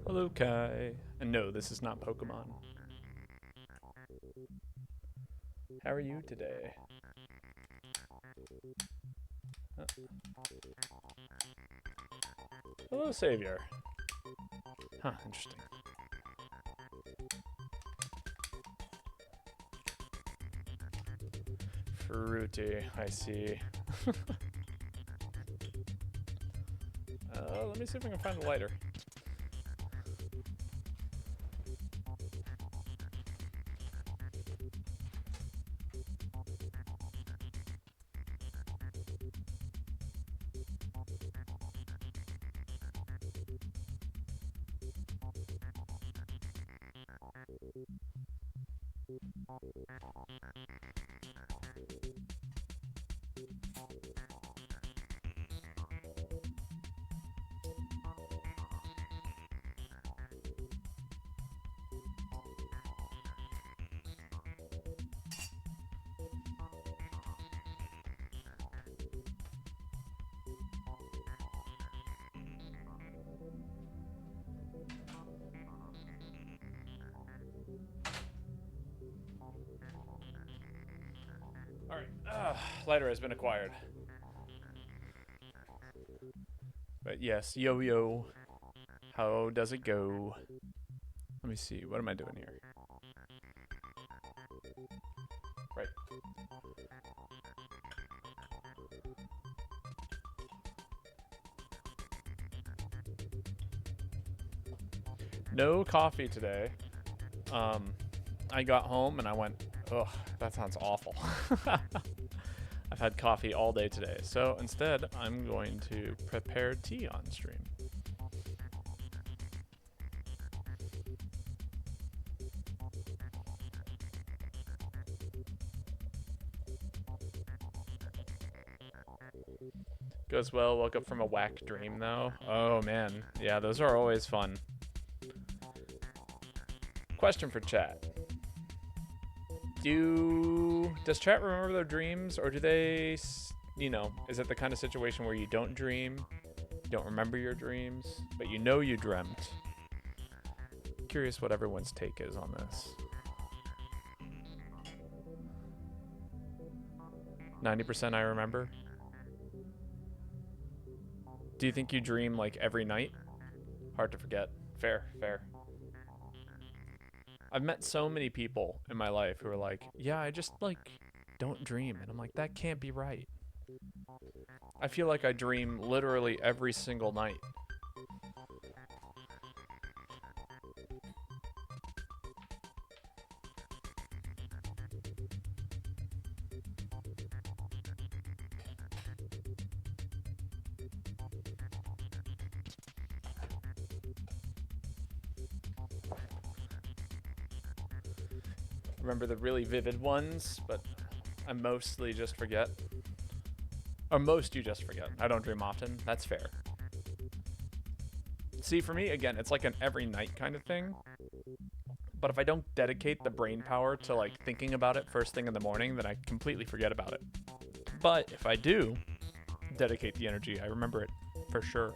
Hello, Kai. And no, this is not Pokemon. How are you today? Uh, Hello, Savior. Huh, interesting. Fruity, I see. Let me see if I can find a lighter. Alright, lighter has been acquired. But yes, yo-yo. How does it go? Let me see, what am I doing here? Right. No coffee today. I got home and I went, ugh, that sounds awful. I've had coffee all day today, so instead I'm going to prepare tea on stream. Goes well, woke up from a whack dream though. Oh man, yeah, those are always fun. Question for chat. Does chat remember their dreams, or do they, you know, is it the kind of situation where you don't dream, you don't remember your dreams, but you know you dreamt? Curious what everyone's take is on this. 90% I remember. Do you think you dream like every night? Hard to forget. Fair, fair. I've met so many people in my life who are like, yeah, I just like don't dream. And I'm like, that can't be right. I feel like I dream literally every single night. remember the really vivid ones, but I mostly just forget. Or most you just forget. I don't dream often. That's fair. See, for me, again, it's like an every night kind of thing. But if I don't dedicate the brain power to like thinking about it first thing in the morning, then I completely forget about it. But if I do dedicate the energy, I remember it for sure.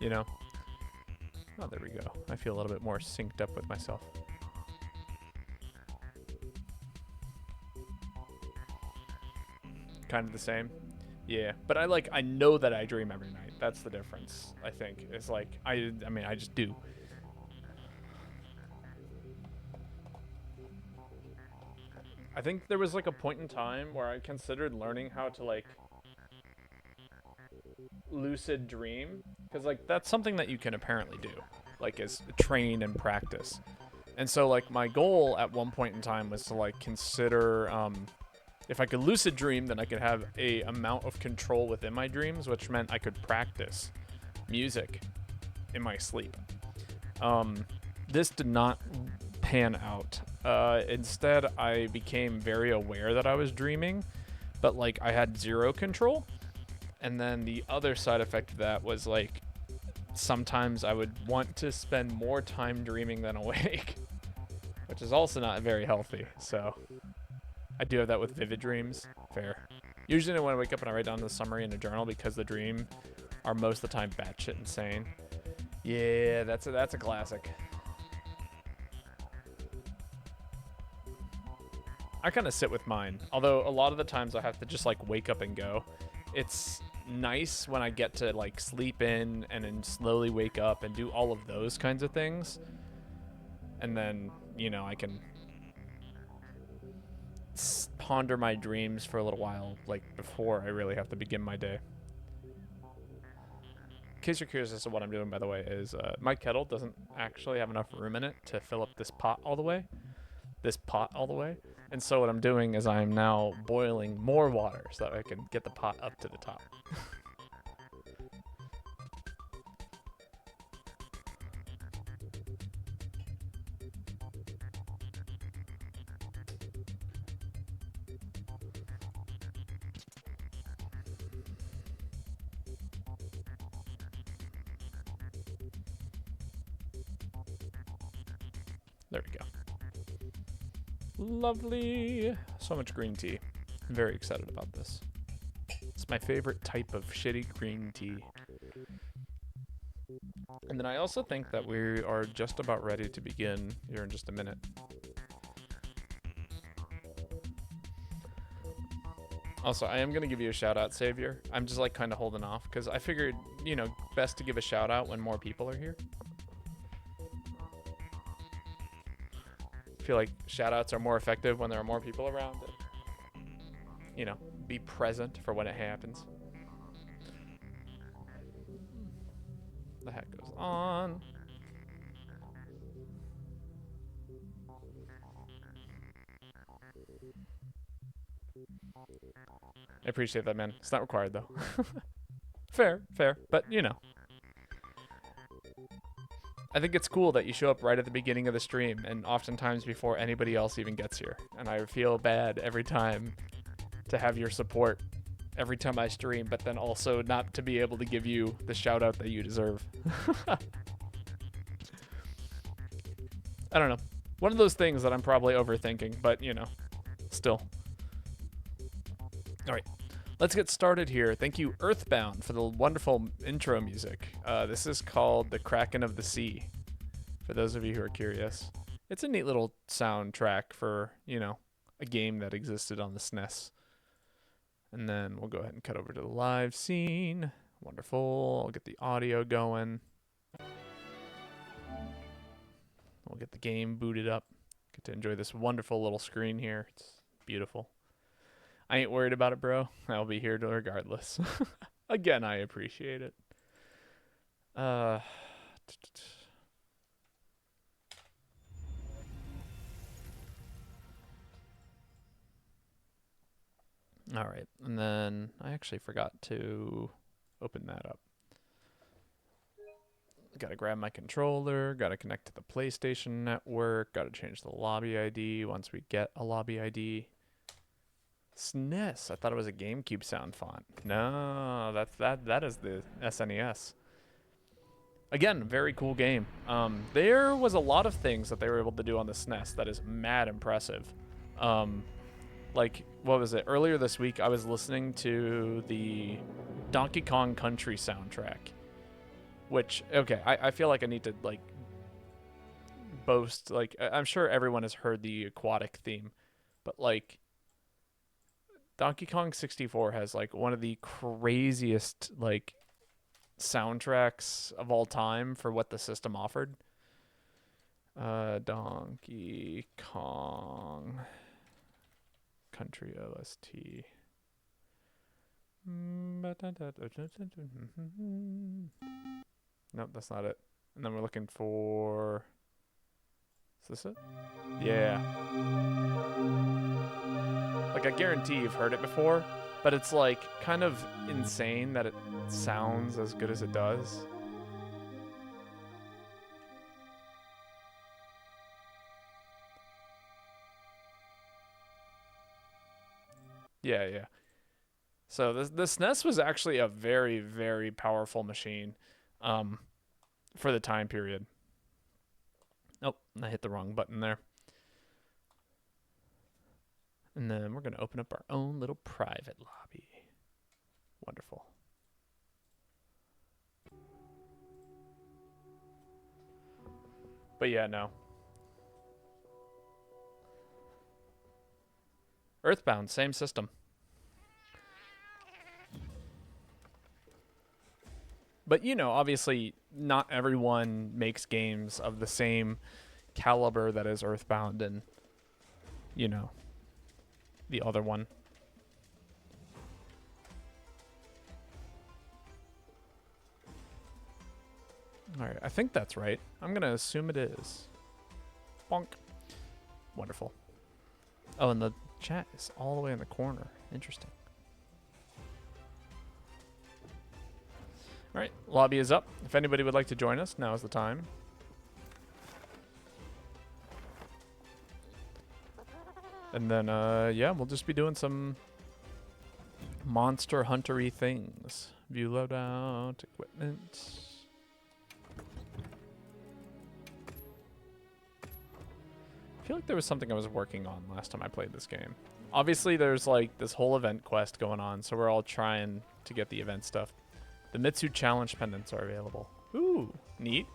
You know? Oh, there we go. I feel a little bit more synced up with myself. Kind of the same. Yeah, but I know that I dream every night. That's the difference, I think. It's like I mean, I just do. I think there was like a point in time where I considered learning how to like lucid dream, because like that's something that you can apparently do, like is train and practice. And so like my goal at one point in time was to like consider if I could lucid dream, then I could have a amount of control within my dreams, which meant I could practice music in my sleep. This did not pan out. Instead, I became very aware that I was dreaming, but like I had zero control. And then the other side effect of that was like sometimes I would want to spend more time dreaming than awake, which is also not very healthy. So I do have that with vivid dreams. Fair. Usually when I wake up and I write down the summary in a journal because the dream are most of the time batshit insane. Yeah, that's a classic. I kind of sit with mine, although a lot of the times I have to just like wake up and go. It's nice when I get to like sleep in and then slowly wake up and do all of those kinds of things. And then, you know, I can ponder my dreams for a little while, like before I really have to begin my day. In case you're curious as to what I'm doing, by the way, is my kettle doesn't actually have enough room in it to fill up this pot all the way. And so what I'm doing is I'm now boiling more water so that I can get the pot up to the top. There we go. Lovely. So much green tea. I'm very excited about this. It's my favorite type of shitty green tea. And then I also think that we are just about ready to begin here in just a minute. Also, I am going to give you a shout out, Savior. I'm just like kind of holding off because I figured, you know, best to give a shout out when more people are here. I feel like shout outs are more effective when there are more people around. You know, be present for when it happens. The heck goes on? I appreciate that, man. It's not required, though. Fair, but you know. I think it's cool that you show up right at the beginning of the stream and oftentimes before anybody else even gets here. And I feel bad every time to have your support every time I stream, but then also not to be able to give you the shout out that you deserve. I don't know. One of those things that I'm probably overthinking, but you know, still. All right. Let's get started here. Thank you, Earthbound, for the wonderful intro music. This is called The Kraken of the Sea, for those of you who are curious. It's a neat little soundtrack for, you know, a game that existed on the SNES. And then we'll go ahead and cut over to the live scene. Wonderful. I'll get the audio going. We'll get the game booted up. Get to enjoy this wonderful little screen here. It's beautiful. I ain't worried about it, bro. I'll be here regardless. Again, I appreciate it. All right, and then I actually forgot to open that up. Gotta grab my controller, gotta connect to the PlayStation network, gotta change the lobby ID once we get a lobby ID. SNES. I thought it was a GameCube sound font. No, that is the SNES. Again, very cool game. There was a lot of things that they were able to do on the SNES that is mad impressive. Like, what was it? Earlier this week, I was listening to the Donkey Kong Country soundtrack. Which, okay, I feel like I need to, like, boast. Like, I'm sure everyone has heard the aquatic theme. But, like, Donkey Kong 64 has, like, one of the craziest, like, soundtracks of all time for what the system offered. Donkey Kong Country OST. Nope, that's not it. And then we're looking for... Is this it? Yeah. Like, I guarantee you've heard it before, but it's, like, kind of insane that it sounds as good as it does. Yeah, yeah. So the SNES was actually a very, very powerful machine for the time period. Oh, I hit the wrong button there. And then we're going to open up our own little private lobby. Wonderful. But yeah, no. Earthbound, same system. But, you know, obviously not everyone makes games of the same caliber that is Earthbound and, you know, the other one. All right, I think that's right. I'm going to assume it is. Bonk. Wonderful. Oh, and the chat is all the way in the corner. Interesting. All right, lobby is up. If anybody would like to join us, now is the time. And then, yeah, we'll just be doing some monster hunter-y things. View loadout, equipment. I feel like there was something I was working on last time I played this game. Obviously, there's like this whole event quest going on, so we're all trying to get the event stuff. The Mitsu Challenge pendants are available. Ooh, neat.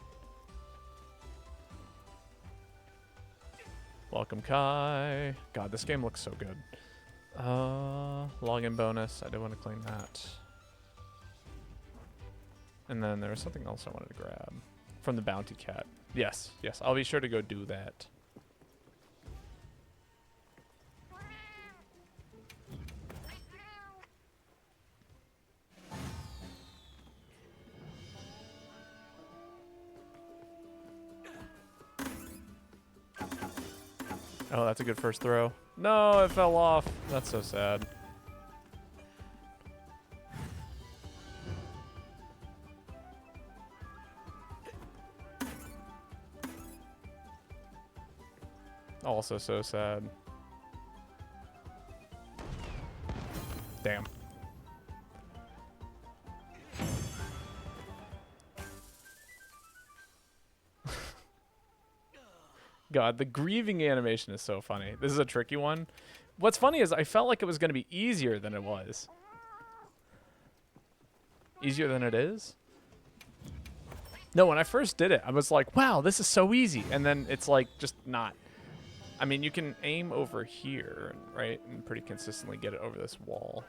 Welcome, Kai. God, this game looks so good. Login bonus. I did want to claim that. And then there was something else I wanted to grab. From the Bounty Cat. Yes, yes. I'll be sure to go do that. Oh, that's a good first throw. No, it fell off. That's so sad. Also so sad. Damn. God, the grieving animation is so funny. This is a tricky one. What's funny is I felt like it was going to be easier than it was. Easier than it is? No, when I first did it, I was like, wow, this is so easy. And then it's like, just not. I mean, you can aim over here, right? And pretty consistently get it over this wall.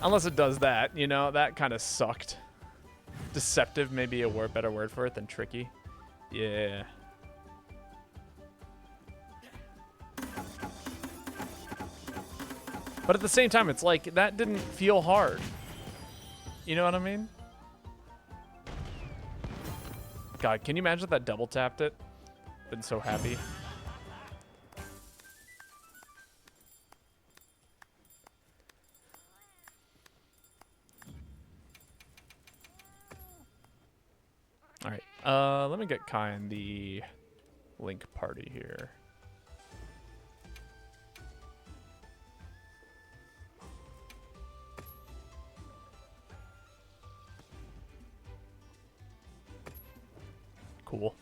Unless it does that, you know? That kind of sucked. Deceptive may be a better word for it than tricky. Yeah. But at the same time, it's like, that didn't feel hard. You know what I mean? God, can you imagine if that double tapped it? Been so happy. All right. Let me get Kai in the link party here. Cool.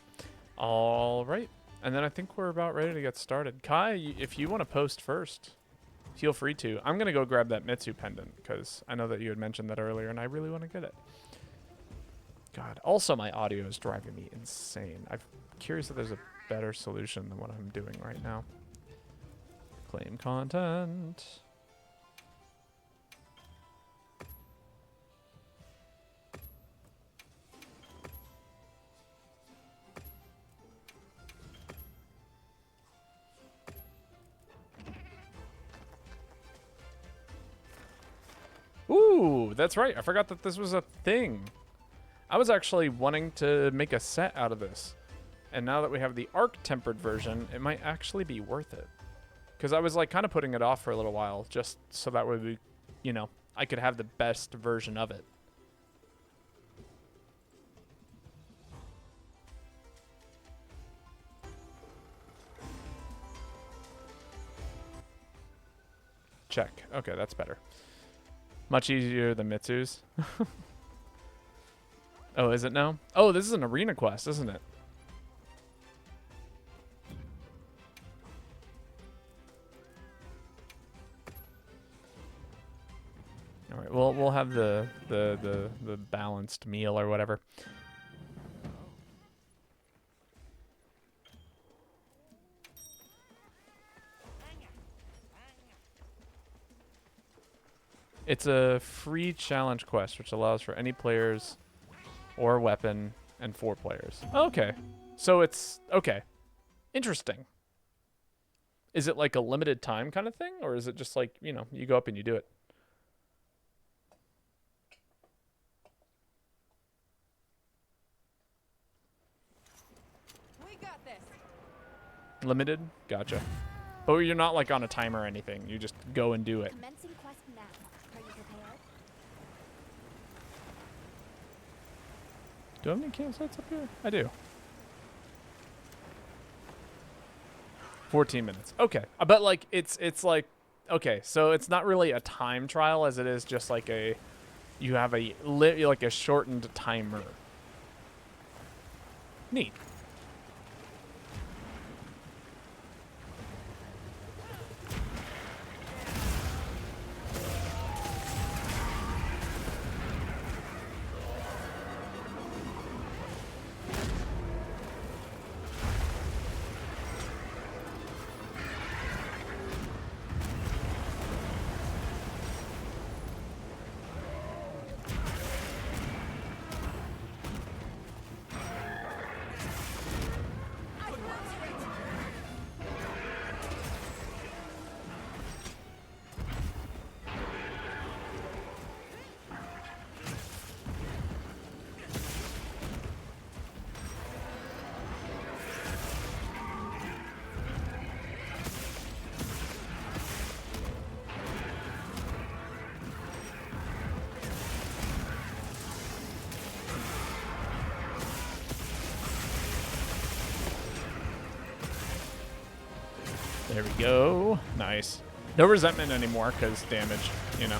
All right. And then I think we're about ready to get started. Kai, if you want to post first, feel free to. I'm going to go grab that Mitsu pendant because I know that you had mentioned that earlier and I really want to get it. God. Also, my audio is driving me insane. I'm curious if there's a better solution than what I'm doing right now. Claim content. Ooh, that's right. I forgot that this was a thing. I was actually wanting to make a set out of this. And now that we have the arc-tempered version, it might actually be worth it. Because I was like kind of putting it off for a little while, just so that way we, you know, I could have the best version of it. Check. Okay, that's better. Much easier than Mitsu's. Oh, is it now? Oh, this is an arena quest, isn't it? All right, well, we'll have the balanced meal or whatever. It's a free challenge quest, which allows for any players or weapon and 4 players. Okay. So it's... Okay. Interesting. Is it like a limited time kind of thing? Or is it just like, you know, you go up and you do it? We got this. Limited? Gotcha. But you're not like on a timer or anything. You just go and do it. Commencing quest now. Are you prepared? Do I have any campsites up here? I do. 14 minutes. Okay. But like it's like okay, so it's not really a time trial as it is just like a you have a like a shortened timer. Neat. There we go. Nice. No resentment anymore, because damage, you know.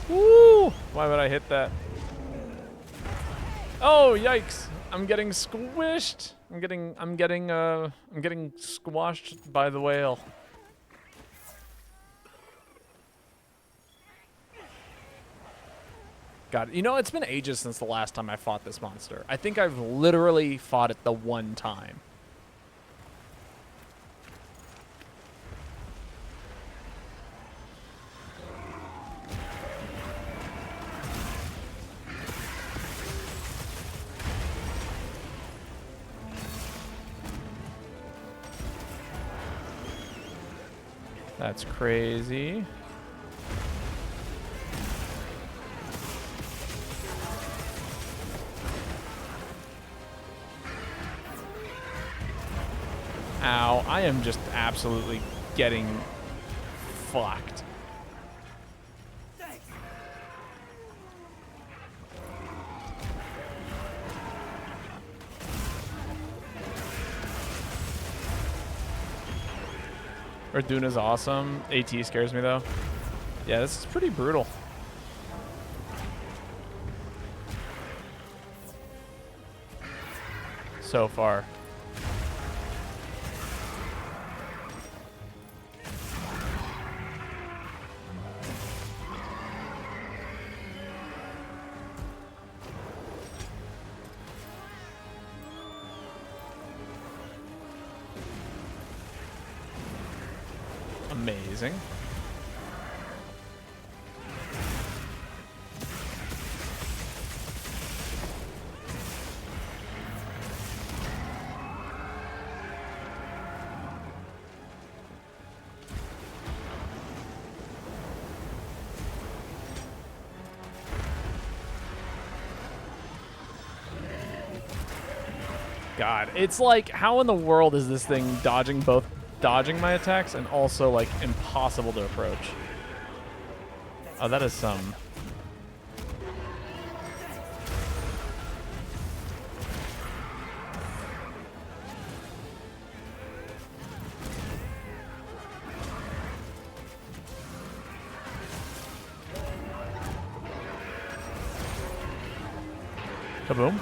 Woo! Why would I hit that? Oh, yikes. I'm getting squished. I'm getting squashed by the whale. God, you know, it's been ages since the last time I fought this monster. I think I've literally fought it the one time. That's crazy. Ow, I am just absolutely getting fucked. Arduna's awesome. AT scares me though. Yeah, this is pretty brutal. So far. Amazing. God, it's like, how in the world is this thing dodging my attacks and also like impossible to approach? Oh, that is some. Kaboom.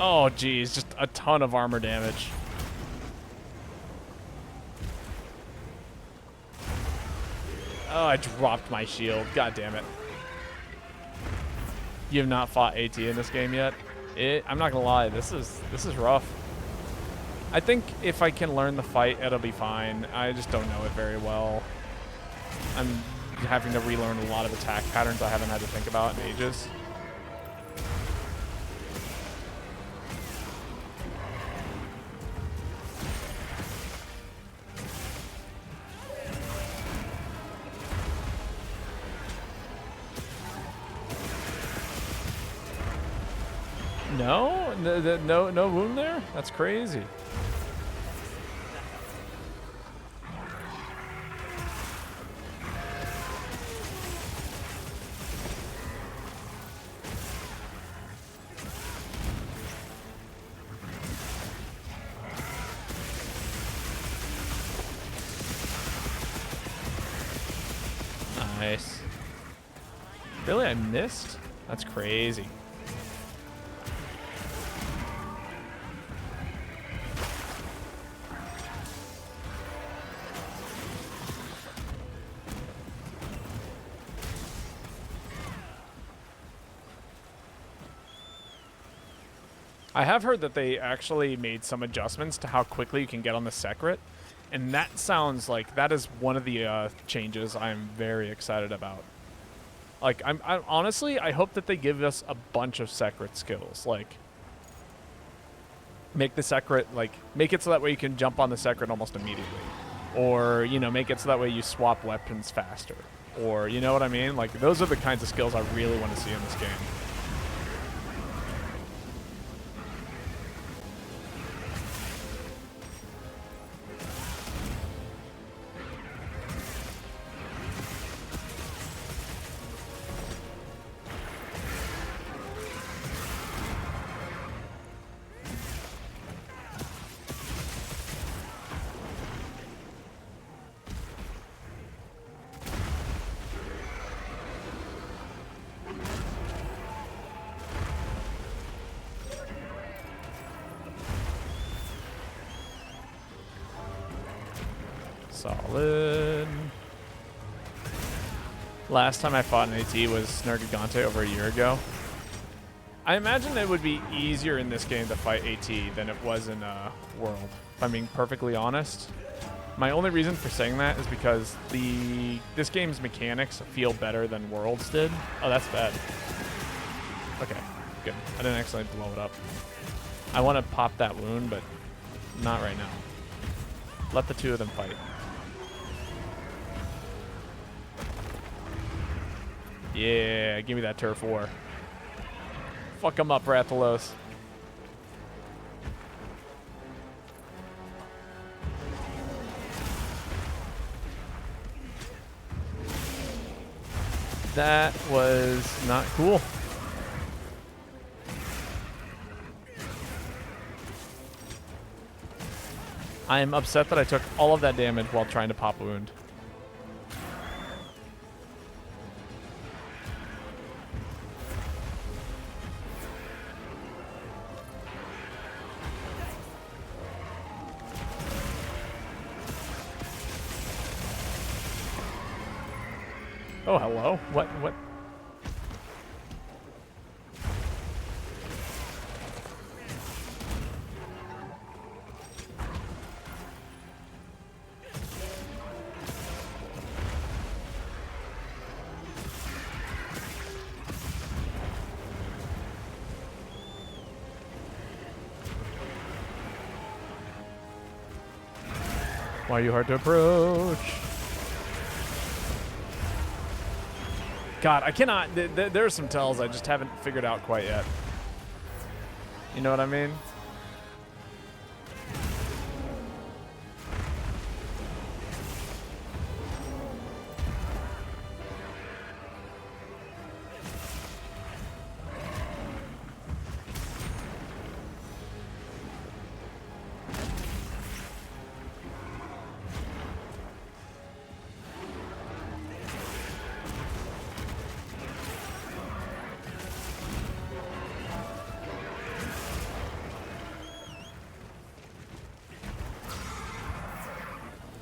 Oh, geez, just a ton of armor damage. Oh, I dropped my shield. God damn it. You have not fought AT in this game yet? I'm not gonna lie, this is rough. I think if I can learn the fight, it'll be fine. I just don't know it very well. I'm having to relearn a lot of attack patterns I haven't had to think about in ages. No? No wound there? That's crazy. Nice. Really? I missed? That's crazy. I have heard that they actually made some adjustments to how quickly you can get on the secret, and that sounds like that is one of the changes I'm very excited about. Like, I honestly, I hope that they give us a bunch of secret skills, like make the secret, like make it so that way you can jump on the secret almost immediately, or you know, make it so that way you swap weapons faster, or you know what I mean? Like, those are the kinds of skills I really want to see in this game. Solid. Last time I fought an AT was Nergigante over a year ago. I imagine it would be easier in this game to fight AT than it was in World, if I'm being perfectly honest. My only reason for saying that is because this game's mechanics feel better than World's did. Oh, that's bad. Okay, good. I didn't accidentally blow it up. I want to pop that wound, but not right now. Let the two of them fight. Yeah, give me that turf war. Fuck him up, Rathalos. That was not cool. I am upset that I took all of that damage while trying to pop a wound. Oh, hello. What? Why are you hard to approach? God, I cannot. There are some tells I just haven't figured out quite yet. You know what I mean?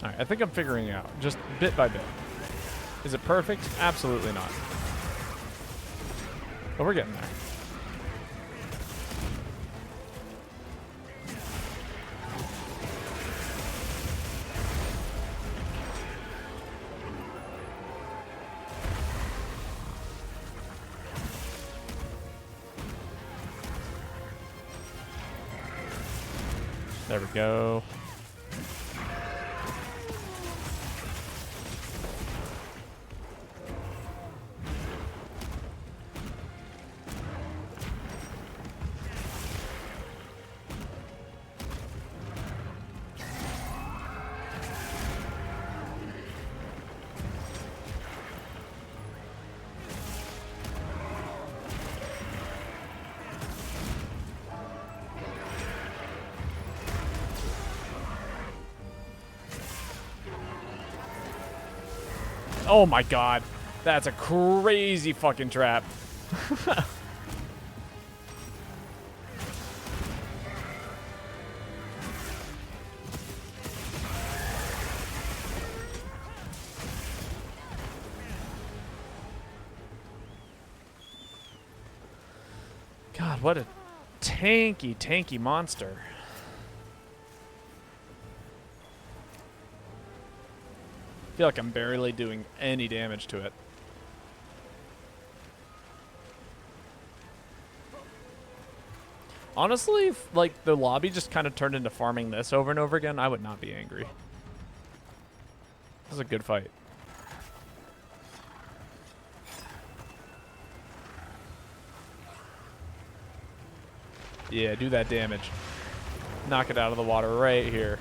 Alright, I think I'm figuring it out, just bit by bit. Is it perfect? Absolutely not. But we're getting there. There we go. Oh my god. That's a crazy fucking trap. God, what a tanky monster. I feel like I'm barely doing any damage to it. Honestly, if, like, the lobby just kind of turned into farming this over and over again, I would not be angry. This is a good fight. Yeah, do that damage. Knock it out of the water right here.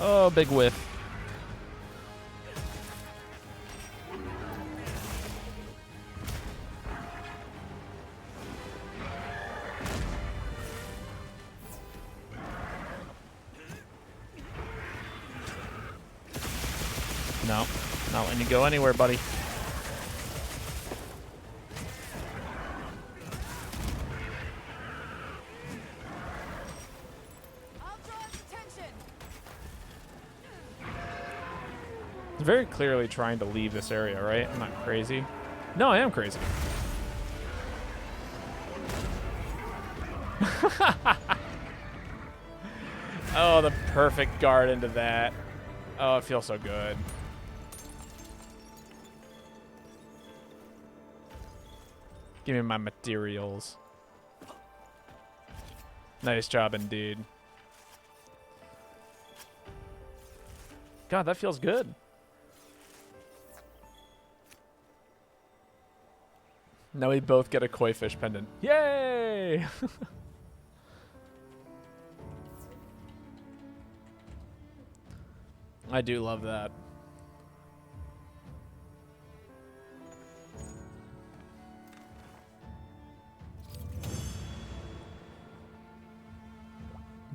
Oh, big whiff. No. Not letting you go anywhere, buddy. I'll draw its attention. It's very clearly trying to leave this area, right? I'm not crazy. No, I am crazy. Oh, the perfect guard into that. Oh, it feels so good. Give me my materials. Nice job indeed. God, that feels good. Now we both get a koi fish pendant. Yay! I do love that.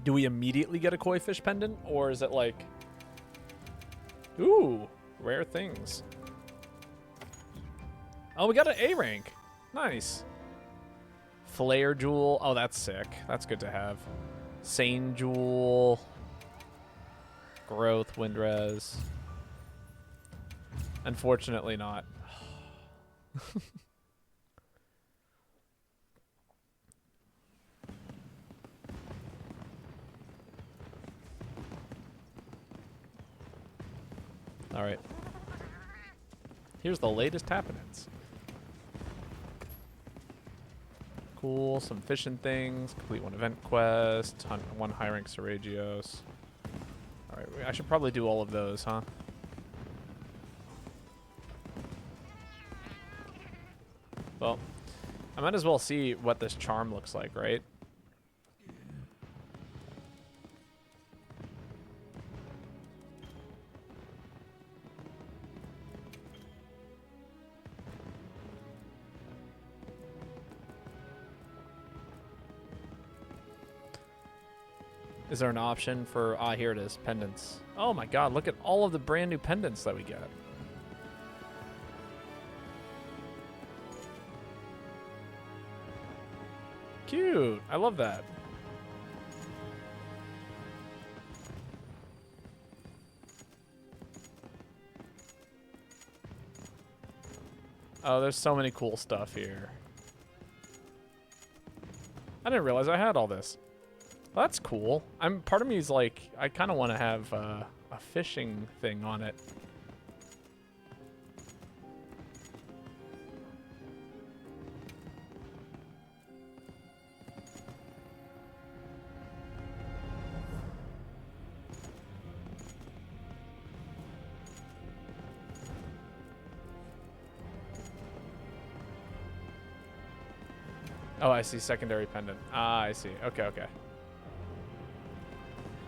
Do we immediately get a koi fish pendant, or is it like, ooh, rare things? Oh, we got an A rank. Nice. Flare jewel. Oh, that's sick. That's good to have. Sane jewel. Growth, wind res. Unfortunately not. All right. Here's the latest happenings. Cool. Some fishing things. Complete one event quest. Hunt one high rank Seragios. All right. I should probably do all of those, huh? Well, I might as well see what this charm looks like, right? Is there an option for... Ah, here it is. Pendants. Oh my god, look at all of the brand new pendants that we get. Cute. I love that. Oh, there's so many cool stuff here. I didn't realize I had all this. Well, that's cool. Part of me is like, I kind of want to have a fishing thing on it. Oh, I see. Secondary pendant. Ah, I see. Okay, okay.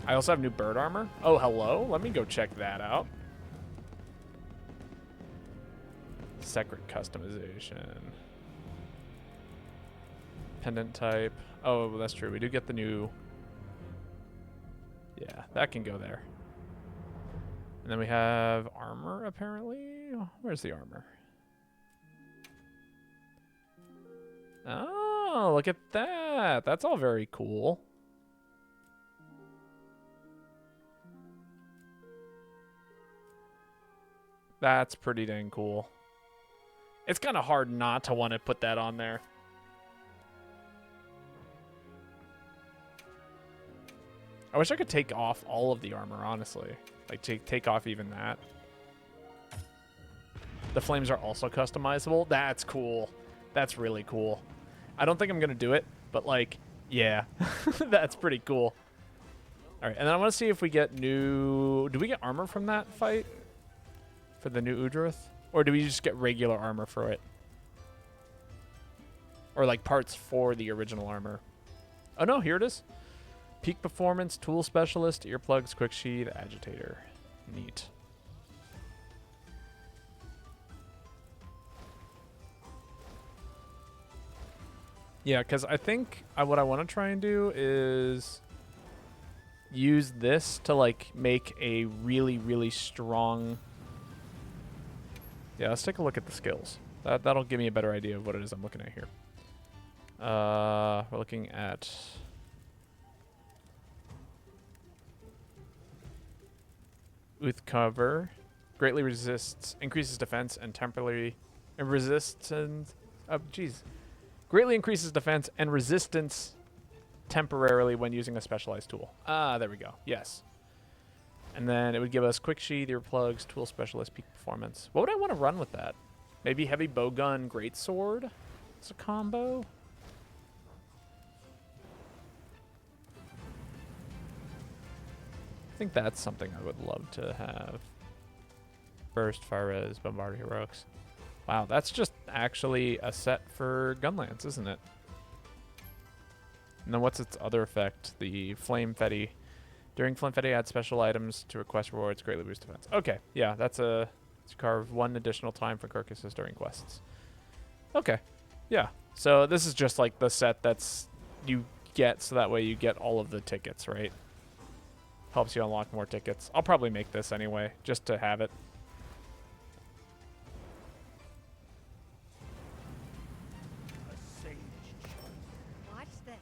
I also have new bird armor. Oh, hello. Let me go check that out. Secret customization. Pendant type. Oh, that's true. We do get the new... Yeah, that can go there. And then we have armor, apparently. Where's the armor? Oh, look at that. That's all very cool. That's pretty dang cool. It's kind of hard not to want to put that on there. I wish I could take off all of the armor, honestly. Like, take off even that. The flames are also customizable. That's cool. That's really cool. I don't think I'm going to do it, but, like, yeah. That's pretty cool. All right, and then I want to see if we get new... Do we get armor from that fight? For the new Udrith? Or do we just get regular armor for it? Or like parts for the original armor? Oh no, here it is. Peak performance, tool specialist, earplugs, quick sheath, agitator. Neat. Yeah, because I think what I want to try and do is use this to like make a really, really strong Yeah, let's take a look at the skills. That'll give me a better idea of what it is I'm looking at here. We're looking at with cover, greatly resists, increases defense and temporarily resistance. Jeez, greatly increases defense and resistance temporarily when using a specialized tool. Ah, there we go. Yes. And then it would give us quick sheath, earplugs, tool specialist, peak performance. What would I want to run with that? Maybe heavy bowgun, greatsword. It's a combo. I think that's something I would love to have. Burst, fire res, bombard heroics. Wow, that's just actually a set for gunlance, isn't it? And then what's its other effect? The flame fetty. During flame fetty, add special items to request rewards, greatly boost defense. Okay, yeah, that's a carve 1 additional time for carcasses during quests. Okay, yeah. So this is just like the set that's you get, so that way you get all of the tickets, right? Helps you unlock more tickets. I'll probably make this anyway, just to have it. Watch this.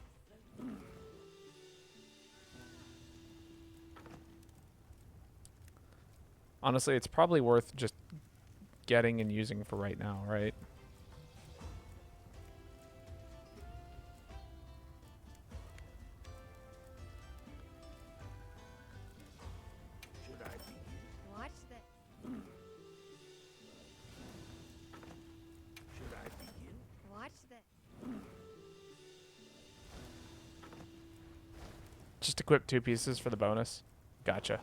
Honestly, it's probably worth just getting and using for right now, right? Watch this. Watch this. Just equip 2 pieces for the bonus. Gotcha.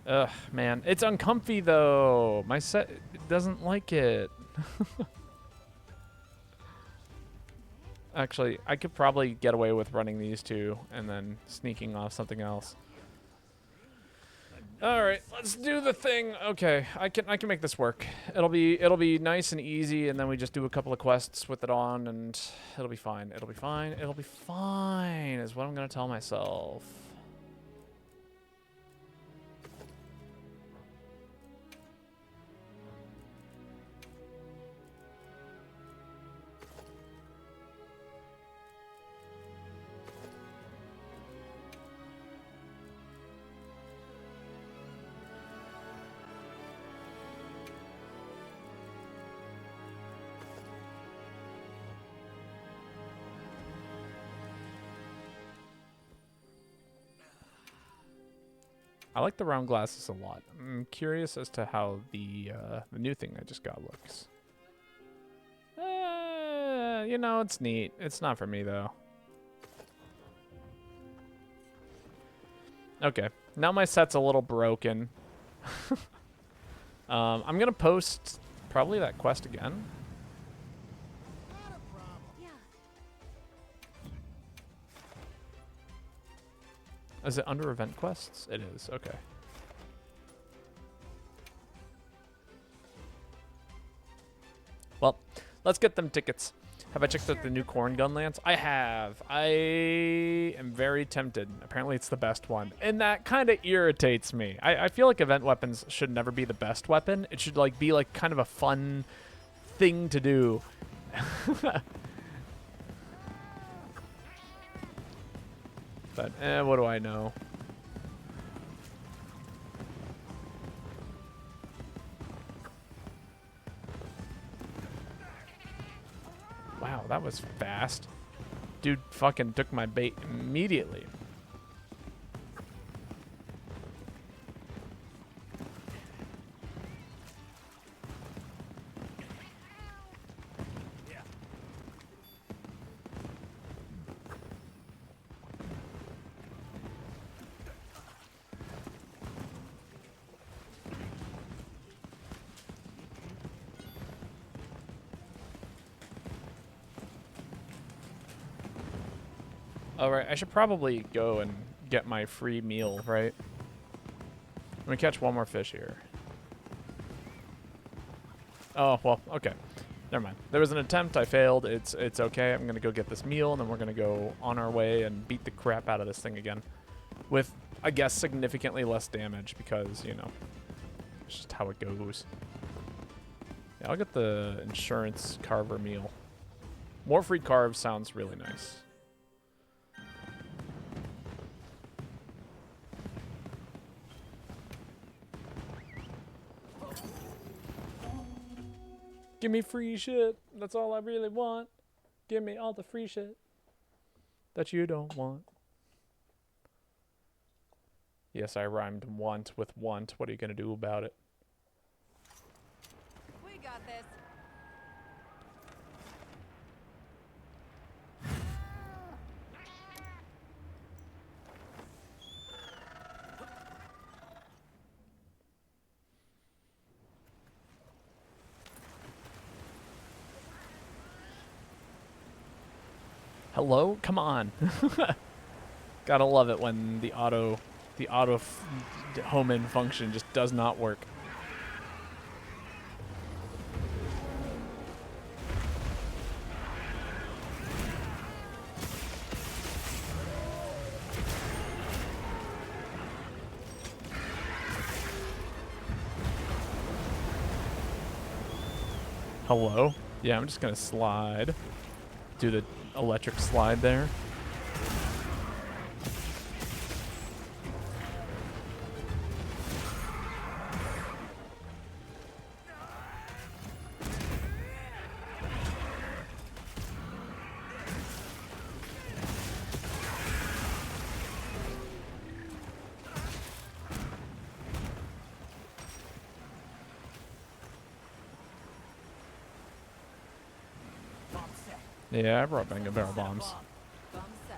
Ugh, man. It's uncomfy, though. My set doesn't like it. Actually, I could probably get away with running these 2 and then sneaking off something else. All right, let's do the thing. Okay, I can make this work. It'll be nice and easy, and then we just do a couple of quests with it on, and it'll be fine. It'll be fine. It'll be fine. Is what I'm gonna tell myself. I like the round glasses a lot. I'm curious as to how the new thing I just got looks. You know, it's neat. It's not for me, though. Okay. Now my set's a little broken. I'm going to post probably that quest again. Yeah. Is it under event quests? It is. Okay. Well, let's get them tickets. Have I checked out the new corn gun lance? I have. I am very tempted. Apparently it's the best one. And that kind of irritates me. I feel like event weapons should never be the best weapon. It should like be like kind of a fun thing to do. But what do I know? Wow, that was fast. Dude fucking took my bait immediately. All right, I should probably go and get my free meal, right? Let me catch one more fish here. Oh, well, okay. Never mind. There was an attempt. I failed. It's okay. I'm going to go get this meal, and then we're going to go on our way and beat the crap out of this thing again. With, I guess, significantly less damage because, you know, it's just how it goes. Yeah, I'll get the insurance carver meal. More free carves sounds really nice. Give me free shit. That's all I really want. Give me all the free shit that you don't want. Yes, I rhymed want with want. What are you gonna do about it? We got this. Hello? Come on. Gotta love it when the auto home in function just does not work. Hello? Yeah, I'm just gonna slide. Do the electric slide there. Yeah, I brought Benga barrel bombs. Bomb set.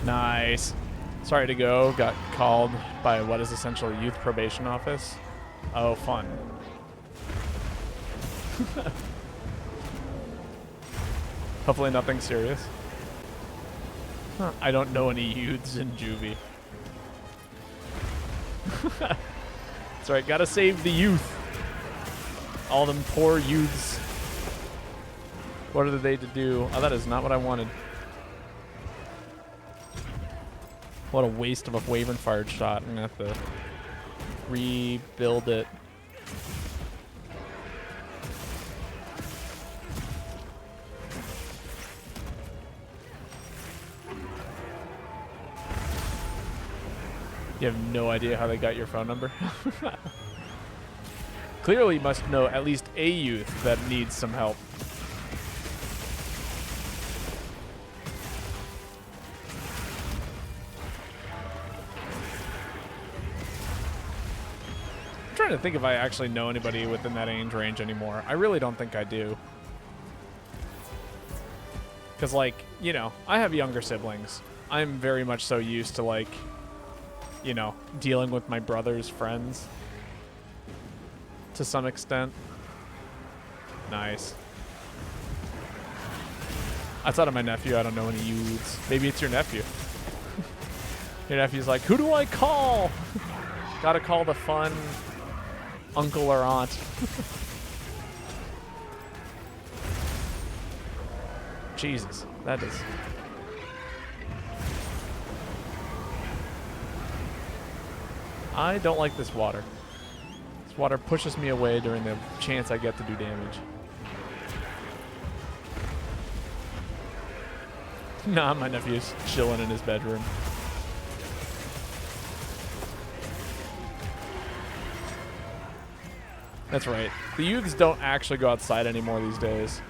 Nice. Sorry to go. Got called by what is essentially youth probation office. Oh, fun. Hopefully nothing serious. Huh, I don't know any youths in juvie. That's right, gotta save the youth. All them poor youths. What are they to do? Oh, that is not what I wanted. What a waste of a Wyvern fired shot. I'm gonna have to rebuild it. You have no idea how they got your phone number? Clearly you must know at least a youth that needs some help. I'm trying to think if I actually know anybody within that age range anymore. I really don't think I do. Because, like, you know, I have younger siblings. I'm very much so used to, like, you know, dealing with my brother's friends to some extent. Nice. Outside of my nephew, I don't know any youths. Maybe it's your nephew. Your nephew's like, who do I call? Gotta call the fun uncle or aunt. Jesus, that is... I don't like this water. This water pushes me away during the chance I get to do damage. Nah, my nephew's chilling in his bedroom. That's right. The youths don't actually go outside anymore these days.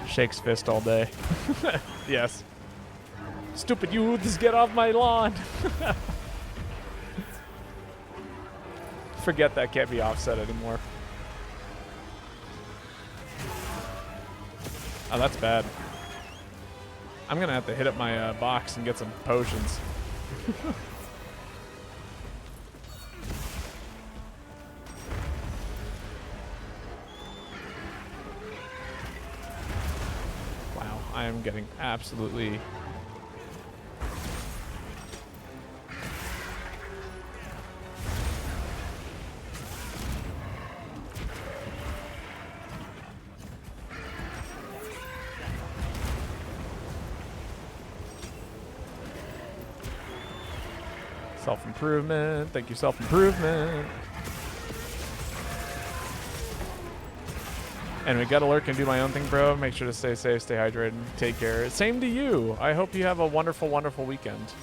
Shakes fist all day. Yes. Stupid youths, get off my lawn. Forget that can't be offset anymore. Oh, that's bad. I'm gonna have to hit up my box and get some potions. Wow, I am getting absolutely... Self-improvement. Thank you, self-improvement. And we gotta lurk and do my own thing, bro. Make sure to stay safe, stay hydrated, take care. Same to you. I hope you have a wonderful, wonderful weekend.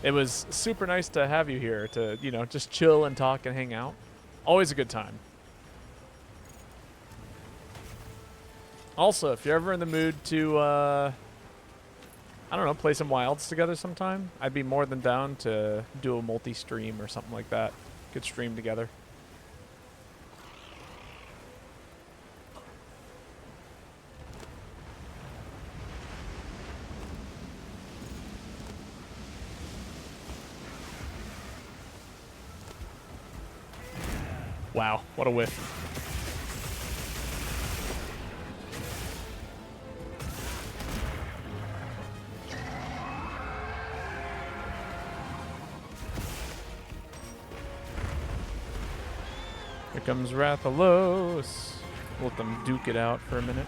It was super nice to have you here to, you know, just chill and talk and hang out. Always a good time. Also, if you're ever in the mood to, I don't know, play some wilds together sometime, I'd be more than down to do a multi-stream or something like that. Could stream together. Wow, what a whiff. Here comes Rathalos. Let them duke it out for a minute.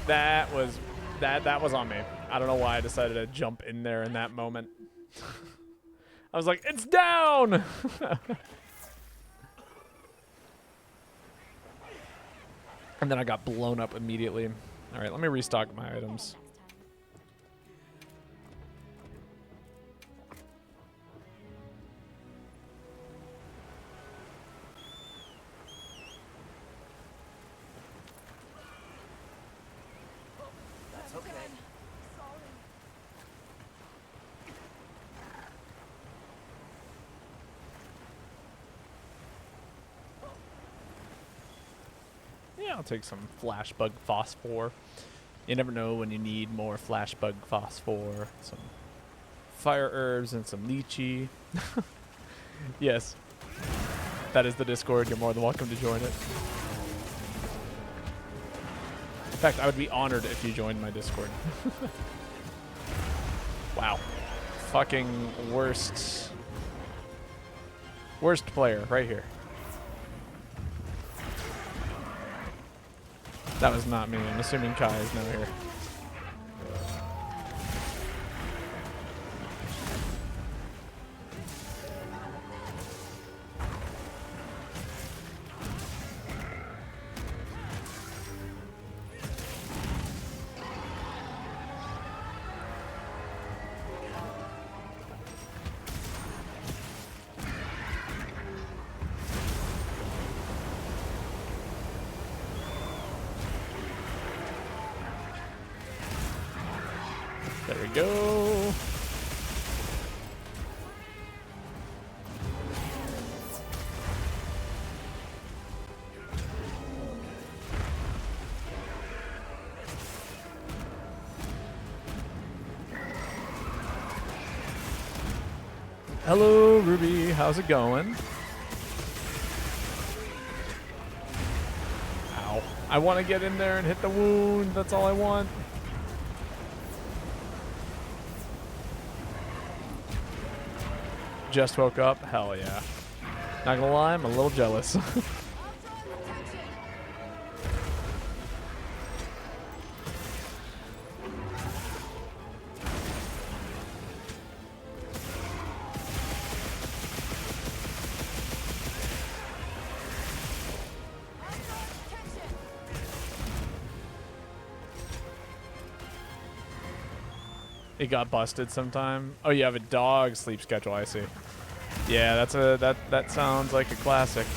That was on me. I don't know why I decided to jump in there in that moment. I was like, it's down! And then I got blown up immediately. All right, let me restock my items. Yeah, I'll take some flashbug phosphor. You never know when you need more flashbug phosphor. Some fire herbs and some lychee. Yes, that is the Discord. You're more than welcome to join it. In fact, I would be honored if you joined my Discord. Wow. Fucking worst player right here. That was not me. I'm assuming Kai is now here. There we go. Hello, Ruby. How's it going? Ow. I want to get in there and hit the wound. That's all I want. Just woke up. Hell yeah. Not gonna lie, I'm a little jealous. It got busted sometime. Oh, you have a dog sleep schedule, I see. Yeah, that's that sounds like a classic.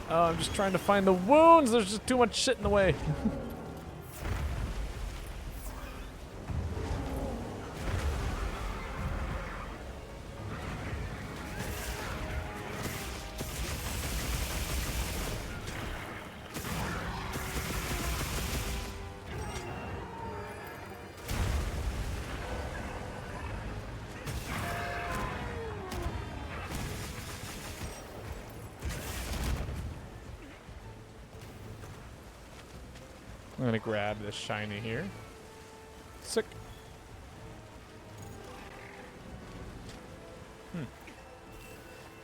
Oh, I'm just trying to find the wounds. There's just too much shit in the way. I'm gonna grab this shiny here. Sick.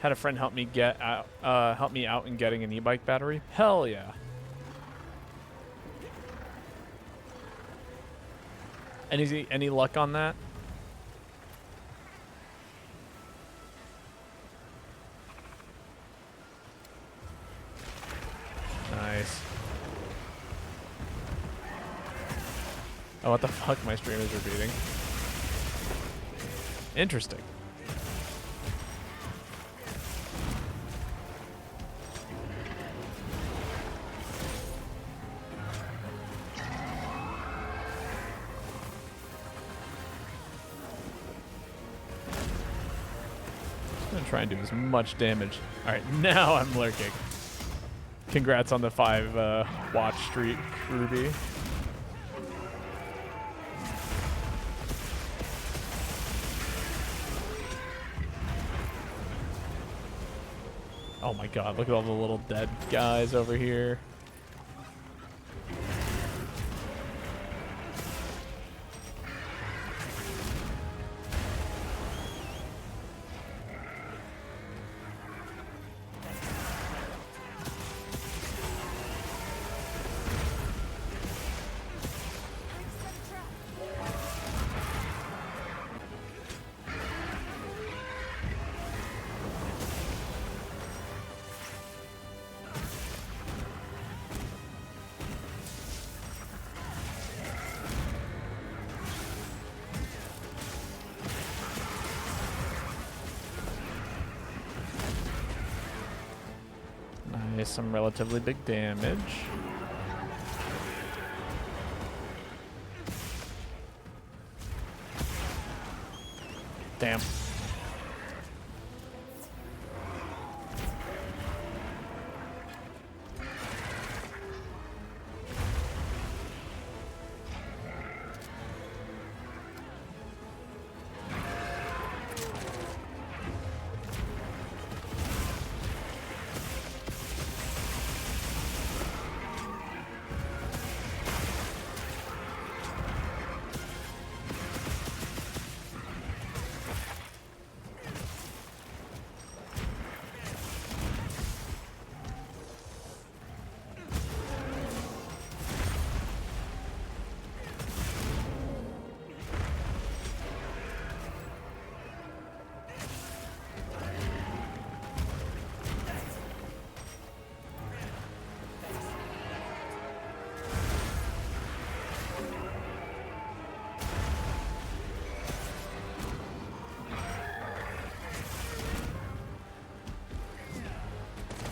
Had a friend help me help me out in getting an e-bike battery. Hell yeah. Any luck on that? Nice. Oh, what the fuck? My stream is repeating. Interesting. I'm gonna try and do as much damage. All right, now I'm lurking. Congrats on the 5 watch streak, Ruby. Oh my god, look at all the little dead guys over here. Nice, some relatively big damage. Damn.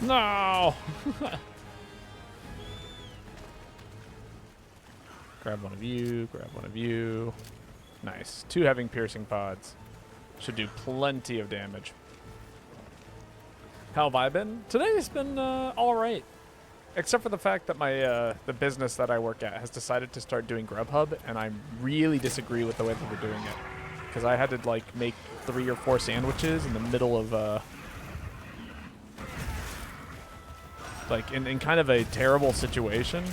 No! Grab one of you, grab one of you. Nice. 2 having piercing pods. Should do plenty of damage. How have I been? Today's been alright. Except for the fact that my the business that I work at has decided to start doing Grubhub, and I really disagree with the way that they're doing it. Because I had to like make 3 or 4 sandwiches in the middle of like in kind of a terrible situation.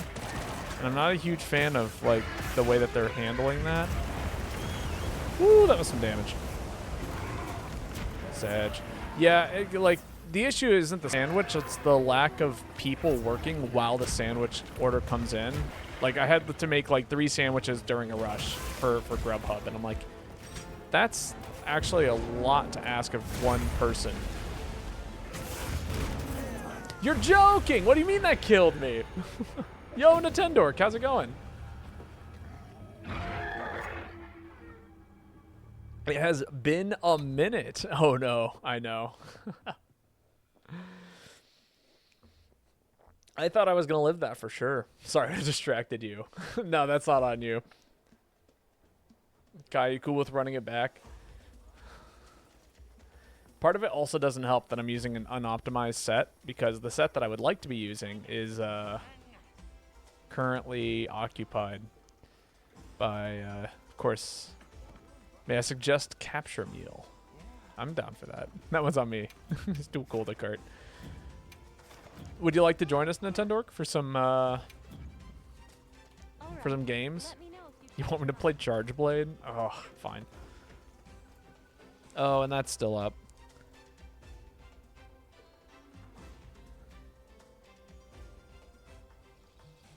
And I'm not a huge fan of like the way that they're handling that. Woo, that was some damage. Sag. Yeah, like the issue isn't the sandwich, it's the lack of people working while the sandwich order comes in. Like I had to make like 3 sandwiches during a rush for Grubhub, and I'm like, that's actually a lot to ask of one person. You're joking! What do you mean that killed me? Yo, Nintendork, how's it going? It has been a minute. Oh no, I know. I thought I was going to live that for sure. Sorry, I distracted you. No, that's not on you. Kai, you cool with running it back? Part of it also doesn't help that I'm using an unoptimized set, because the set that I would like to be using is currently occupied by, of course, may I suggest Capture Meal? I'm down for that. That one's on me. It's too cool to cart. Would you like to join us, Nintendork, for some for some games? Let me know if You want me to play Charge Blade? Oh, fine. Oh, and that's still up.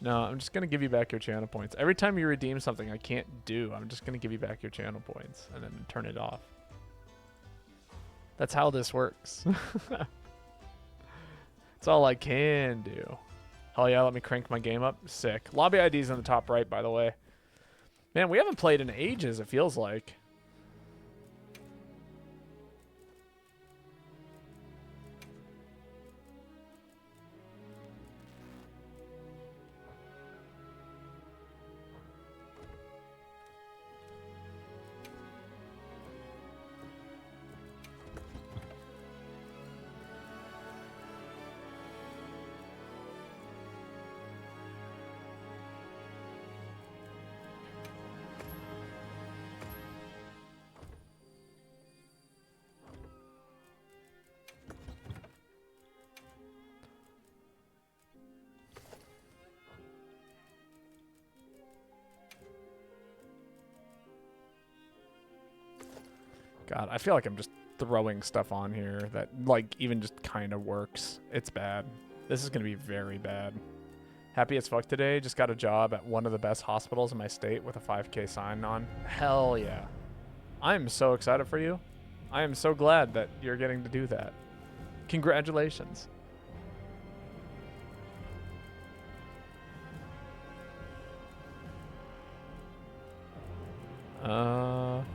No, I'm just going to give you back your channel points. Every time you redeem something I can't do, I'm just going to give you back your channel points and then turn it off. That's how this works. That's all I can do. Hell yeah, let me crank my game up. Sick. Lobby ID's in the top right, by the way. Man, we haven't played in ages, it feels like. God, I feel like I'm just throwing stuff on here that, like, even just kind of works. It's bad. This is going to be very bad. Happy as fuck today. Just got a job at one of the best hospitals in my state with a 5K sign on. Hell yeah. I am so excited for you. I am so glad that you're getting to do that. Congratulations.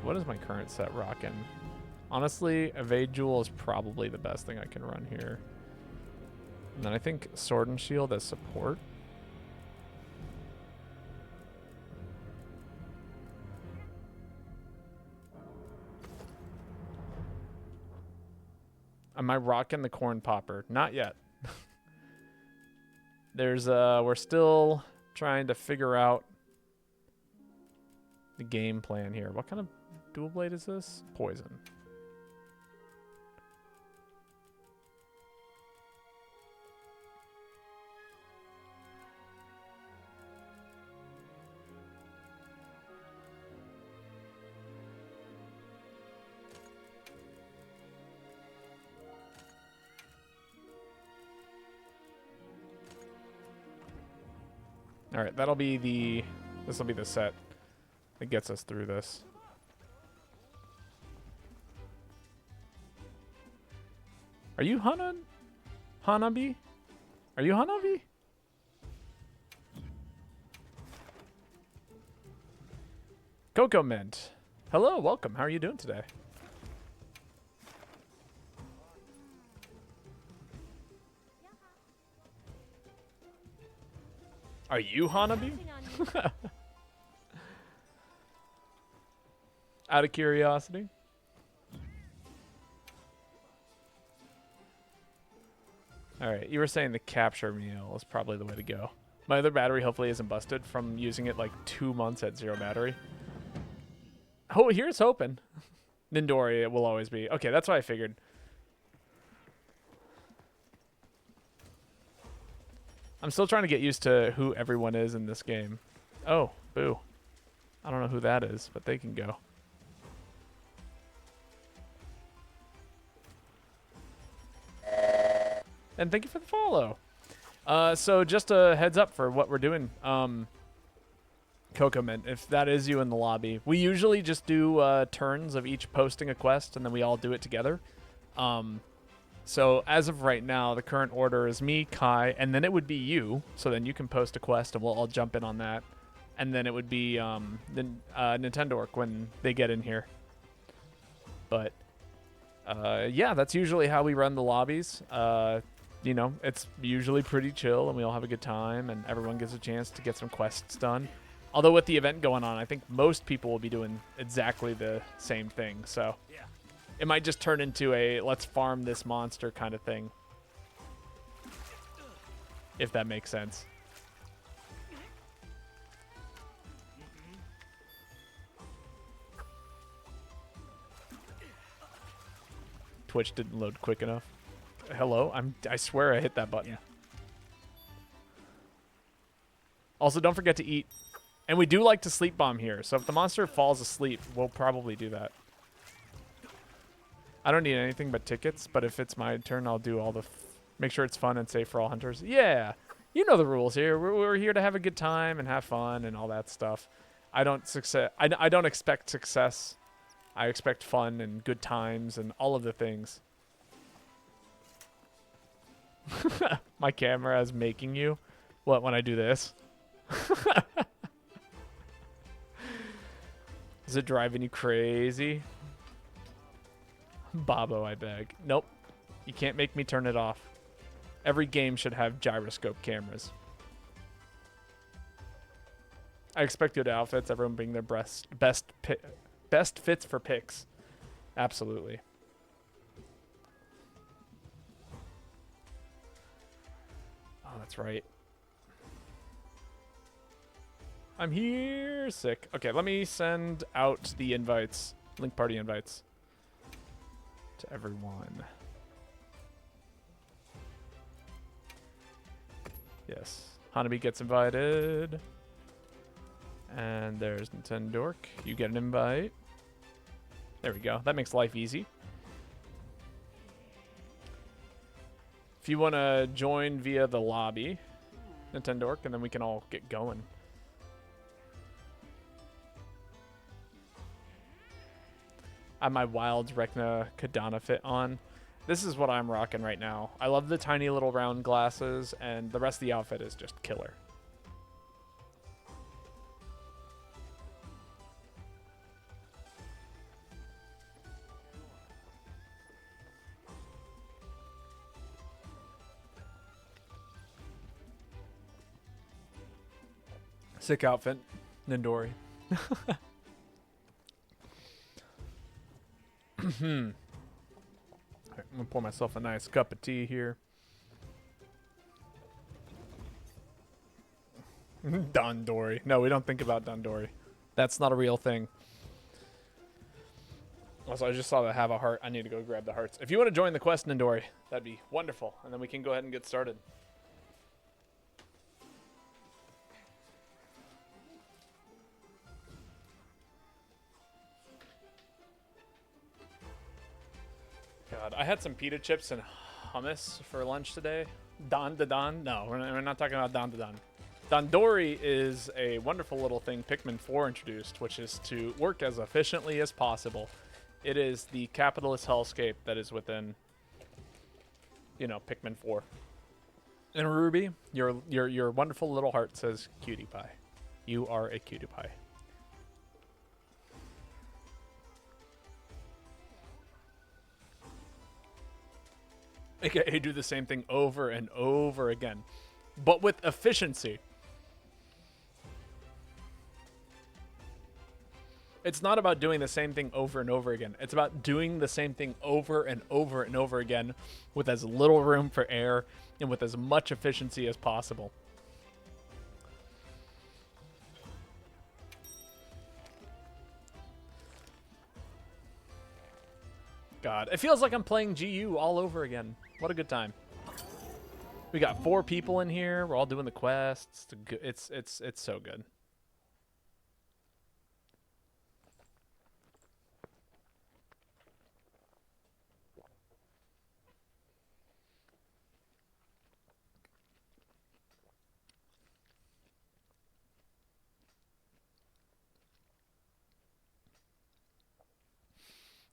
What is my current set rocking? Honestly, Evade Jewel is probably the best thing I can run here. And then I think Sword and Shield as support. Am I rocking the corn popper? Not yet. We're still trying to figure out the game plan here. What kind of dual blade is this? Poison. All right, this will be the set that gets us through this. Are you Hanabi? Are you Hanabi? Coco Mint. Hello, welcome. How are you doing today? Are you Hanabi? Out of curiosity. All right, you were saying the capture meal is probably the way to go. My other battery hopefully isn't busted from using it like 2 months at 0 battery. Oh, here's hoping. Nindori, it will always be. Okay, that's what I figured. I'm still trying to get used to who everyone is in this game. Oh, boo. I don't know who that is, but they can go. And thank you for the follow. So just a heads up for what we're doing. Coco Mint, if that is you in the lobby. We usually just do turns of each posting a quest, and then we all do it together. So as of right now, the current order is me, Kai, and then it would be you. So then you can post a quest, and we'll all jump in on that. And then it would be Nintendo when they get in here. But yeah, that's usually how we run the lobbies. You know, it's usually pretty chill, and we all have a good time, and everyone gets a chance to get some quests done. Although with the event going on, I think most people will be doing exactly the same thing. So it might just turn into a let's farm this monster kind of thing. If that makes sense. Twitch didn't load quick enough. Hello? I swear I hit that button. Also, don't forget to eat And we do like to sleep bomb here, so if the monster falls asleep, we'll probably do that. I don't need anything but tickets, but if it's my turn, I'll do all the... make sure it's fun and safe for all hunters. Yeah, you know the rules here. We're here to have a good time and have fun and all that stuff. I don't expect success. I expect fun and good times and all of the things. My camera is making you? What, when I do this? Is it driving you crazy? Bobo, I beg. Nope. You can't make me turn it off. Every game should have gyroscope cameras. I expect good outfits. Everyone bring their best fits for picks. Absolutely. Oh, that's right. I'm here. Sick. Okay, let me send out the invites. Link party invites. To everyone. Yes. Hanabi gets invited. And there's Nintendork. You get an invite. There we go. That makes life easy. If you want to join via the lobby, Nintendork, and then we can all get going. I have my Wilds Rekna Kadana fit on. This is what I'm rocking right now. I love the tiny little round glasses, and the rest of the outfit is just killer. Sick outfit, Nindori. I'm gonna pour myself a nice cup of tea here. Dandori. No, we don't think about Dandori. That's not a real thing. Also, I just saw that have a heart. I need to go grab the hearts. If you want to join the quest, Nindori, that'd be wonderful. And then we can go ahead and get started. God, I had some pita chips and hummus for lunch today. Don. No, we're not talking about Don. Dandori is a wonderful little thing Pikmin 4 introduced, which is to work as efficiently as possible. It is the capitalist hellscape that is within, you know, Pikmin 4. And Ruby, your wonderful little heart says cutie pie. You are a cutie pie. AKA do the same thing over and over again, but with efficiency. It's not about doing the same thing over and over again. It's about doing the same thing over and over and over again with as little room for error and with as much efficiency as possible. God, it feels like I'm playing GU all over again. What a good time. We got 4 people in here. We're all doing the quests. It's so good.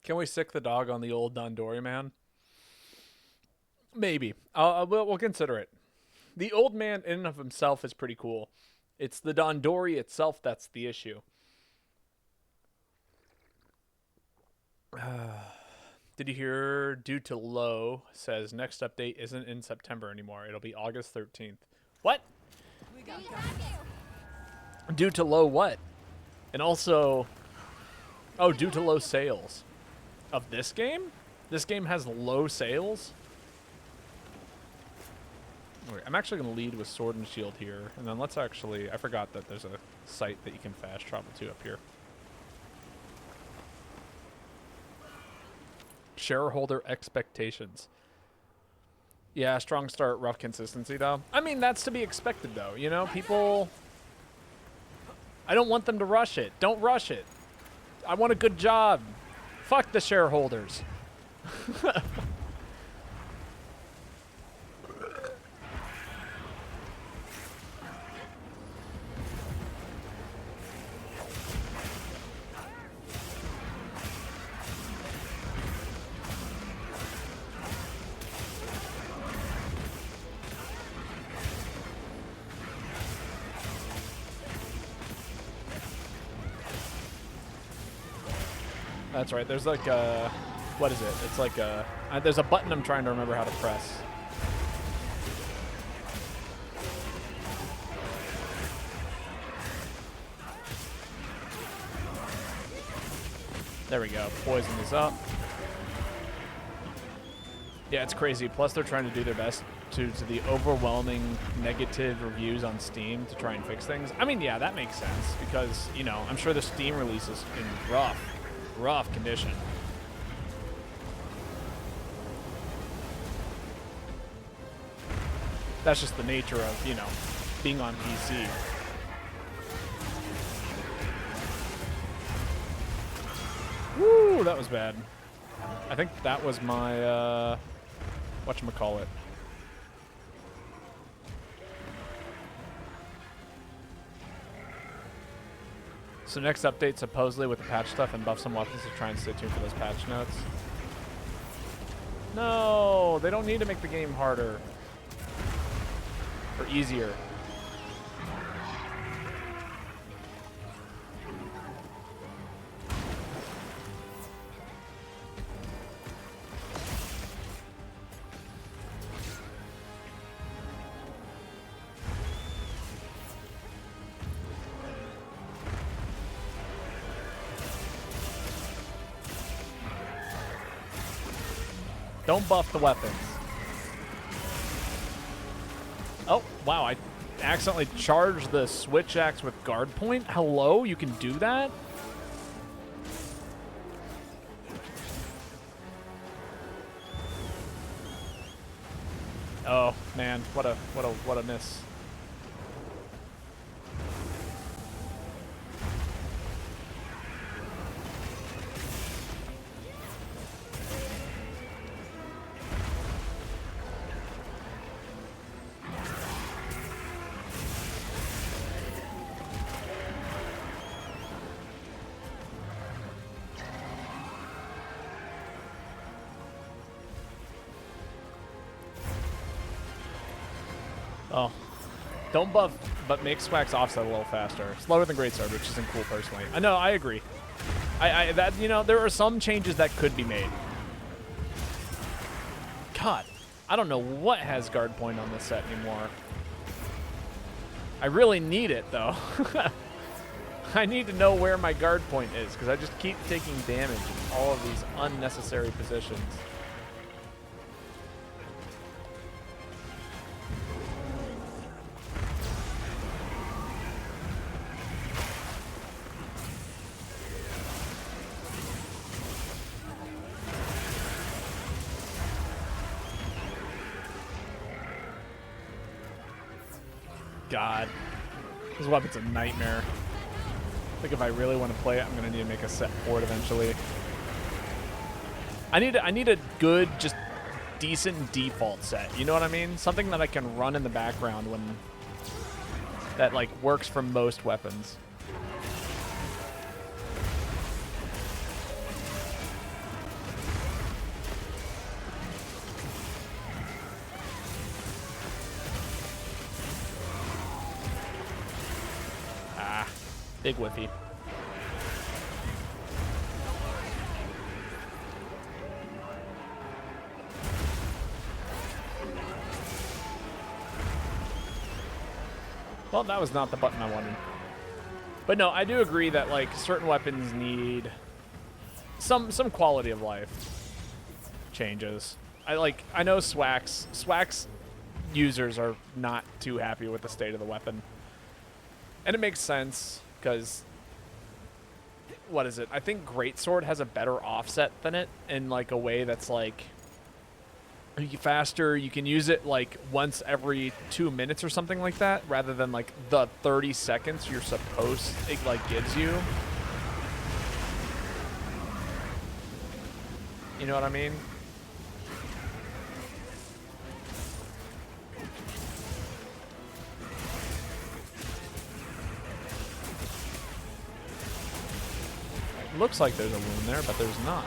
Can we sick the dog on the old Dandori man? Maybe. We'll consider it. The old man in and of himself is pretty cool. It's the Dandori itself that's the issue. Did you hear Due to Low says next update isn't in September anymore. It'll be August 13th. What? We got Due to low what? And also... Oh, due to low sales. Of this game? This game has low sales? Wait, I'm actually going to lead with Sword and Shield here. And then let's actually... I forgot that there's a site that you can fast travel to up here. Shareholder expectations. Yeah, strong start, rough consistency, though. I mean, that's to be expected, though. You know, people... I don't want them to rush it. Don't rush it. I want a good job. Fuck the shareholders. That's right. There's like a, what is it? It's like a, there's a button I'm trying to remember how to press. There we go. Poison is up. Yeah, it's crazy. Plus, they're trying to do their best to the overwhelming negative reviews on Steam to try and fix things. I mean, yeah, that makes sense because, you know, I'm sure the Steam release is in rough condition. That's just the nature of, you know, being on PC. Woo, that was bad. I think that was my, whatchamacallit. So next update, supposedly with the patch stuff and buff some weapons to try and stay tuned for those patch notes. No, they don't need to make the game harder. Or easier. Don't buff the weapons. Oh, wow, I accidentally charged the switch axe with guard point. Hello, you can do that? Oh, man, what a miss. Oh, don't buff, but make Swack's offset a little faster. Slower than Greatsword, which isn't cool personally. I know, I agree. That, you know, there are some changes that could be made. God, I don't know what has guard point on this set anymore. I really need it though. I need to know where my guard point is because I just keep taking damage in all of these unnecessary positions. God, this weapon's a nightmare. I think if I really want to play it, I'm gonna need to make a set for it eventually. I need a good, just decent default set. You know what I mean? Something that I can run in the background when that like works for most weapons. Big whiffy. Well, that was not the button I wanted. But no, I do agree that like certain weapons need some quality of life changes. I know Swack's users are not too happy with the state of the weapon. And it makes sense. Because, what is it? I think Greatsword has a better offset than it in, like, a way that's, like, faster. You can use it like once every 2 minutes or something like that, rather than like the 30 seconds you're supposed it like gives you. You know what I mean? It looks like there's a wound there, but there's not.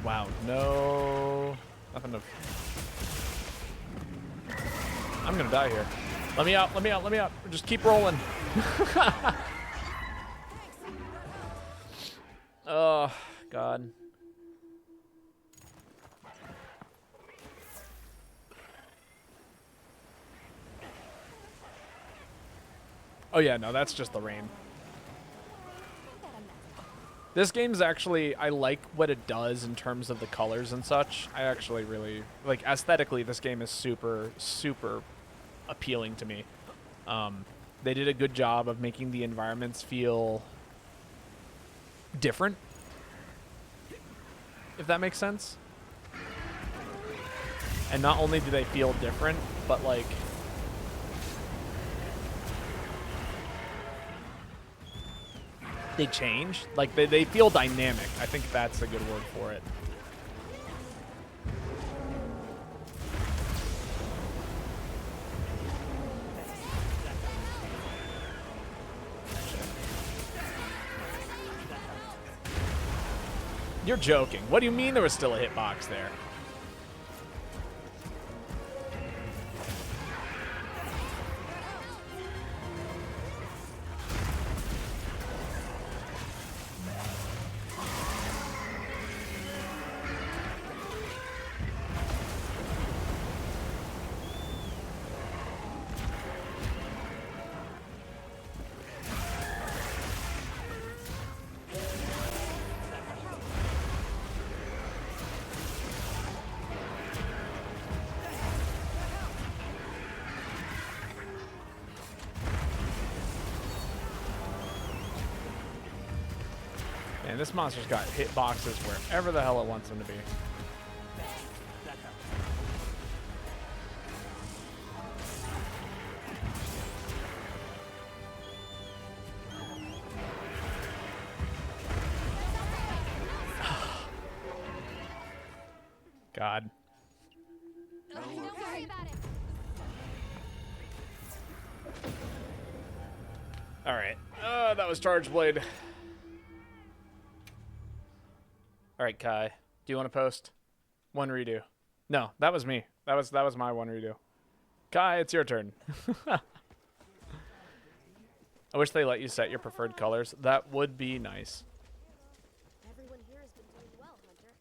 Wow, no. Nothing to. I'm gonna die here. Let me out, let me out, let me out. Just keep rolling. Oh, God. Oh, yeah, no, that's just the rain. This game's actually, I like what it does in terms of the colors and such. I actually really, like, aesthetically, this game is super, super appealing to me. They did a good job of making the environments feel different, if that makes sense. And not only do they feel different, but, like, they change. Like, they feel dynamic. I think that's a good word for it. You're joking. What do you mean there was still a hitbox there? Man, this monster's got hitboxes wherever the hell it wants them to be. God. Don't worry about it. All right. That was Charge Blade. All right, Kai. Do you want to post one redo? No, that was me. That was my one redo. Kai, it's your turn. I wish they let you set your preferred colors. That would be nice. Everyone here has been doing well, Hunter.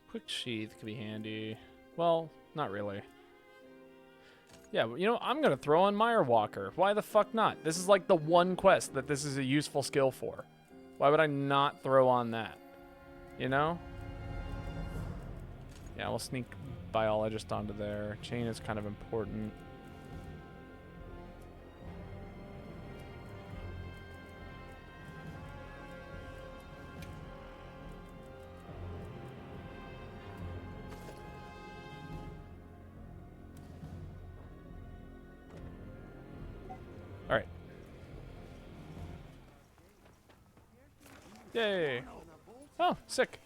Quick sheath could be handy. Well, not really. Yeah, but you know, I'm going to throw on Mire Walker. Why the fuck not? This is like the one quest that this is a useful skill for. Why would I not throw on that? You know? Yeah, we'll sneak Biologist onto there. Chain is kind of important. All right. Yay. Oh, sick.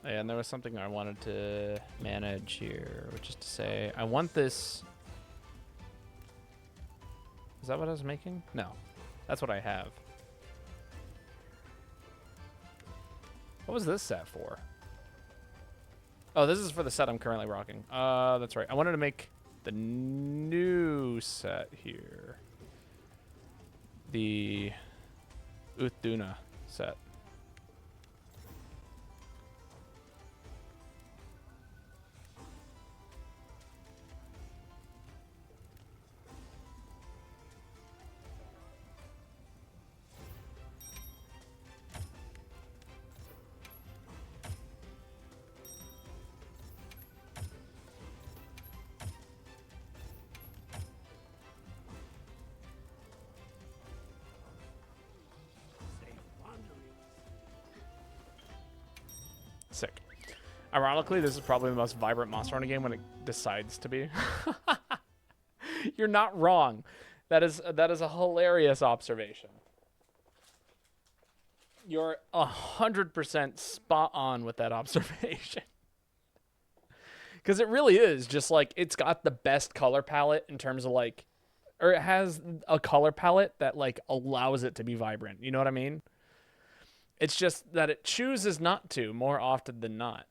And there was something I wanted to manage here, which is to say, I want this. Is that what I was making? No, that's what I have. What was this set for? Oh, this is for the set I'm currently rocking. That's right. I wanted to make the new set here. The Uthduna set. Sick. Ironically, this is probably the most vibrant monster hunter game when it decides to be. You're not wrong. That is a hilarious observation. You're 100% spot on with that observation. Because it really is just like, it's got the best color palette in terms of like, or it has a color palette that like allows it to be vibrant. You know what I mean? It's just that it chooses not to more often than not.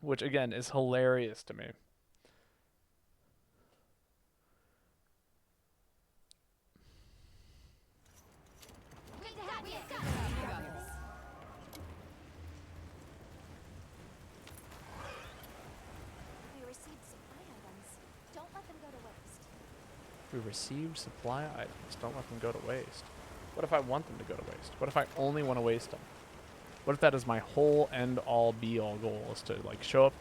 Which, again, is hilarious to me. Good to have you. We received supply items. Don't let them go to waste. We received supply items. Don't let them go to waste. What if I want them to go to waste? What if I only want to waste them? What if that is my whole end-all be-all goal, is to like show up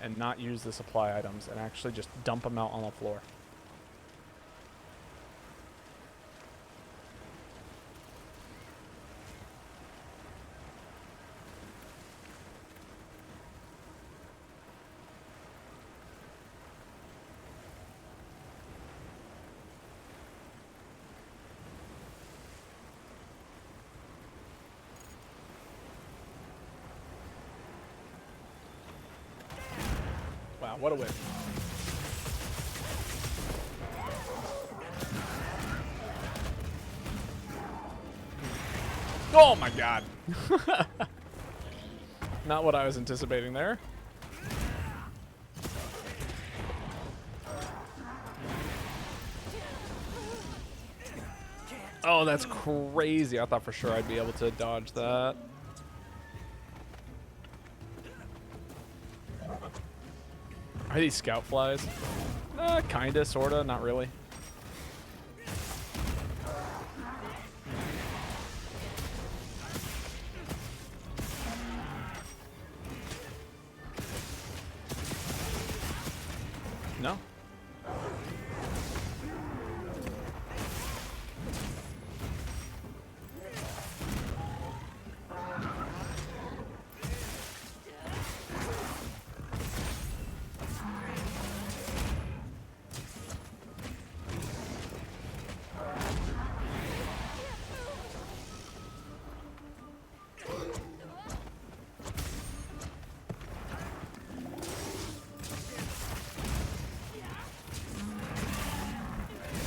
and not use the supply items and actually just dump them out on the floor? Wow, what a win. Oh my god. Not what I was anticipating there. Oh, that's crazy. I thought for sure I'd be able to dodge that. Are these scout flies? Kinda, sorta, not really. No?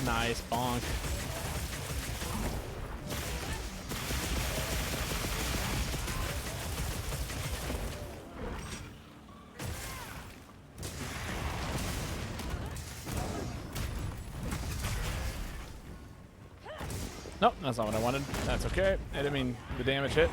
Nice bonk. Nope, that's not what I wanted. That's okay. I didn't mean the damage hit.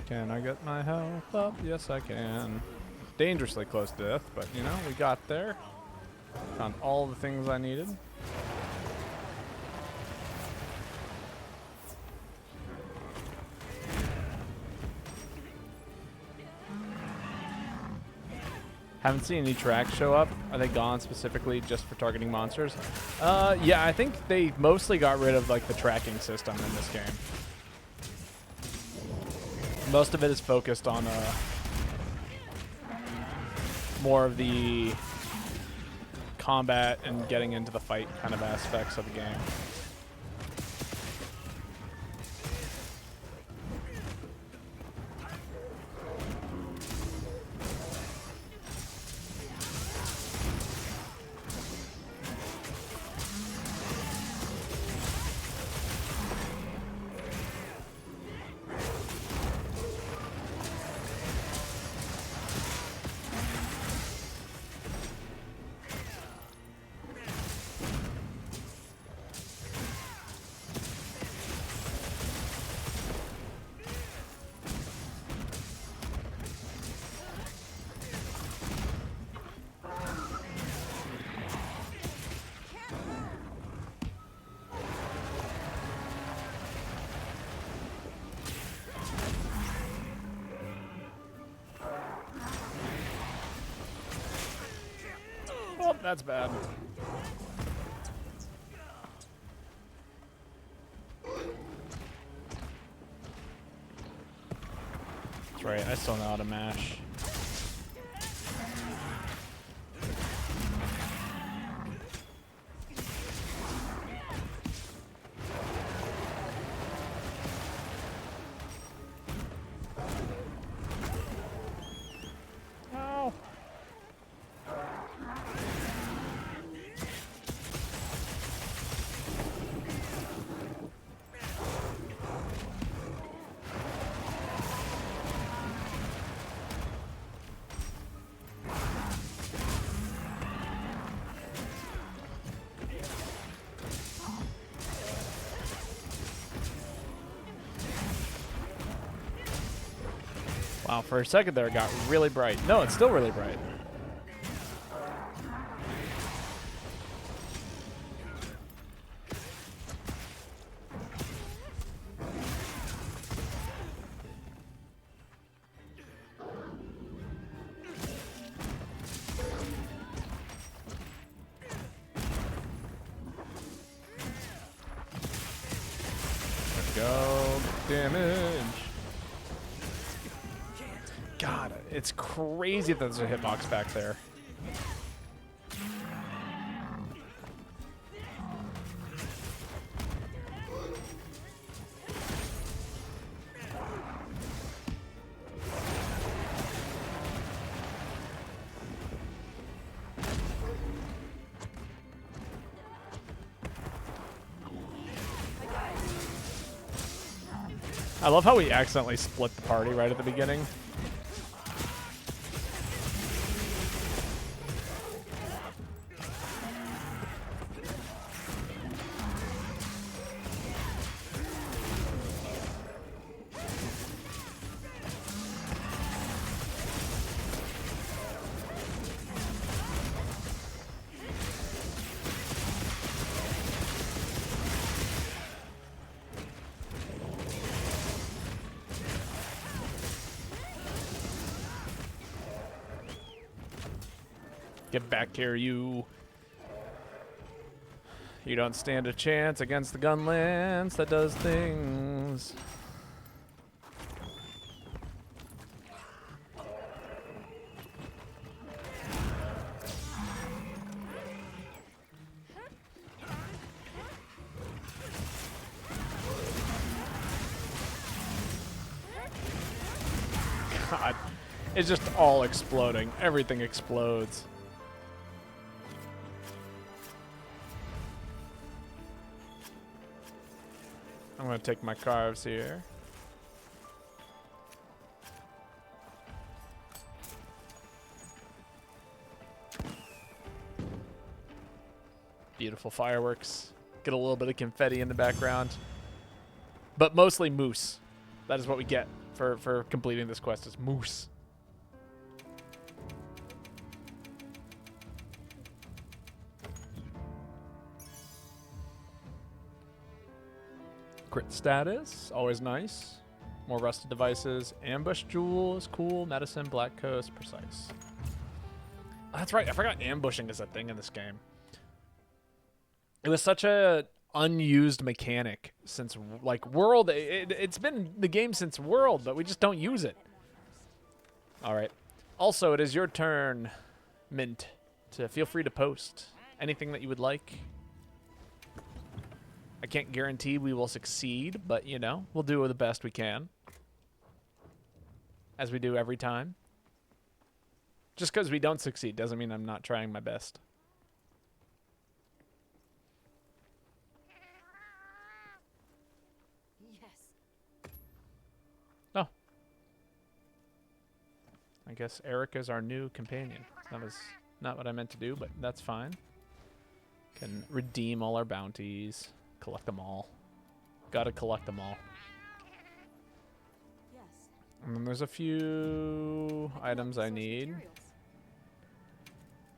Can I get my health up? Yes, I can. Dangerously close to death, but you know, we got there. Found all the things I needed. Haven't seen any tracks show up. Are they gone specifically just for targeting monsters? Yeah, I think they mostly got rid of like the tracking system in this game. Most of it is focused on more of the combat and getting into the fight kind of aspects of the game. Oh, that's bad. That's right, I still know how to mash. Oh. Wow, for a second there it got really bright. No, it's still really bright. There we go. Damage. God, it's crazy that there's a hitbox back there. I love how we accidentally split the party right at the beginning. Get back here, you. You don't stand a chance against the gun lance that does things. God, it's just all exploding. Everything explodes. I'm gonna take my carves here. Beautiful fireworks. Get a little bit of confetti in the background. But mostly moose. That is what we get for completing this quest, is moose. Crit status, always nice. More rusted devices. Ambush jewel is cool. Medicine, black coast, precise. That's right. I forgot ambushing is a thing in this game. It was such a unused mechanic since like World. It's been the game since World, but we just don't use it. All right. Also, it is your turn, Mint, to feel free to post anything that you would like. I can't guarantee we will succeed, but, you know, we'll do the best we can. As we do every time. Just because we don't succeed doesn't mean I'm not trying my best. Yes. Oh. I guess Eric is our new companion. That was not what I meant to do, but that's fine. Can redeem all our bounties. Collect them all. Gotta collect them all. Yes. And then there's a few items I need. Materials.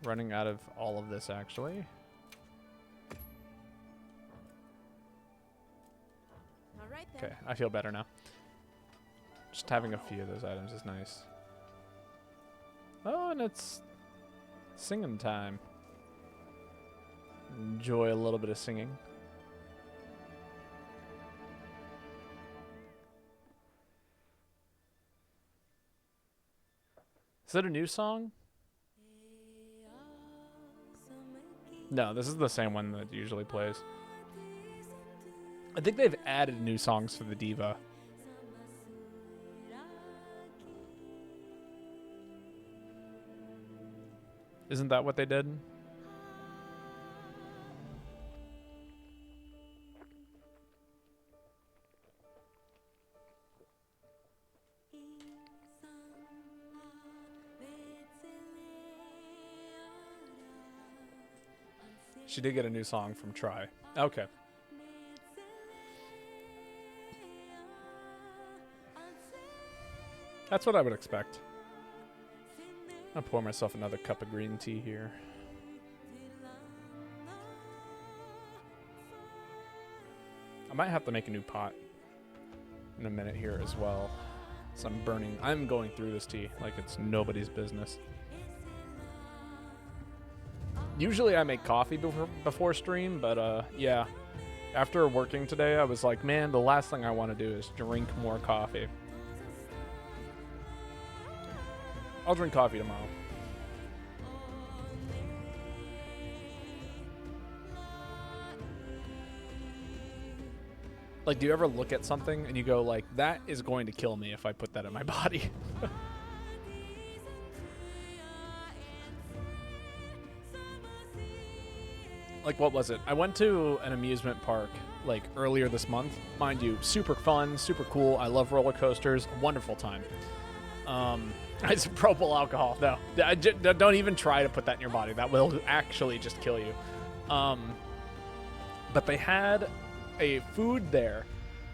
Running out of all of this, actually. All right then. Okay, I feel better now. Just having a few of those items is nice. Oh, and it's singing time. Enjoy a little bit of singing. Is that a new song? No, this is the same one that usually plays. I think they've added new songs for the Diva. Isn't that what they did? She did get a new song from Try. Okay. That's what I would expect. I'll pour myself another cup of green tea here. I might have to make a new pot in a minute here as well. So I'm going through this tea like it's nobody's business. Usually I make coffee before stream, but yeah. After working today, I was like, man, the last thing I want to do is drink more coffee. I'll drink coffee tomorrow. Like, do you ever look at something and you go like, that is going to kill me if I put that in my body? Like, what was it? I went to an amusement park, like, earlier this month. Mind you, super fun, super cool. I love roller coasters. Wonderful time. It's propyl alcohol. No. Don't even try to put that in your body. That will actually just kill you. But they had a food there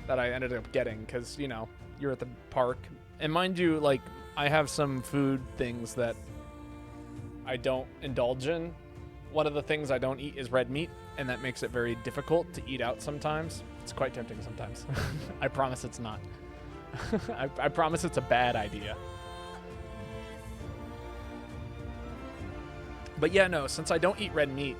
that I ended up getting because, you know, you're at the park. And mind you, like, I have some food things that I don't indulge in. One of the things I don't eat is red meat, and that makes it very difficult to eat out sometimes. It's quite tempting sometimes. I promise it's not. I promise it's a bad idea. But yeah, no, since I don't eat red meat,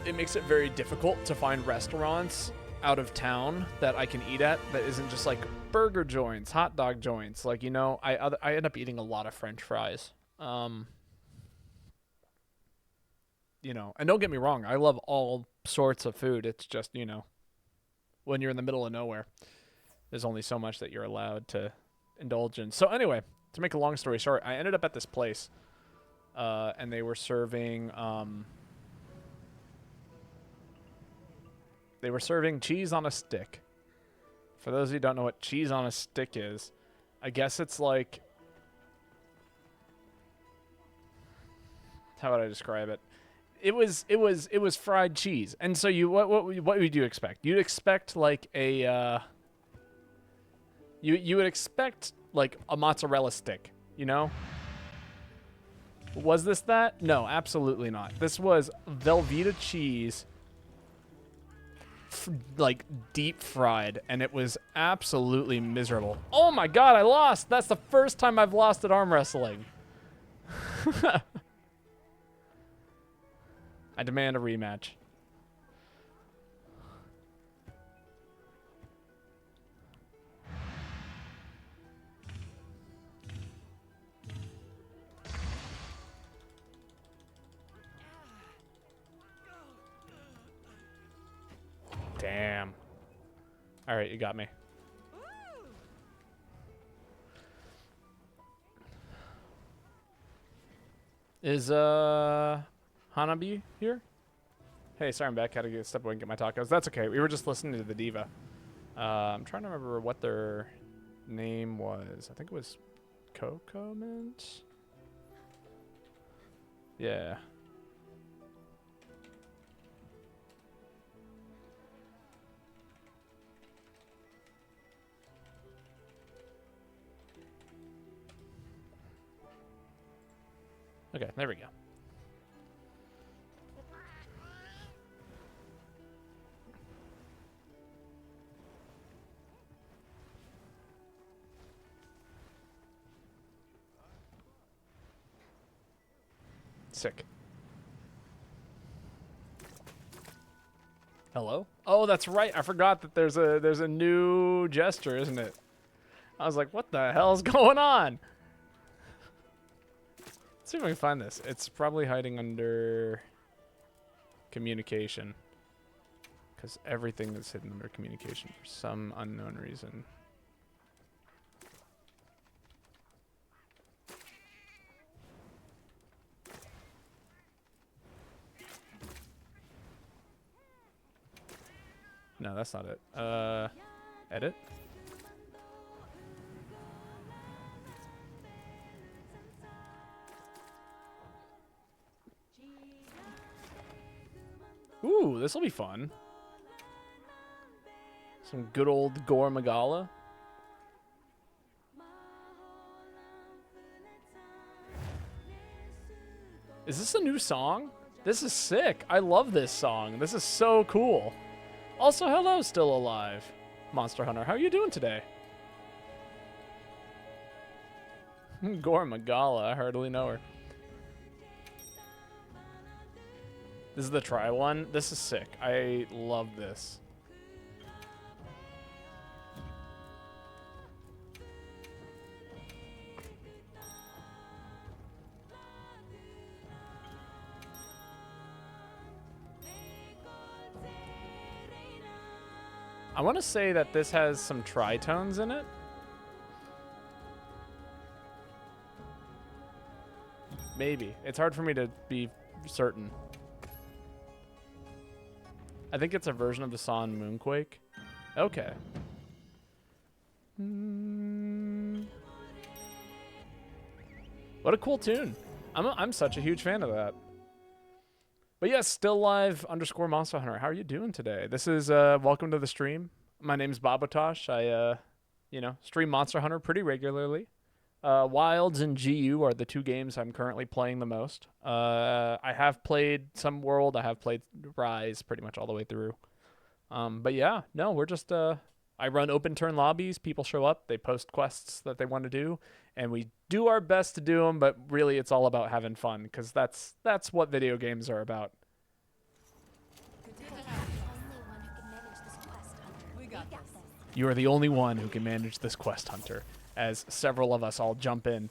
it makes it very difficult to find restaurants out of town that I can eat at that isn't just like burger joints, hot dog joints. Like, you know, I end up eating a lot of French fries. You know, and don't get me wrong, I love all sorts of food. It's just, you know, when you're in the middle of nowhere, there's only so much that you're allowed to indulge in. So anyway, to make a long story short, I ended up at this place, and they were serving cheese on a stick. For those of you who don't know what cheese on a stick is, I guess it's like, how would I describe it? It was fried cheese. And so what would you expect? You'd expect like a you would expect like a mozzarella stick, you know? Was this that? No, absolutely not. This was Velveeta cheese like deep fried, and it was absolutely miserable. Oh my god, I lost. That's the first time I've lost at arm wrestling. I demand a rematch. Damn. All right, you got me. Is Hanabi here? Hey, sorry I'm back. Had to step away and get my tacos. That's okay. We were just listening to the diva. I'm trying to remember what their name was. I think it was Coco Mint. Yeah. Okay, there we go. Sick. Hello? Oh, that's right. I forgot that there's a new gesture, isn't it? I was like, what the hell's going on? Let's see if I can find this. It's probably hiding under communication. Because everything is hidden under communication for some unknown reason. No, that's not it. Edit? Ooh, this will be fun. Some good old Gore Magala. Is this a new song? This is sick. I love this song. This is so cool. Also, hello, still alive. Monster Hunter, how are you doing today? Gore Magala, I hardly know her. This is the try one. This is sick. I love this. I want to say that this has some tritones in it. Maybe. It's hard for me to be certain. I think it's a version of the song Moonquake. Okay. What a cool tune. I'm such a huge fan of that. But yes, still live _ Monster Hunter. How are you doing today? This is welcome to the stream. My name's Babotosh. I stream Monster Hunter pretty regularly. Wilds and GU are the two games I'm currently playing the most. I have played some World. I have played Rise pretty much all the way through. But yeah, no, we're just I run open turn lobbies. People show up, they post quests that they want to do, and we do our best to do them, but really it's all about having fun, because that's what video games are about. You are the only one who can manage this quest hunter, as several of us all jump in,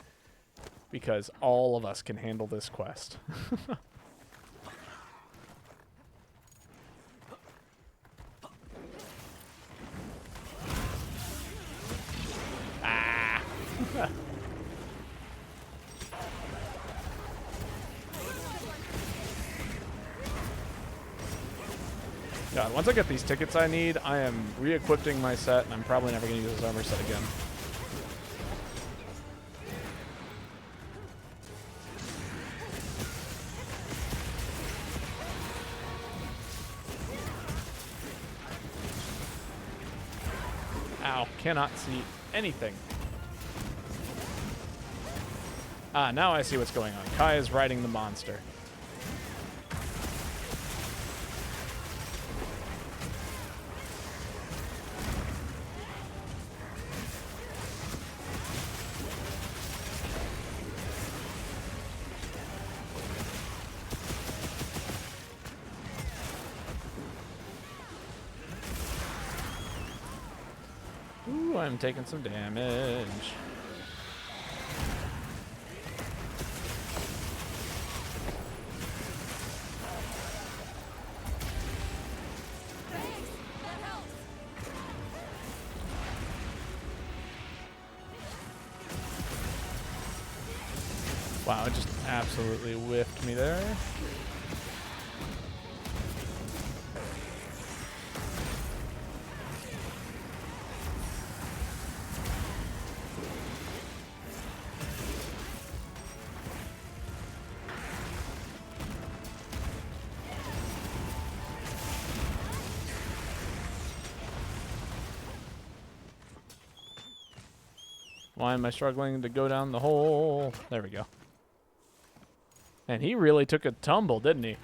because all of us can handle this quest. Ah! God, once I get these tickets I need, I am re-equipping my set, and I'm probably never going to use this armor set again. Ow, cannot see anything. Ah, now I see what's going on. Kai is riding the monster. I'm taking some damage. Wow, it just absolutely whiffed me there. Why am I struggling to go down the hole? There we go. And he really took a tumble, didn't he?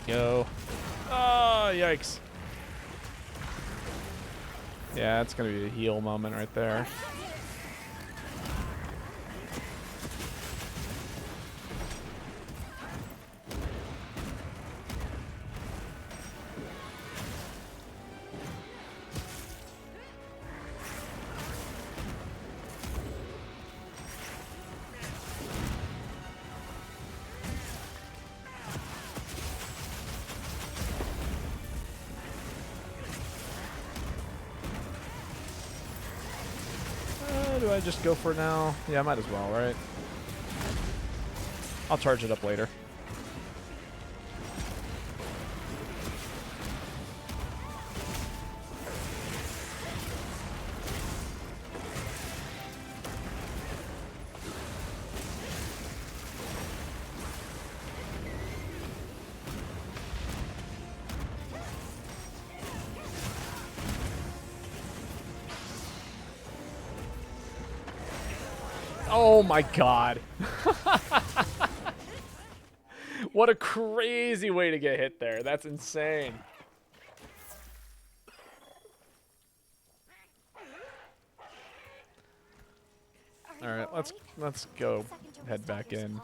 Go. Oh, yikes. Yeah, it's going to be a heal moment right there. Do I just go for it now? Yeah, I might as well, right? I'll charge it up later. Oh my god. What a crazy way to get hit there. That's insane. All right, let's go head back in.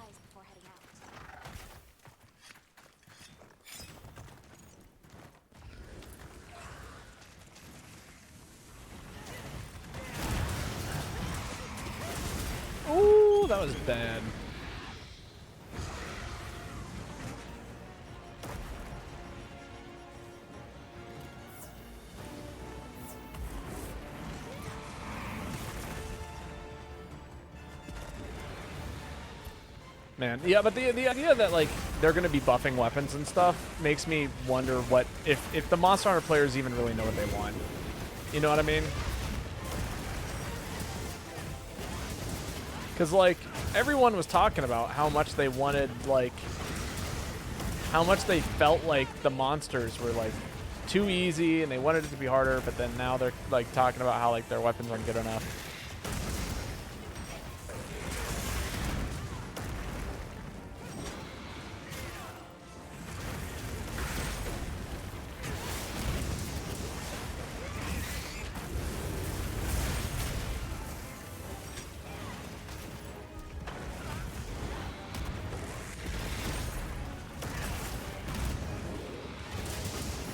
Ooh, that was bad. Man, yeah, but the idea that like they're gonna be buffing weapons and stuff makes me wonder what if the Monster Hunter players even really know what they want. You know what I mean? Because like everyone was talking about how much they wanted, like how much they felt like the monsters were like too easy and they wanted it to be harder, but then now they're like talking about how like their weapons aren't good enough.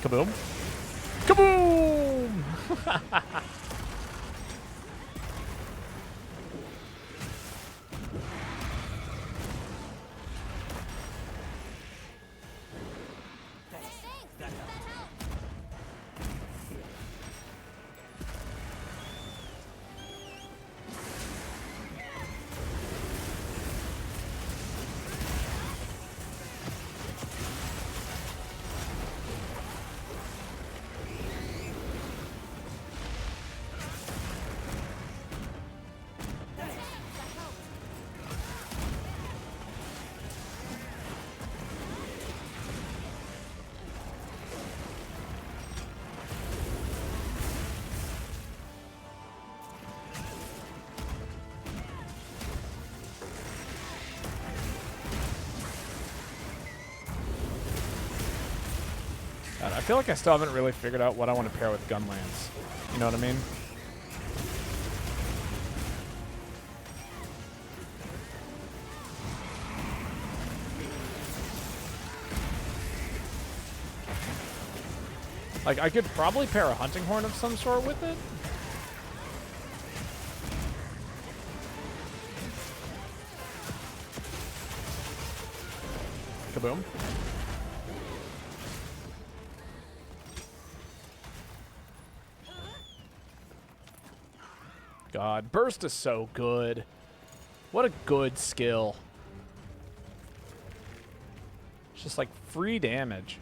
Kaboom. Kaboom! feel like I still haven't really figured out what I want to pair with Gunlance. You know what I mean? Like, I could probably pair a Hunting Horn of some sort with it. Kaboom. God, Burst is so good. What a good skill. It's just like free damage.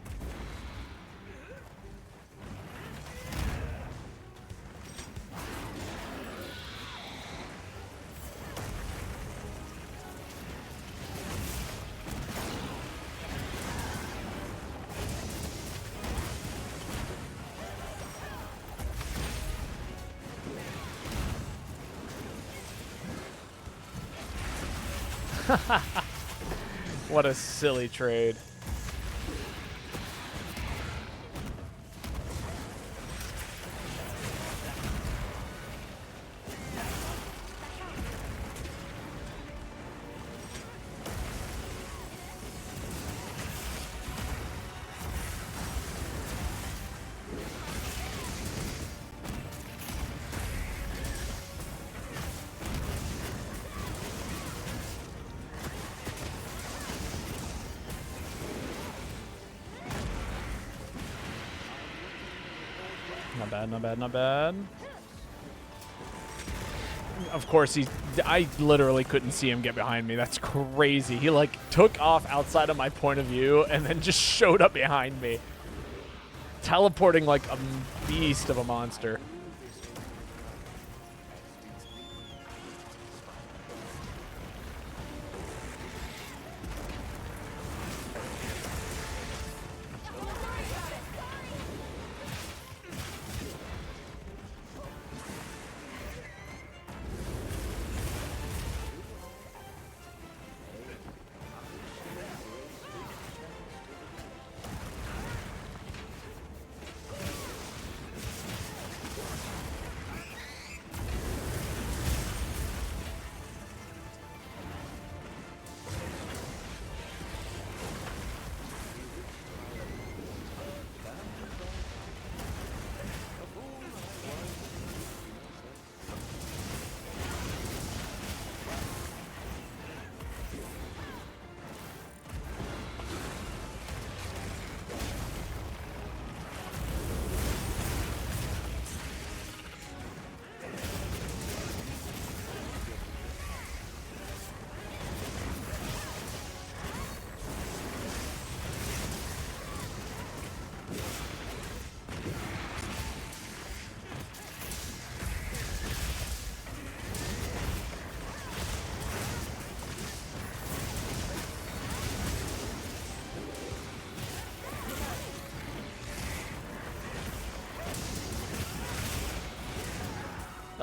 What a silly trade. Not bad, not bad, not bad. Of course, I literally couldn't see him get behind me. That's crazy. He, like, took off outside of my point of view and then just showed up behind me. Teleporting like a beast of a monster.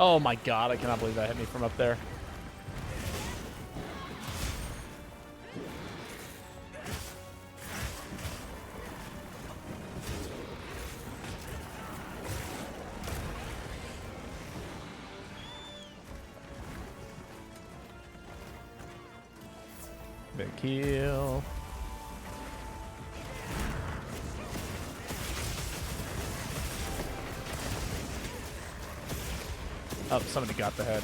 Oh my god, I cannot believe that hit me from up there. Big heal. Oh, somebody got the head.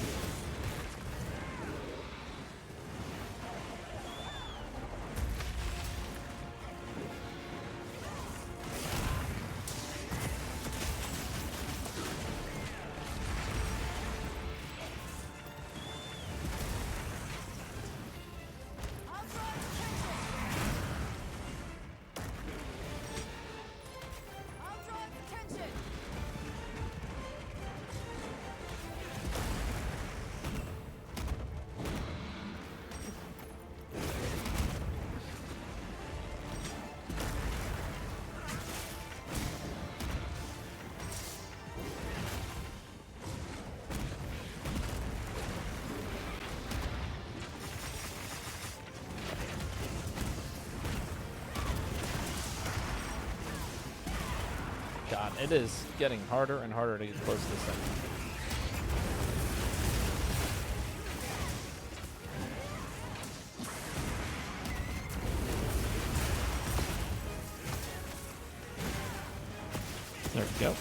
God, it is getting harder and harder to get close to this thing. There we go.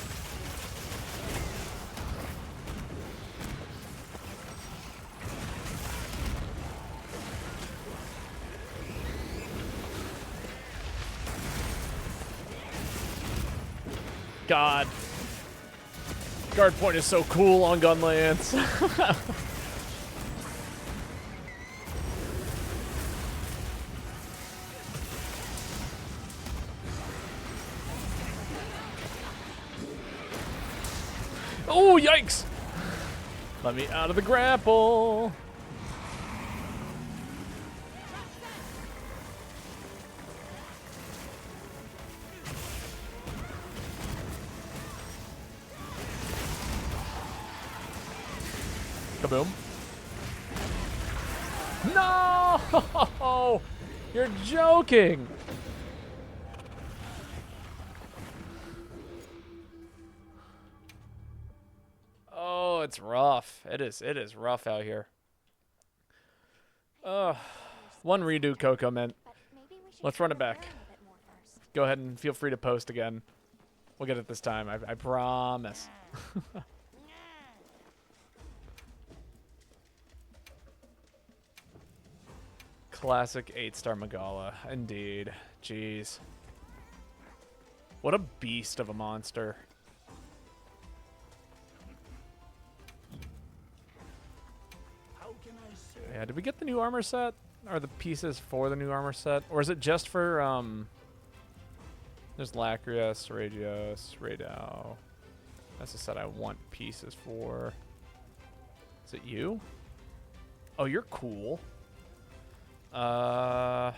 God. Guard point is so cool on Gunlance. Oh, yikes! Let me out of the grapple. Kaboom. No! You're joking. Oh, it's rough. It is rough out here. One redo, Coco, man. But maybe we should Let's run it travel back. around a bit more first. Go ahead and feel free to post again. We'll get it this time. I promise. Classic 8-star Magala. Indeed. Jeez. What a beast of a monster. Yeah, did we get the new armor set? Or the pieces for the new armor set? Or is it just for, there's Lacrius, Regios, Radau. That's a set I want pieces for. Is it you? Oh, you're cool. No,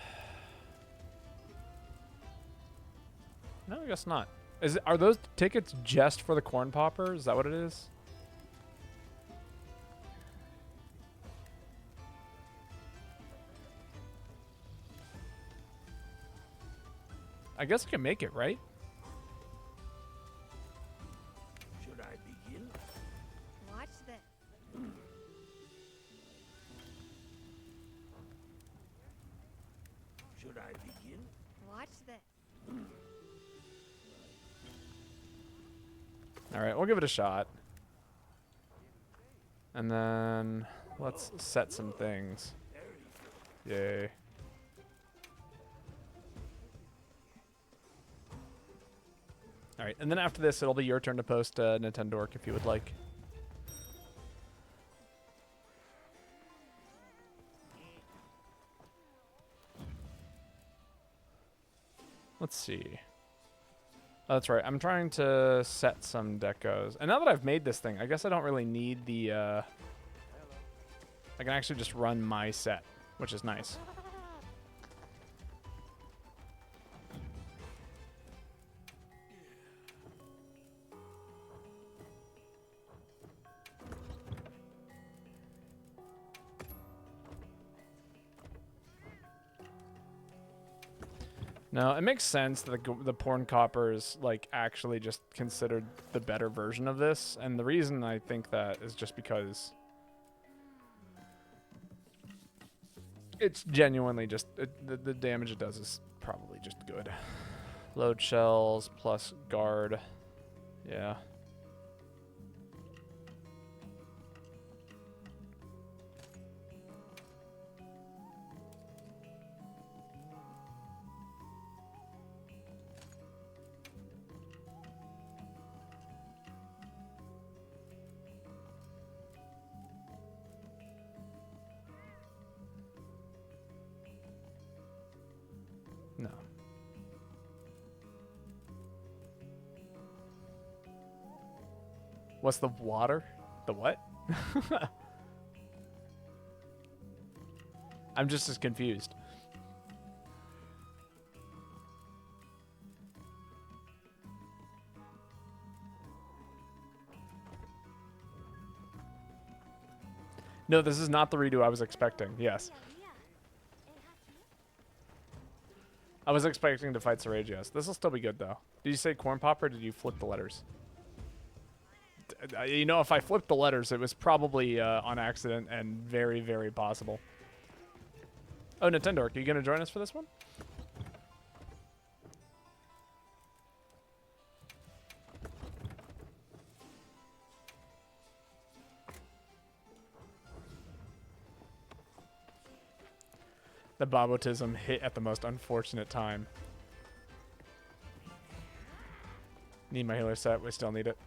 I guess not. Are those tickets just for the corn popper? Is that what it is? I guess I can make it, right? Should I begin? Watch this. Should I begin? Watch this. All right, we'll give it a shot. And then let's set some things. Yay. All right, and then after this, it'll be your turn to post Nintendork if you would like. Let's see. Oh, that's right. I'm trying to set some decos. And now that I've made this thing, I guess I don't really need the... I can actually just run my set, which is nice. No, it makes sense that the porn copper is like actually just considered the better version of this, and the reason I think that is just because it's genuinely just the damage it does is probably just good. Load shells plus guard, yeah. No. What's the water? The what? I'm just as confused. No, this is not the redo I was expecting. Yes. I was expecting to fight Seragios. This will still be good, though. Did you say corn pop or did you flip the letters? You know, if I flipped the letters, it was probably on accident and very, very possible. Oh, Nintendo, are you going to join us for this one? The Babotism hit at the most unfortunate time. Need my healer set. We still need it.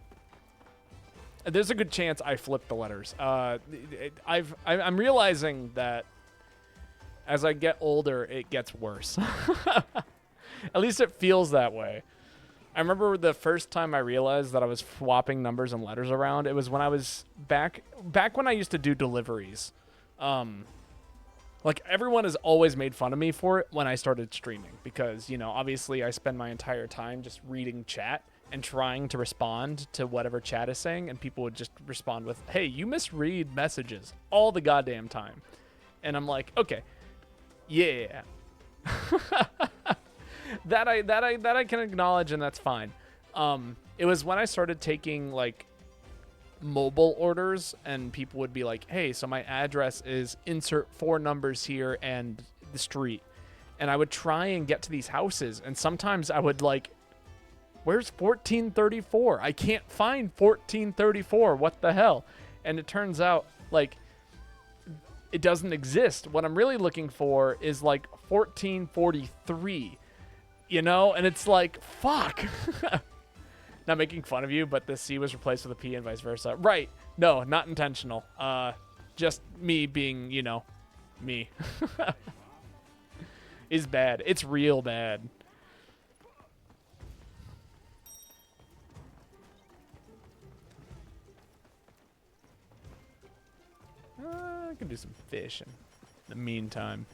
There's a good chance I flipped the letters. I'm realizing that as I get older, it gets worse. At least it feels that way. I remember the first time I realized that I was swapping numbers and letters around. It was when I was back when I used to do deliveries. Like, everyone has always made fun of me for it when I started streaming because, you know, obviously I spend my entire time just reading chat and trying to respond to whatever chat is saying, and people would just respond with, hey, you misread messages all the goddamn time. And I'm like, okay, yeah. that I can acknowledge, and that's fine. It was when I started taking, like, mobile orders, and people would be like, hey, so my address is insert 4 numbers here and the street. And I would try and get to these houses, and sometimes I would, like, where's 1434? I can't find 1434. What the hell? And it turns out, like, it doesn't exist. What I'm really looking for is, like, 1443, you know? And it's like, fuck. Not making fun of you, but the C was replaced with a P and vice versa. Right. No, not intentional. Just me being, you know, me. Is bad. It's real bad. I can do some fishing in the meantime.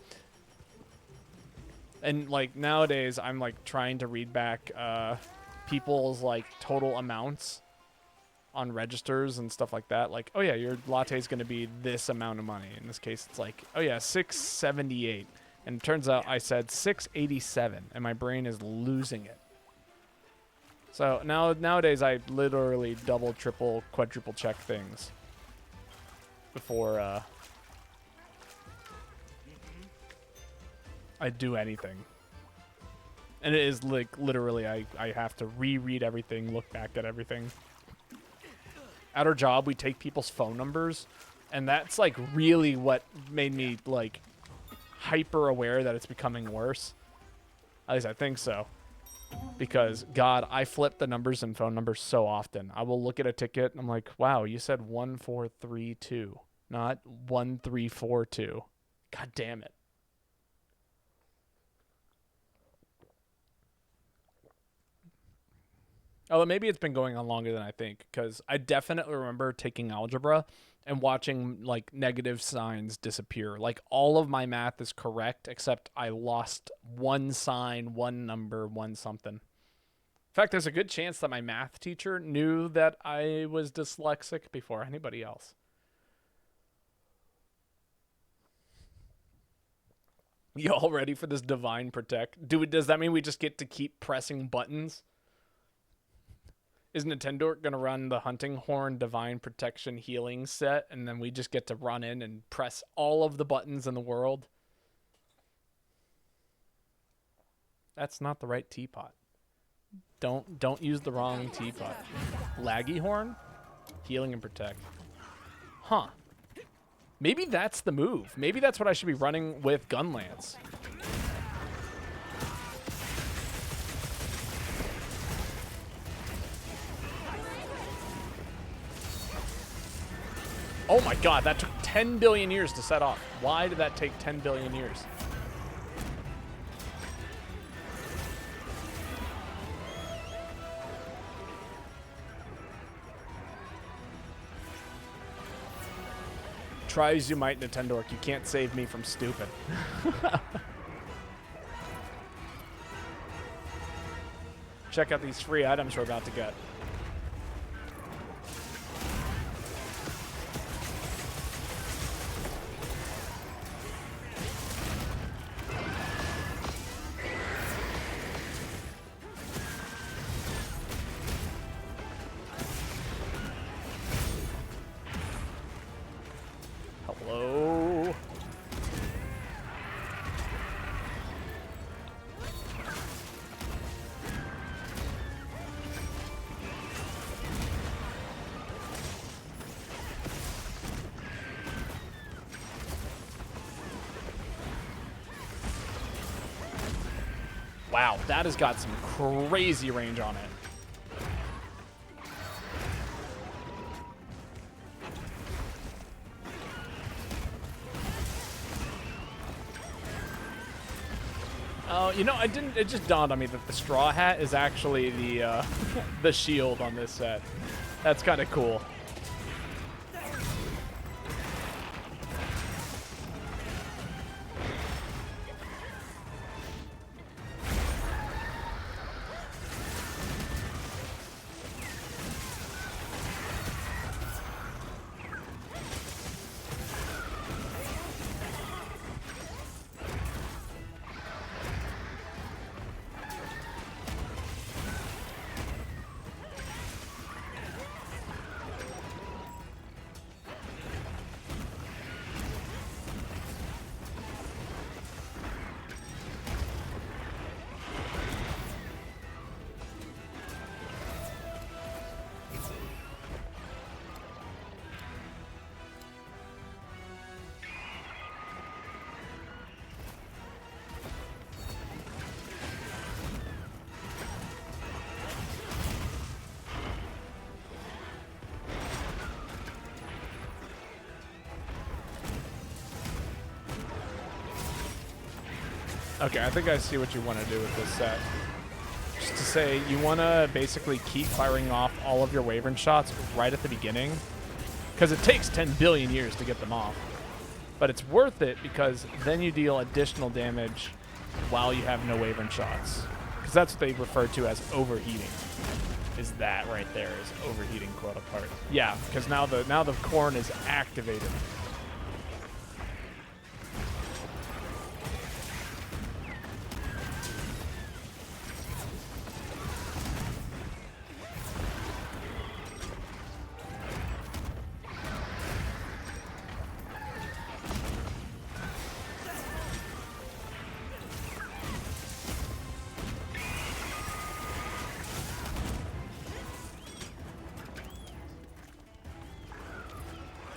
And, like, nowadays, I'm, like, trying to read back, people's, like, total amounts on registers and stuff like that. Like, oh yeah, your latte is going to be this amount of money. In this case, it's like, oh yeah, $6.78. And it turns out I said $6.87, and my brain is losing it. So nowadays I literally double, triple, quadruple check things before I do anything. And it is, like, literally, I have to reread everything, look back at everything. At our job, we take people's phone numbers, and that's, like, really what made me, like, hyper aware that it's becoming worse. At least I think so. Because, God, I flip the numbers and phone numbers so often. I will look at a ticket, and I'm like, wow, you said 1432, not 1342. God damn it. Although maybe it's been going on longer than I think, because I definitely remember taking algebra and watching, like, negative signs disappear. Like, all of my math is correct, except I lost one sign, one number, one something. In fact, there's a good chance that my math teacher knew that I was dyslexic before anybody else. You all ready for this divine protect? Does that mean we just get to keep pressing buttons? Is Nintendo going to run the Hunting Horn Divine Protection Healing set, and then we just get to run in and press all of the buttons in the world? That's not the right teapot. Don't use the wrong teapot. Laggy Horn? Healing and Protect. Huh. Maybe that's the move. Maybe that's what I should be running with Gunlance. Oh my god, that took 10 billion years to set off. Why did that take 10 billion years? Try as you might, Nintendo, you can't save me from stupid. Check out these free items we're about to get. Slow. Wow, that has got some crazy range on it. Oh, you know, I didn't. It just dawned on me that the straw hat is actually the the shield on this set. That's kind of cool. Okay, I think I see what you want to do with this set. Just to say, you want to basically keep firing off all of your Wyvern shots right at the beginning, because it takes 10 billion years to get them off. But it's worth it because then you deal additional damage while you have no Wyvern shots. Because that's what they refer to as overheating. Is that right there is overheating, quote unquote. Yeah, because now the corn is activated.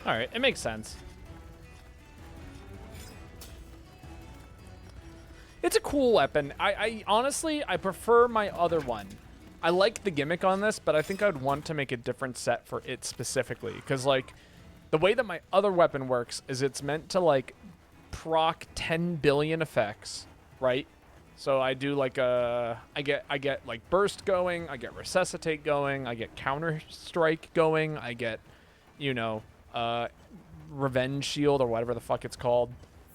All right, it makes sense. It's a cool weapon. I honestly, I prefer my other one. I like the gimmick on this, but I think I'd want to make a different set for it specifically. Because, like, the way that my other weapon works is it's meant to, like, proc 10 billion effects, right? So I do, like, I get, like, burst going, I get resuscitate going, I get counter strike going, I get, you know, revenge shield or whatever the fuck it's called.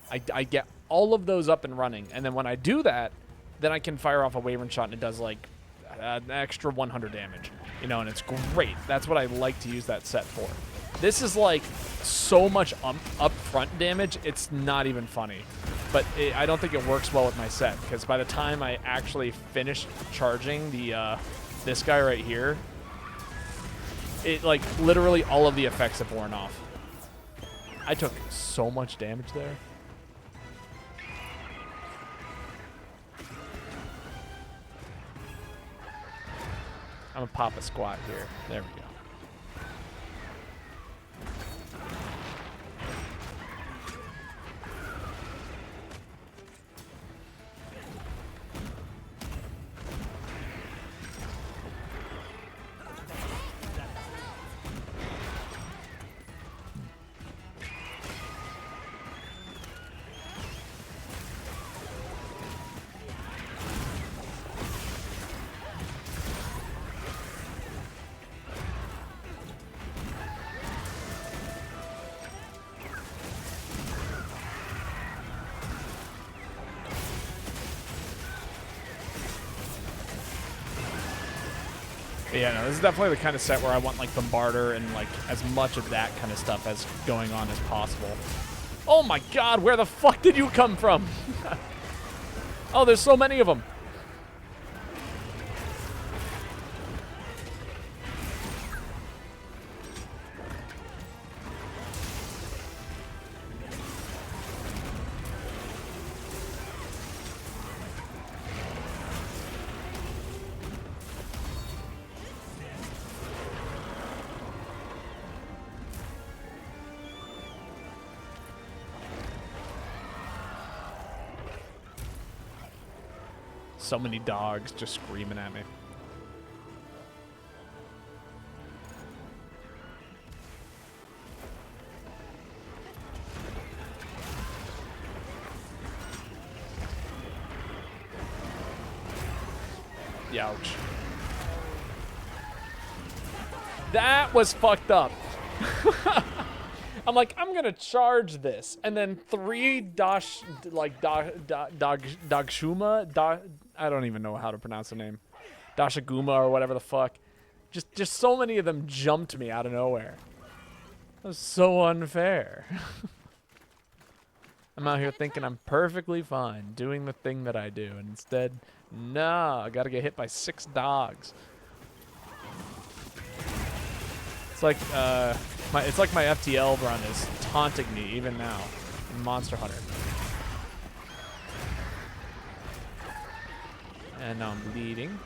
I get all of those up and running, and then when I do that, then I can fire off a Wyvern shot and it does like an extra 100 damage, you know, and it's great. That's what I like to use that set for. This is like so much upfront damage, it's not even funny. But I don't think it works well with my set, because by the time I actually finish charging the this guy right here, it, like, literally all of the effects have worn off. I took so much damage there. I'm gonna pop a squat here. There we go. But yeah, no, this is definitely the kind of set where I want, like, Bombarder and, like, as much of that kind of stuff as going on as possible. Oh my god, where the fuck did you come from? Oh, there's so many of them. So many dogs just screaming at me. Ouch. That was fucked up. I'm like, I'm gonna charge this, and then 3 Dagshuma, I don't even know how to pronounce the name, Dashaguma or whatever the fuck. Just so many of them jumped me out of nowhere. That was so unfair. I'm out here thinking I'm perfectly fine doing the thing that I do, and instead, nah, I gotta get hit by 6 dogs. It's like my FTL run is taunting me even now in Monster Hunter. And now I'm bleeding.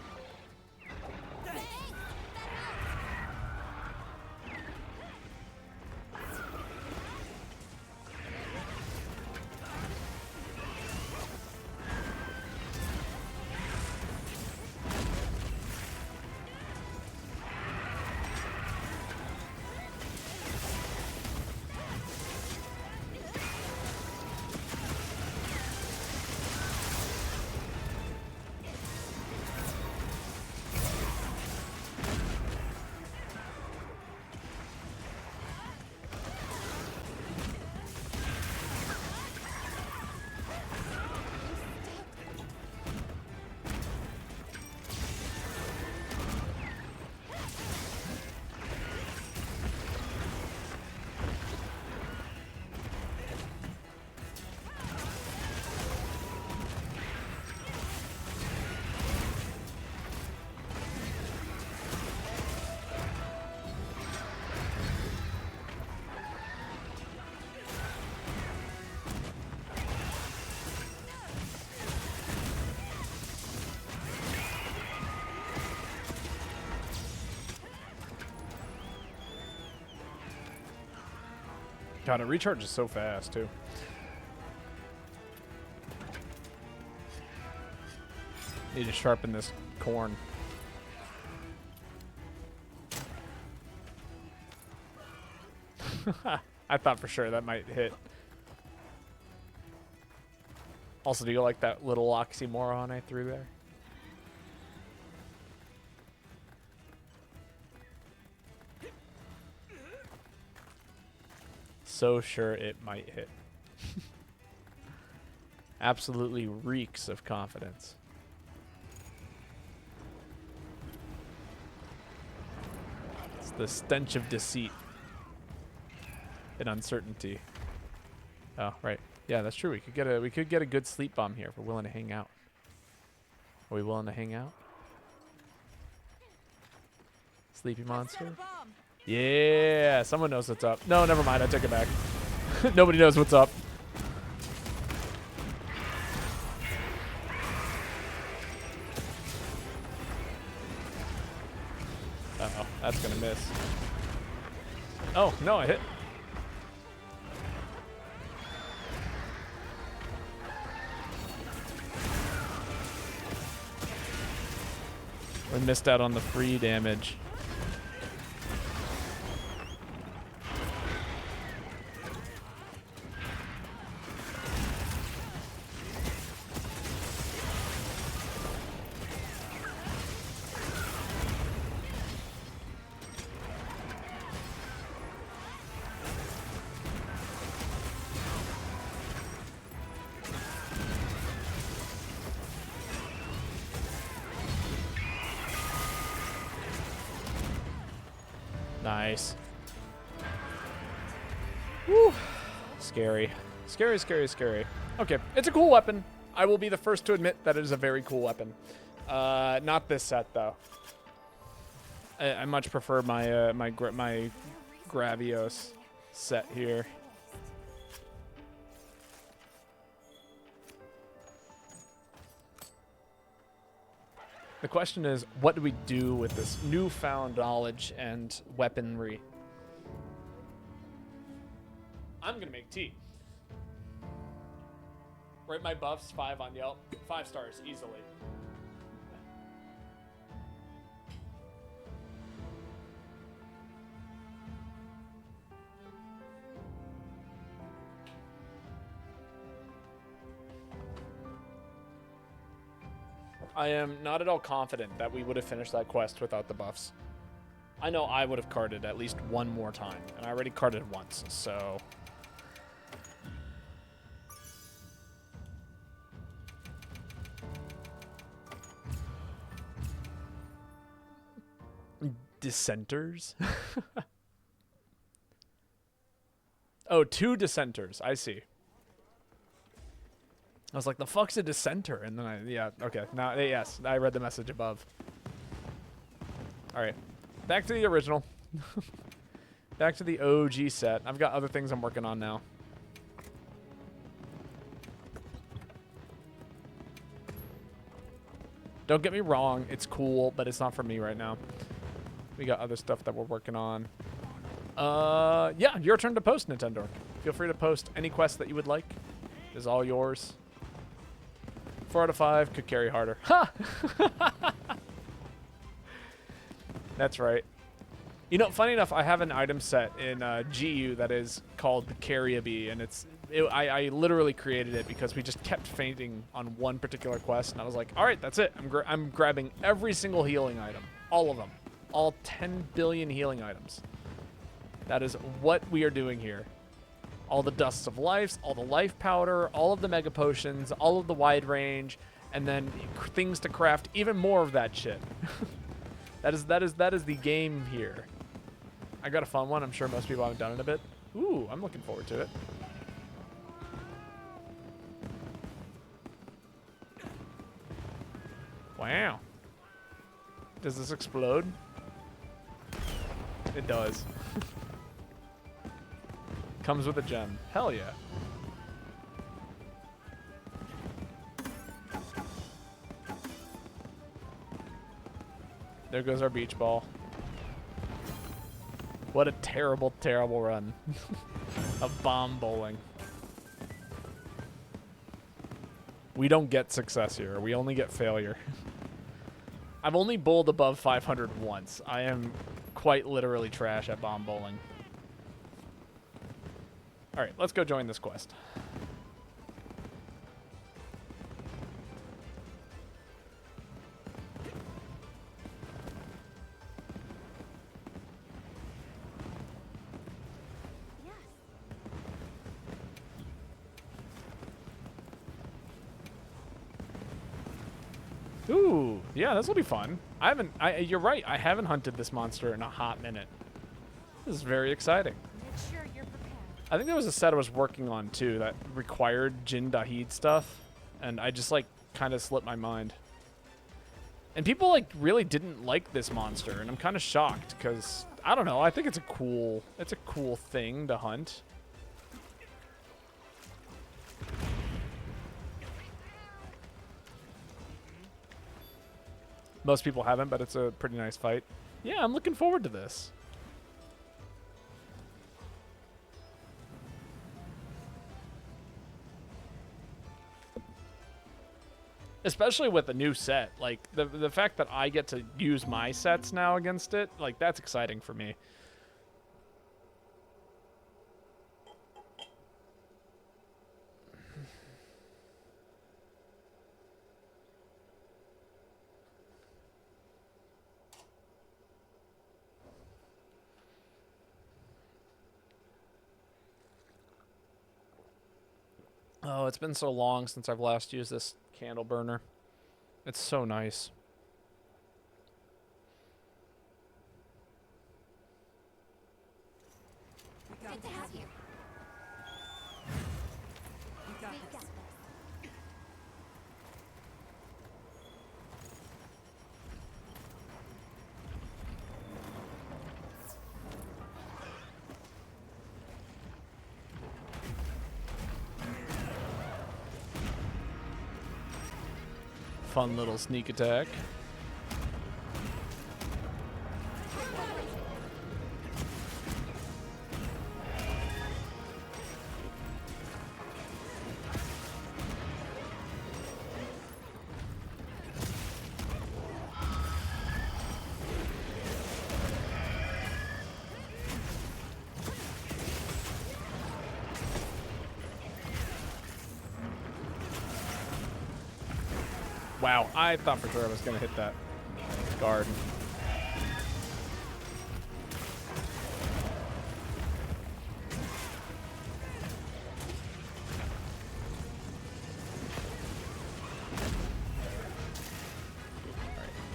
God, it recharges so fast, too. Need to sharpen this corn. I thought for sure that might hit. Also, do you like that little oxymoron I threw there? So sure it might hit. Absolutely reeks of confidence. It's the stench of deceit and uncertainty. Oh, right. Yeah, that's true. We could get a good sleep bomb here if we're willing to hang out. Are we willing to hang out? Sleepy monster? Yeah, someone knows what's up. No, never mind. I took it back. Nobody knows what's up. Uh-oh, that's gonna miss. Oh, no, I hit. We missed out on the free damage. Nice. Woo. Scary. Scary, scary, scary. Okay, it's a cool weapon. I will be the first to admit that it is a very cool weapon. Not this set, though. I much prefer my Gravios set here. The question is, what do we do with this newfound knowledge and weaponry? I'm going to make tea. Rate my buffs 5 on Yelp. 5 stars, easily. I am not at all confident that we would have finished that quest without the buffs. I know I would have carded at least one more time, and I already carded once, so... Dissenters? Oh, 2 dissenters. I see. I was like, the fuck's a dissenter? And then yeah, okay. Now, yes, I read the message above. All right. Back to the original. Back to the OG set. I've got other things I'm working on now. Don't get me wrong. It's cool, but it's not for me right now. We got other stuff that we're working on. Yeah, your turn to post, Nintendo. Feel free to post any quest that you would like. It is all yours. 4 out of 5 could carry harder. Ha! That's right. You know, funny enough, I have an item set in GU that is called the Carry-a-Bee, and I literally created it because we just kept fainting on one particular quest, and I was like, all right, that's it. I'm grabbing every single healing item, all of them, all 10 billion healing items. That is what we are doing here. All the dusts of life, all the life powder, all of the mega potions, all of the wide range, and then things to craft even more of that shit. That is the game here. I got a fun one. I'm sure most people haven't done it in a bit. Ooh, I'm looking forward to it. Wow. Does this explode? It does. Comes with a gem. Hell yeah. There goes our beach ball. What a terrible, terrible run of bomb bowling. We don't get success here. We only get failure. I've only bowled above 500 once. I am quite literally trash at bomb bowling. All right, let's go join this quest. Ooh, yeah, this will be fun. You're right, I haven't hunted this monster in a hot minute. This is very exciting. Make sure you're prepared. I think there was a set I was working on too that required Jin Dahid stuff, and I just like kind of slipped my mind. And people like really didn't like this monster, and I'm kind of shocked because I don't know. I think it's a cool thing to hunt. Most people haven't, but it's a pretty nice fight. Yeah, I'm looking forward to this. Especially with the new set. Like, the fact that I get to use my sets now against it, like, that's exciting for me. Oh, it's been so long since I've last used this candle burner. It's so nice. Good to have you. We got this. Fun little sneak attack. Wow, I thought for sure I was going to hit that guard.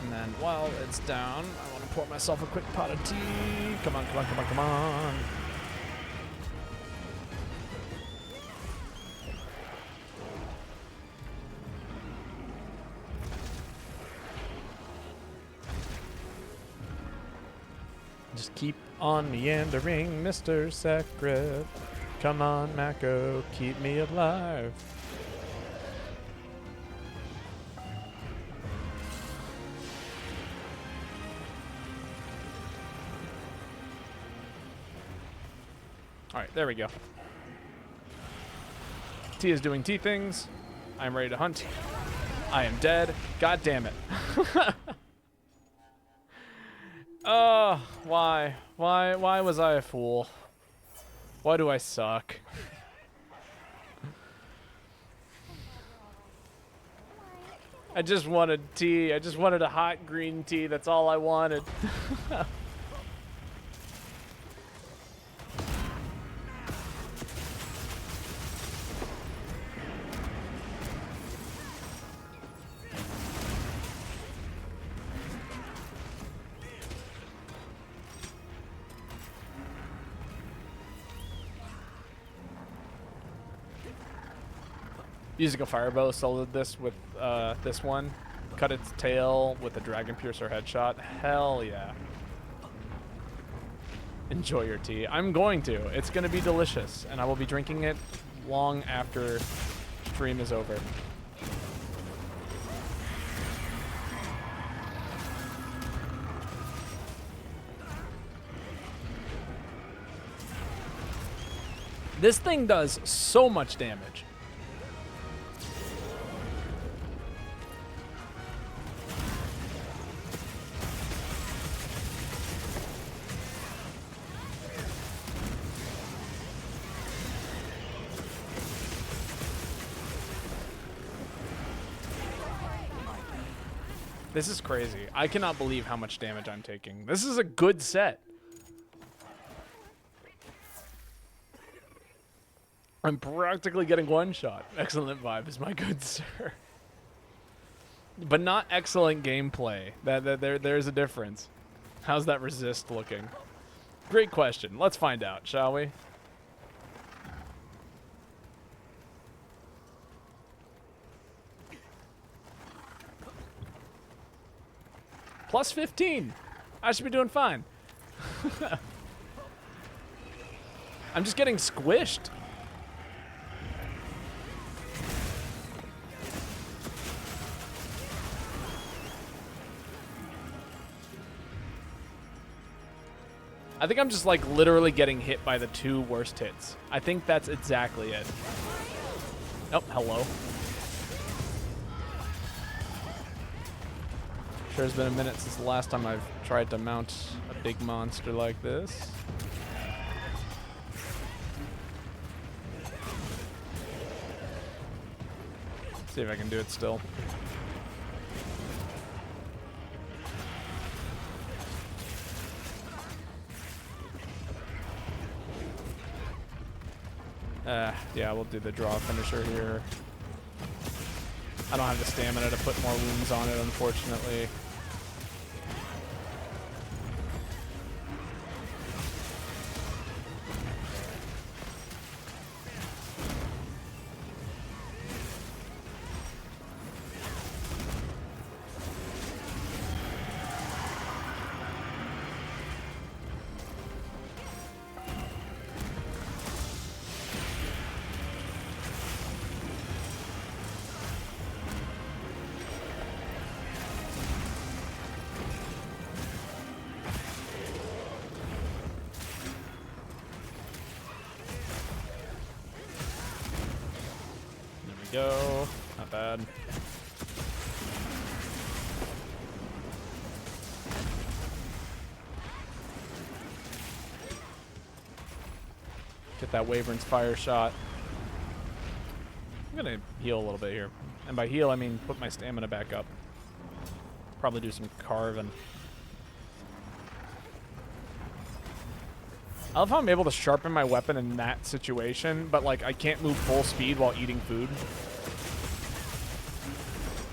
And then while it's down, I want to pour myself a quick pot of tea. Come on, come on, come on, come on. Just keep on meandering, Mr. Secret. Come on, Mako, keep me alive. Alright, there we go. T is doing T things. I'm ready to hunt. I am dead. God damn it. Oh, why? Why was I a fool? Why do I suck? I just wanted tea. I just wanted a hot green tea. That's all I wanted. Using a firebow, soloed this with this one. Cut its tail with a dragon piercer headshot. Hell yeah. Enjoy your tea. I'm going to. It's going to be delicious, and I will be drinking it long after stream is over. This thing does so much damage. This is crazy. I cannot believe how much damage I'm taking. This is a good set. I'm practically getting one shot. Excellent vibes, my good sir. But not excellent gameplay. There's a difference. How's that resist looking? Great question. Let's find out, shall we? Plus 15. I should be doing fine. I'm just getting squished. I think I'm just like literally getting hit by the two worst hits. I think that's exactly it. Oh, hello. Sure has been a minute since the last time I've tried to mount a big monster like this. See if I can do it still. Yeah, we'll do the draw finisher here. I don't have the stamina to put more wounds on it, unfortunately. Go. Not bad. Get that Wyvern's fire shot. I'm gonna heal a little bit here. And by heal, I mean put my stamina back up. Probably do some carving. I love how I'm able to sharpen my weapon in that situation, but like I can't move full speed while eating food.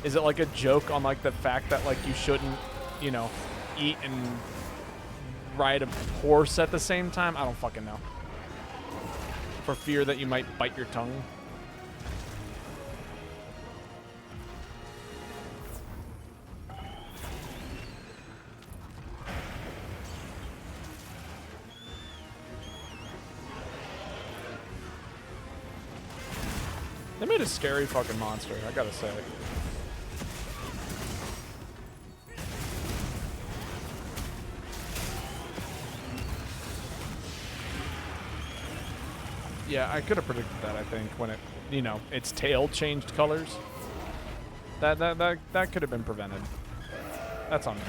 Is it like a joke on like the fact that like you shouldn't, you know, eat and ride a horse at the same time? I don't fucking know. For fear that you might bite your tongue. They made a scary fucking monster, I gotta say. Yeah, I could have predicted that, I think, when it, you know, its tail changed colors. That could have been prevented. That's on me.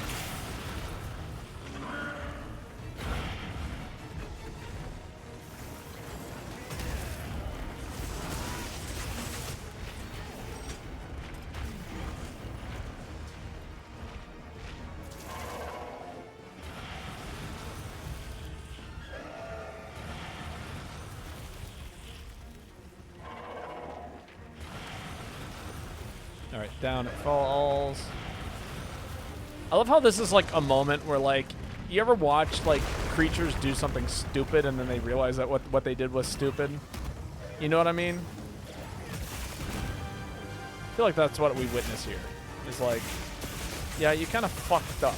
Alright, down it falls. I love how this is like a moment where like, you ever watch like creatures do something stupid and then they realize that what they did was stupid? You know what I mean? I feel like that's what we witness here. It's like, yeah, you kind of fucked up.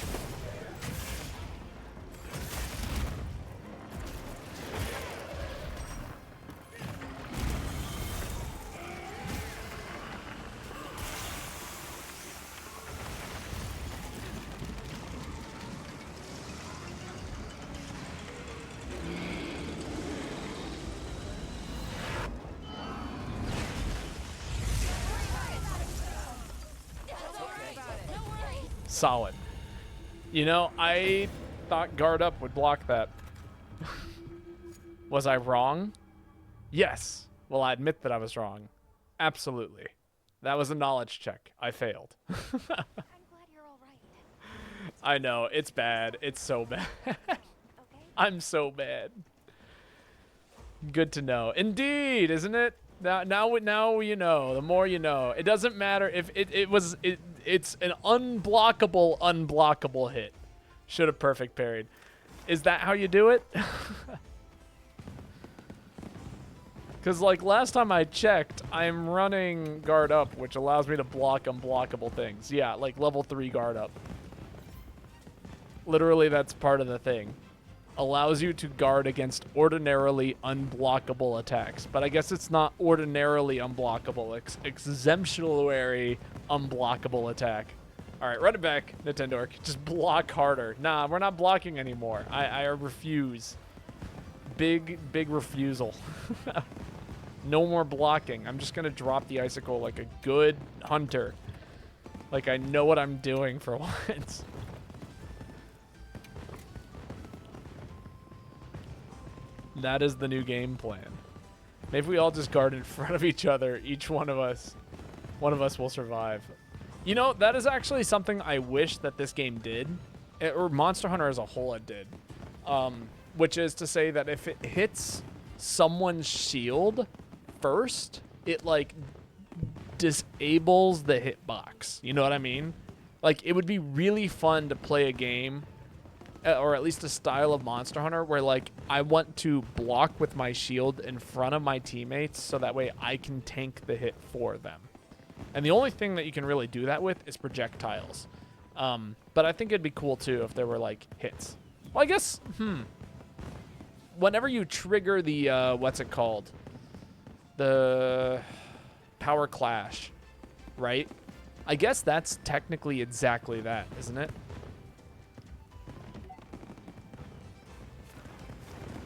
Solid. You know, I thought guard up would block that. Was I wrong? Yes. Well, I admit that I was wrong. Absolutely. That was a knowledge check. I failed. I'm glad you're all right. I know. It's bad. It's so bad. Okay? I'm so bad. Good to know. Indeed, isn't it? Now you know. The more you know. It doesn't matter if it's an unblockable hit. Should have perfect parried. Is that how you do it? Because like last time I checked, I'm running guard up, which allows me to block unblockable things. Yeah, like level 3 guard up. Literally, that's part of the thing. Allows you to guard against ordinarily unblockable attacks. But I guess it's not ordinarily unblockable. It's exemplary unblockable attack. All right, run it back, Nintendo. Just block harder. Nah, we're not blocking anymore. I refuse. Big refusal. No more blocking. I'm just going to drop the icicle like a good hunter. Like I know what I'm doing for once. That is the new game plan. Maybe we all just guard in front of each other. Each one of us will survive. You know, that is actually something I wish that this game did, or Monster Hunter as a whole it did. Which is to say that if it hits someone's shield first, it like disables the hitbox. You know what I mean? Like it would be really fun to play a game, or at least a style of Monster Hunter where like I want to block with my shield in front of my teammates so that way I can tank the hit for them. And the only thing that you can really do that with is projectiles. But I think it'd be cool too if there were like hits. Well, I guess, whenever you trigger the, what's it called? The power clash, right? I guess that's technically exactly that, isn't it?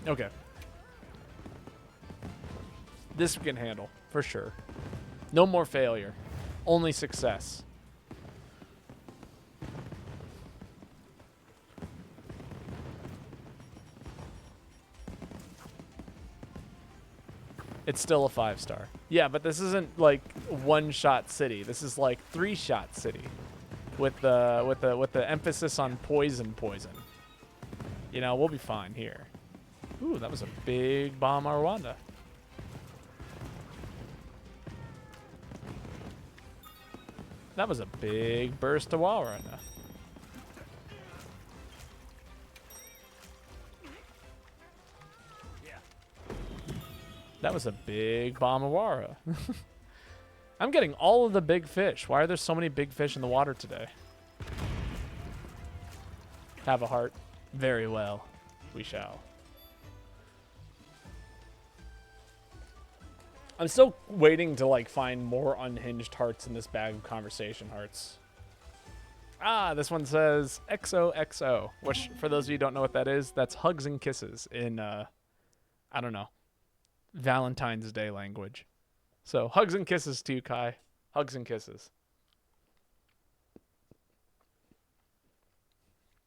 Okay. This we can handle, for sure. No more failure. Only success. It's still a 5-star. Yeah, but this isn't like one-shot city. This is like three-shot city, with the emphasis on poison. You know, we'll be fine here. Ooh, that was a big bomb Rwanda. That was a big burst of Warana. That was a big bomb of Wara. I'm getting all of the big fish. Why are there so many big fish in the water today? Have a heart. Very well. We shall. I'm still waiting to like find more unhinged hearts in this bag of conversation hearts. Ah, this one says XOXO, which for those of you who don't know what that is, that's hugs and kisses in I don't know, Valentine's Day language. So hugs and kisses to you, Kai. Hugs and kisses.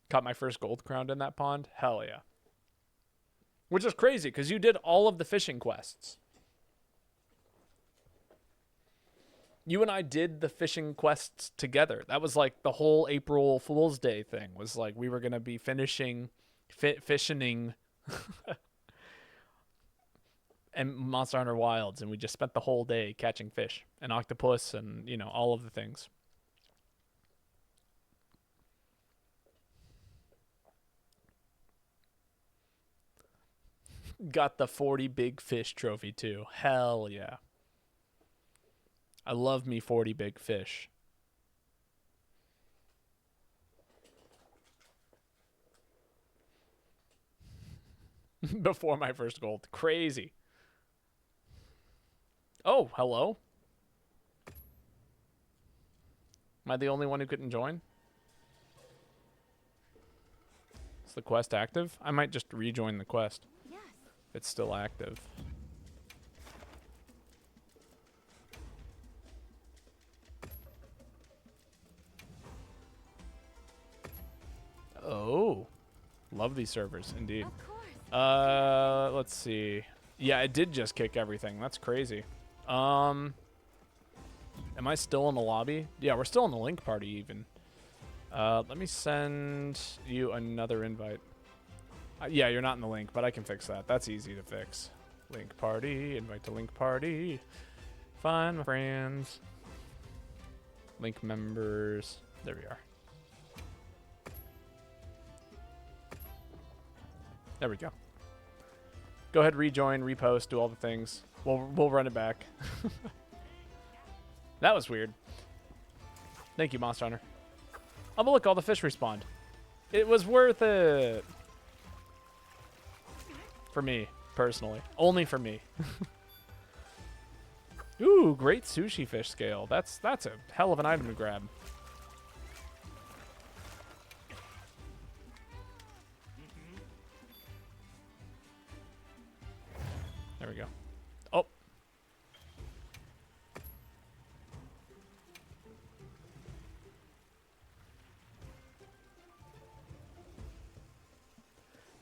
Caught my first gold crown in that pond. Hell yeah. Which is crazy because you did all of the fishing quests. You and I did the fishing quests together. That was like the whole April Fool's Day thing. Was like we were gonna be fishing and Monster Hunter Wilds, and we just spent the whole day catching fish and octopus and, you know, all of the things. Got the 40 big fish trophy too. Hell yeah. I love me 40 big fish. Before my first gold. Crazy. Oh, hello. Am I the only one who couldn't join? Is the quest active? I might just rejoin the quest. Yes. If it's still active. Oh. Love these servers, indeed. Of course. Let's see. Yeah, it did just kick everything. That's crazy. Am I still in the lobby? Yeah, we're still in the link party even. Let me send you another invite. Yeah, you're not in the link, but I can fix that. That's easy to fix. Link party, invite to link party. Find my friends. Link members. There we are. There we go. Go ahead, rejoin, repost, do all the things. We'll run it back. That was weird. Thank you, Monster Hunter. Oh, but look, all the fish respawned. It was worth it. For me, personally. Only for me. Ooh, great sushi fish scale. That's a hell of an item to grab. There we go. Oh.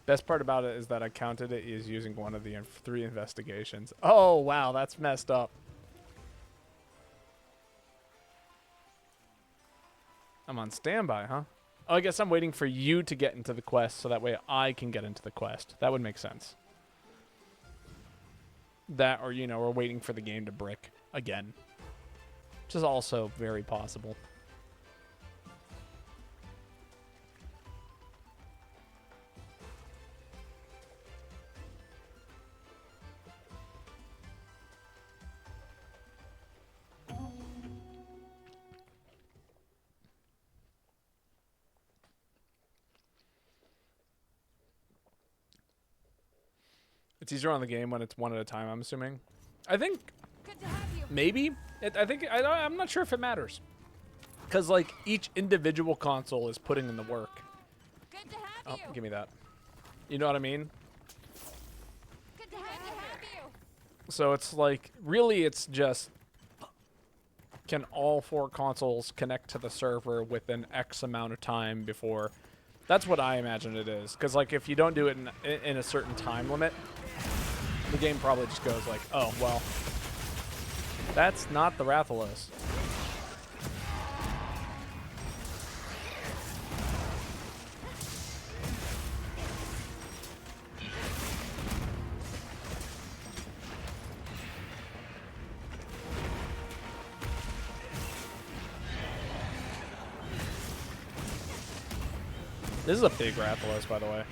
Best part about it is that I counted it as using one of the 3 investigations. Oh, wow, that's messed up. I'm on standby, huh? Oh, I guess I'm waiting for you to get into the quest so that way I can get into the quest. That would make sense. That, or, you know, we're waiting for the game to brick again. Which is also very possible. It's easier on the game when it's one at a time, I'm assuming. I think Good to have you. maybe. I'm not sure if it matters. Because, like, each individual console is putting in the work. Good to have Oh, you. give me that. You know what I mean? Good to have you. So it's like, really it's just, can all 4 consoles connect to the server within X amount of time before? That's what I imagine it is. Because, like, if you don't do it in a certain time limit, the game probably just goes like, oh, well, That's not the Rathalos. This is a big Rathalos, by the way.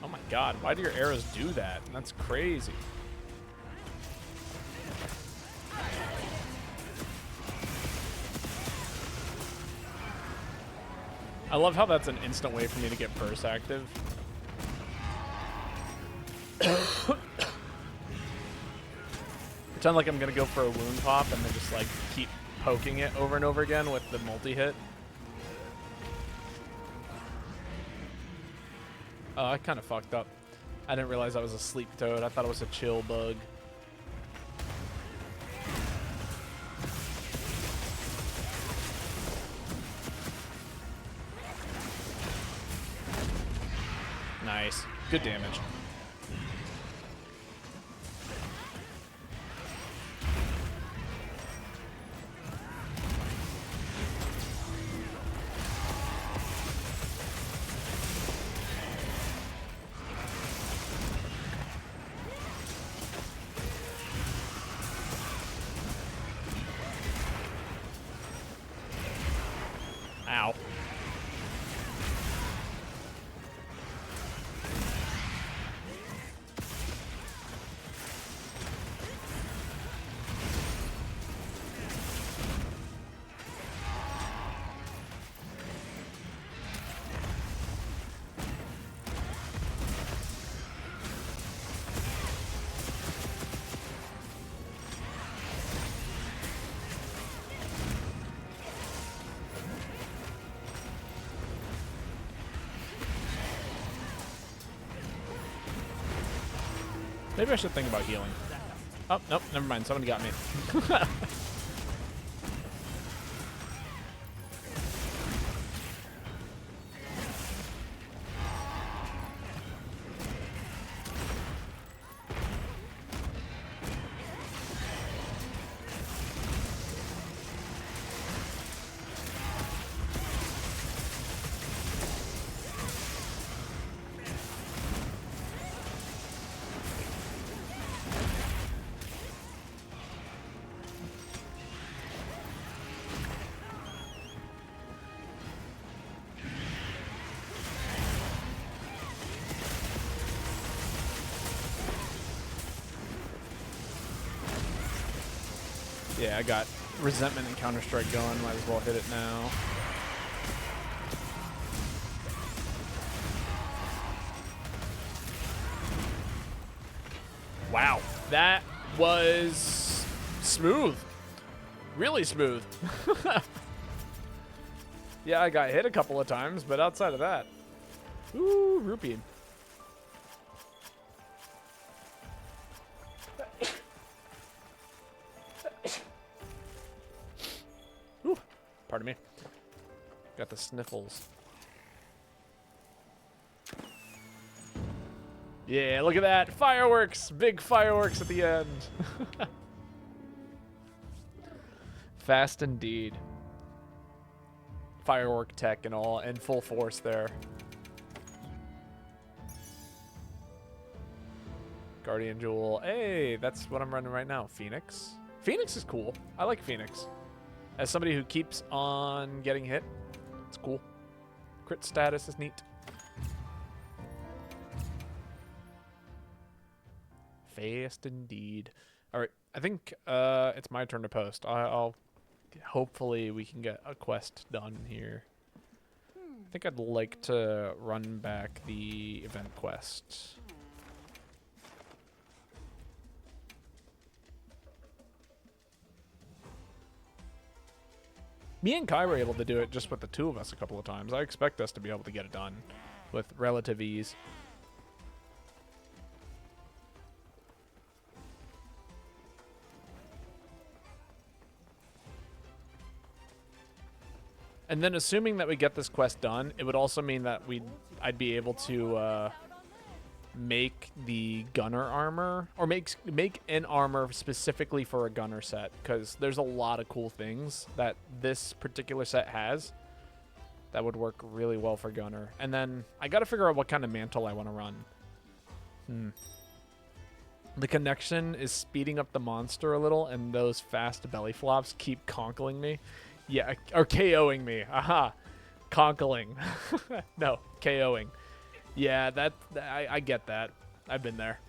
Oh my god, why do your arrows do that? That's crazy. I love how that's an instant way for me to get burst active. Pretend like I'm gonna go for a wound pop and then just like keep poking it over and over again with the multi-hit. Oh, I kind of fucked up. I didn't realize that was a sleep toad. I thought it was a chill bug. Nice. Good damage. Ow. Maybe I should think about healing. Oh, nope, never mind. Somebody got me. Yeah, I got resentment and Counter-Strike going. Might as well hit it now. Wow, that was smooth. Really smooth. Yeah, I got hit a couple of times, but outside of that, ooh, rupee. Ooh, pardon me. Got the sniffles. Yeah, look at that. Fireworks. Big fireworks at the end. Fast indeed. Firework tech and all in full force there. Guardian Jewel. Hey, that's what I'm running right now. Phoenix. Phoenix is cool. I like Phoenix. As somebody who keeps on getting hit, it's cool. Crit status is neat. Fast indeed. All right, I think it's my turn to post. I'll hopefully we can get a quest done here. I think I'd like to run back the event quest. Me and Kai were able to do it just with the two of us a couple of times. I expect us to be able to get it done with relative ease. And then assuming that we get this quest done, it would also mean that I'd be able to make the gunner armor, or make an armor specifically for a gunner set, because there's a lot of cool things that this particular set has that would work really well for gunner. And then I got to figure out what kind of mantle I want to run. The connection is speeding up the monster a little, and those fast belly flops keep conkling me. Yeah, or KOing me. Aha. Conkling. No, KOing. Yeah, I get that. I've been there.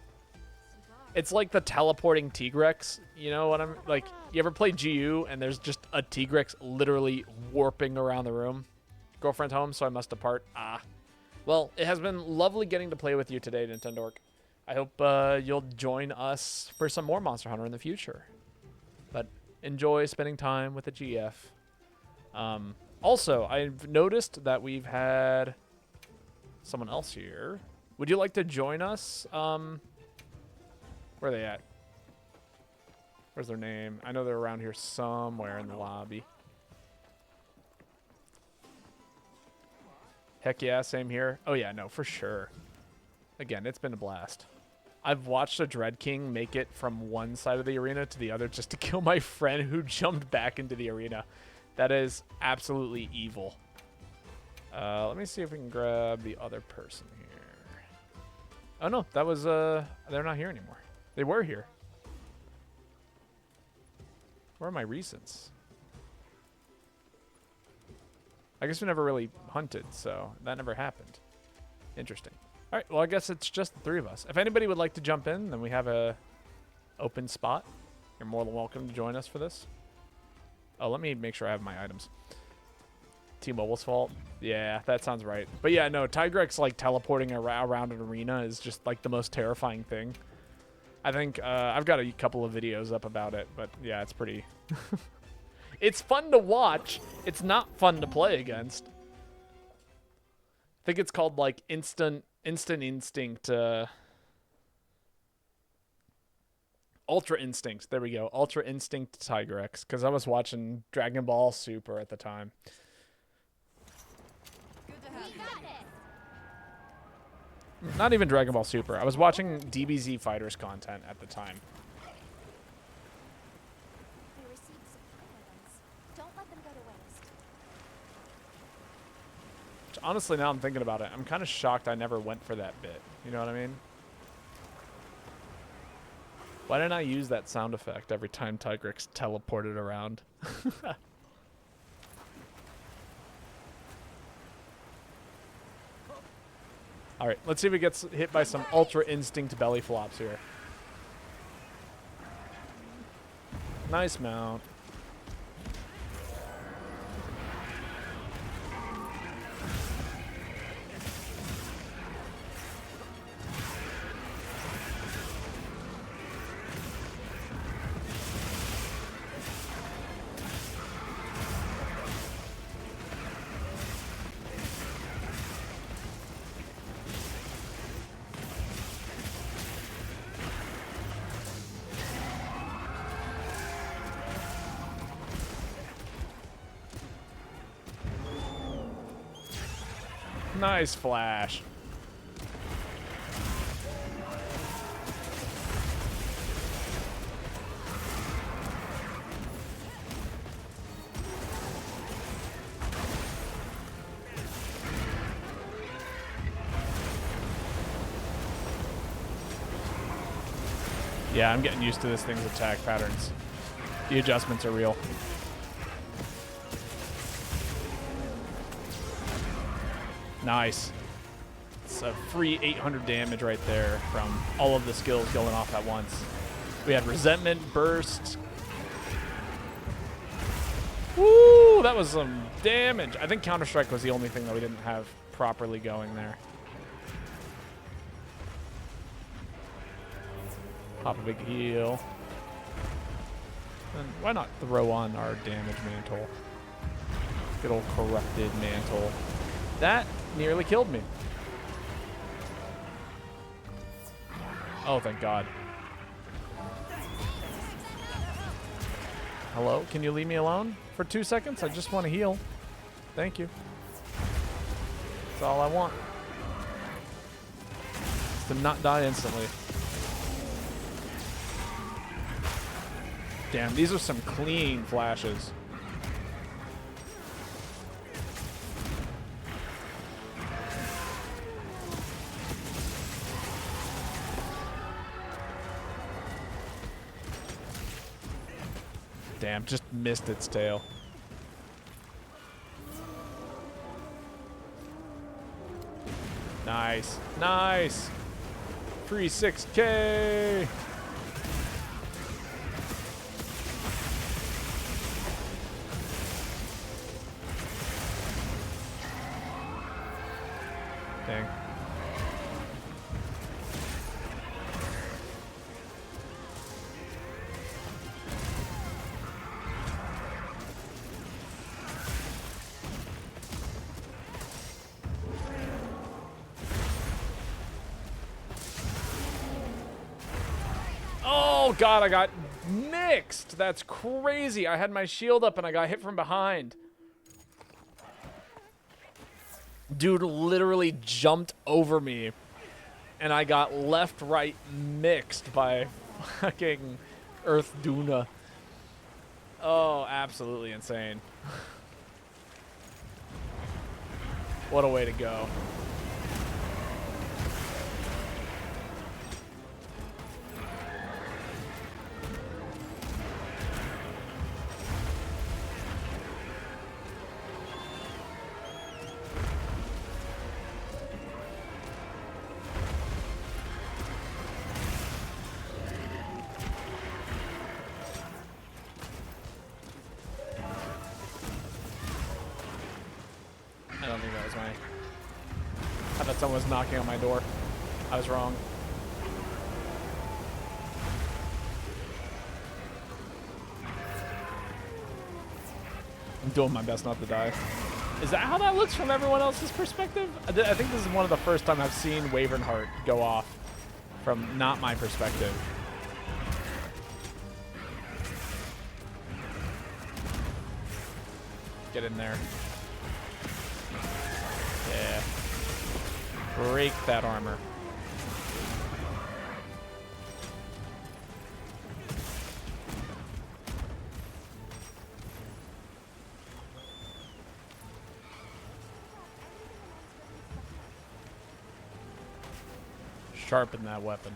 It's like the teleporting Tigrex. You know what I'm like? You ever play GU and there's just a Tigrex literally warping around the room? Girlfriend home, so I must depart. Ah. Well, it has been lovely getting to play with you today, Nintendork. I hope you'll join us for some more Monster Hunter in the future. But enjoy spending time with the GF. Also, I've noticed that we've had someone else here. Would you like to join us? Where are they at? Where's their name? I know they're around here somewhere in the lobby. Heck yeah, same here. Oh yeah, no, for sure. Again, it's been a blast. I've watched a Dread King make it from one side of the arena to the other just to kill my friend who jumped back into the arena. That is absolutely evil. Let me see if we can grab the other person here. Oh no, that was, they're not here anymore. They were here. Where are my recents? I guess we never really hunted, so that never happened. Interesting. All right, well, I guess it's just the three of us. If anybody would like to jump in, then we have a open spot. You're more than welcome to join us for this. Oh, let me make sure I have my items. T-Mobile's fault. Yeah, that sounds right. But yeah, no, Tigrex, like, teleporting around an arena is just, like, the most terrifying thing. I think I've got a couple of videos up about it, but yeah, it's pretty... It's fun to watch. It's not fun to play against. I think it's called, like, Instant Instinct. Ultra Instinct. There we go. Ultra Instinct Tigrex. Because I was watching Dragon Ball Super at the time. Not even Dragon Ball Super. I was watching DBZ Fighters content at the time. We received supply items. Don't let them go to waste. Which, honestly, now I'm thinking about it, I'm kind of shocked I never went for that bit. You know what I mean? Why didn't I use that sound effect every time Tigrex teleported around? All right, let's see if he gets hit by some Ultra Instinct belly flops here. Nice mount. Nice flash. Yeah, I'm getting used to this thing's attack patterns. The adjustments are real. Nice. It's a free 800 damage right there from all of the skills going off at once. We had Resentment, Burst. Woo! That was some damage. I think Counter-Strike was the only thing that we didn't have properly going there. Pop a big heal. And why not throw on our damage mantle? Good old corrupted mantle. That nearly killed me. Oh, thank God. Hello? Can you leave me alone for 2 seconds? I just want to heal. Thank you. That's all I want. Is to not die instantly. Damn, these are some clean flashes. Damn, just missed its tail. Nice. Nice. Free 6K. Dang. Oh god, I got mixed. That's crazy. I had my shield up and I got hit from behind. Dude literally jumped over me and I got left right mixed by fucking Earth Duna. Oh, absolutely insane. What a way to go. I don't think that was my... I thought someone was knocking on my door. I was wrong. I'm doing my best not to die. Is that how that looks from everyone else's perspective? I think this is one of the first time I've seen Wyvern Heart go off from not my perspective. Get in there. Yeah. Break that armor. Sharpen that weapon.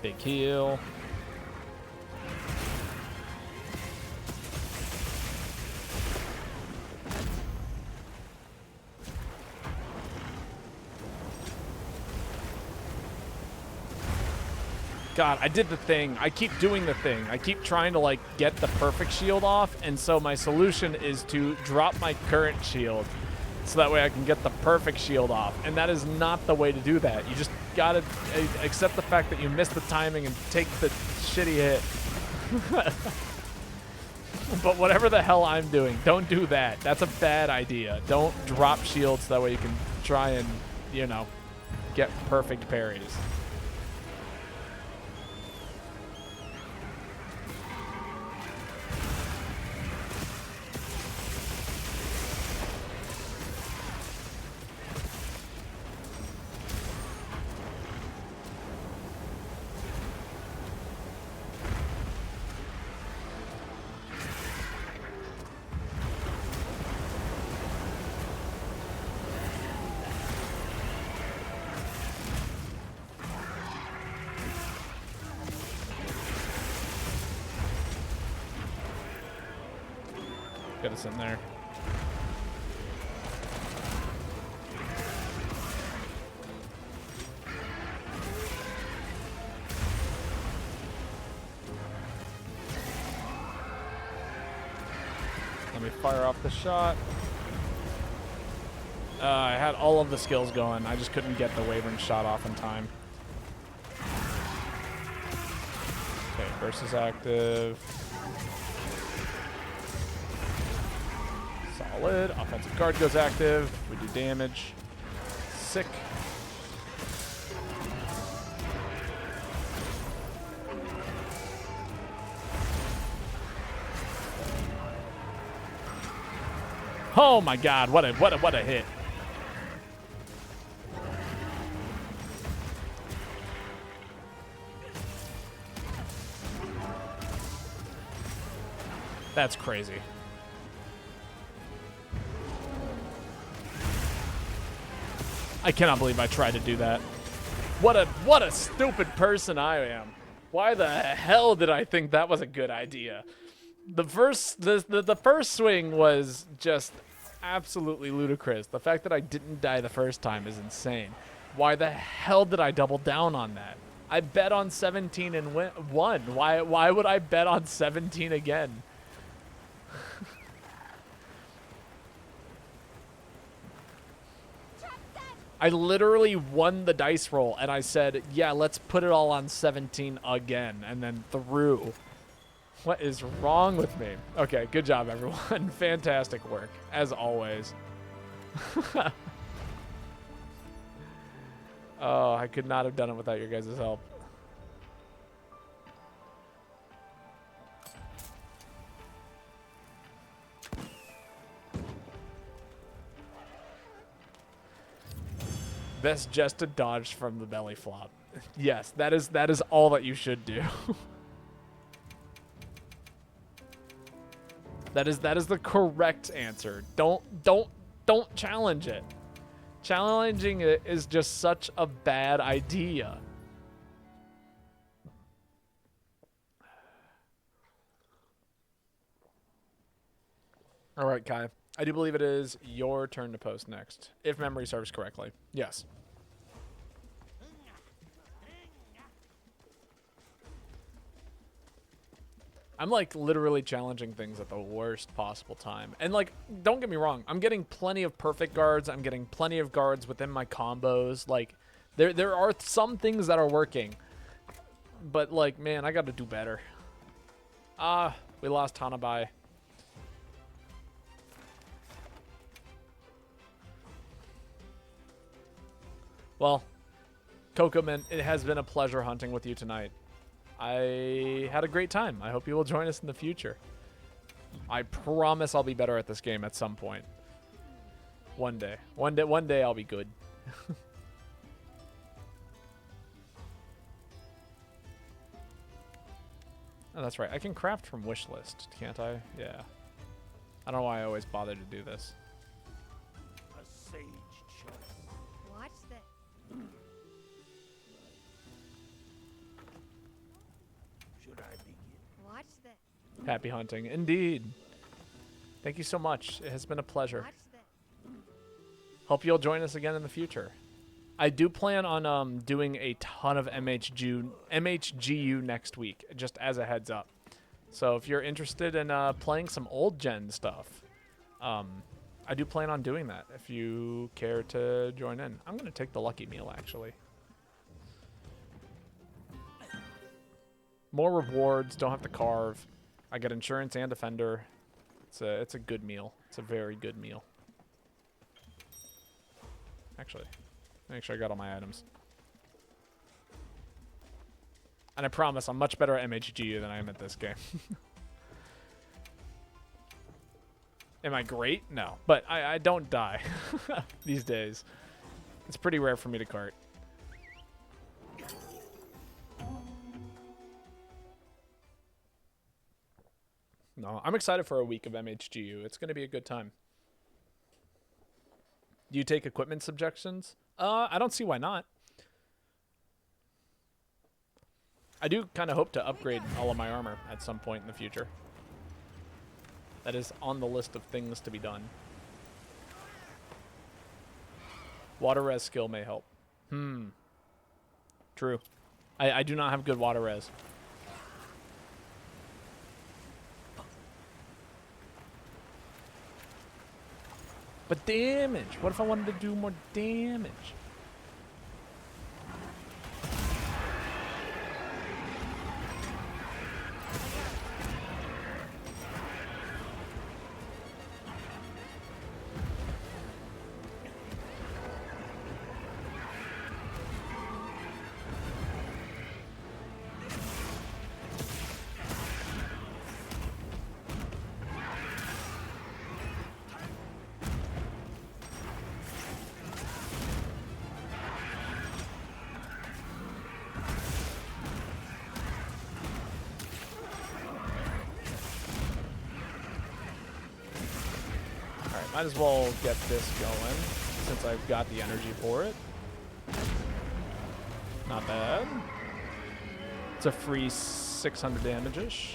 Big heal. God, I did the thing. I keep doing the thing. I keep trying to, like, get the perfect shield off, and so my solution is to drop my current shield so that way I can get the perfect shield off. And that is not the way to do that. You just gotta accept the fact that you missed the timing and take the shitty hit. But whatever the hell I'm doing, don't do that. That's a bad idea. Don't drop shields so that way you can try and, you know, get perfect parries. Get us in there. Let me fire off the shot. I had all of the skills going. I just couldn't get the Wyvern shot off in time. Okay, burst is active. Solid. Offensive guard goes active. We do damage. Sick. Oh my God! What a hit! That's crazy. I cannot believe I tried to do that. What a stupid person I am. Why the hell did I think that was a good idea? The first swing was just absolutely ludicrous. The fact that I didn't die the first time is insane. Why the hell did I double down on that? I bet on 17 and won. Why would I bet on 17 again? I literally won the dice roll and I said, yeah, let's put it all on 17 again, and then threw. What is wrong with me? Okay, good job, everyone. Fantastic work, as always. Oh, I could not have done it without your guys' help. Best just to dodge from the belly flop. Yes, that is all that you should do. That is the correct answer. Don't challenge it. Challenging it is just such a bad idea. All right, Kai. I do believe it is your turn to post next, if memory serves correctly. Yes. I'm like literally challenging things at the worst possible time. And like, don't get me wrong, I'm getting plenty of perfect guards. I'm getting plenty of guards within my combos. Like, there are some things that are working. But like, man, I got to do better. We lost Hanabai. Well, Kokoman, it has been a pleasure hunting with you tonight. I had a great time. I hope you will join us in the future. I promise I'll be better at this game at some point. One day. One day I'll be good. Oh, that's right. I can craft from wish list, can't I? Yeah. I don't know why I always bother to do this. A sage choice. Watch this. Should I begin? Watch this. Happy hunting. Indeed. Thank you so much. It has been a pleasure. Watch this. Hope you'll join us again in the future. I do plan on doing a ton of MHGU next week, just as a heads up. So if you're interested in playing some old gen stuff, I do plan on doing that if you care to join in. I'm going to take the lucky meal, actually. More rewards, don't have to carve. I get insurance and defender. It's a good meal. It's a very good meal. Actually, make sure I got all my items. And I promise I'm much better at MHGU than I am at this game. Am I great? No. But I don't die these days. It's pretty rare for me to cart. No, I'm excited for a week of MHGU. It's going to be a good time. Do you take equipment subjections? I don't see why not. I do kind of hope to upgrade all of my armor at some point in the future. That is on the list of things to be done. Water res skill may help. True. I do not have good water res. But damage. What if I wanted to do more damage? Might as well get this going since I've got the energy for it. Not bad. It's a free 600 damage-ish.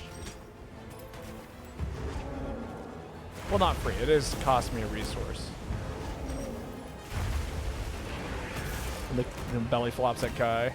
Well, not free. It is cost me a resource. The belly flops at Kai.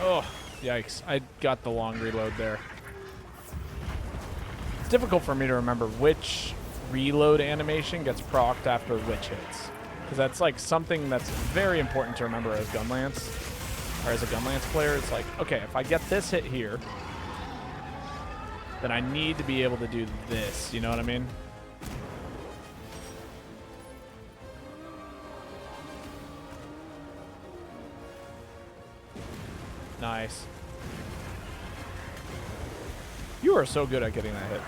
Oh, yikes. I got the long reload there. It's difficult for me to remember which reload animation gets procced after which hits. Because that's like something that's very important to remember as Gunlance, or as a Gunlance player. It's like, okay, if I get this hit here, then I need to be able to do this. You know what I mean? Nice. You are so good at getting that hit.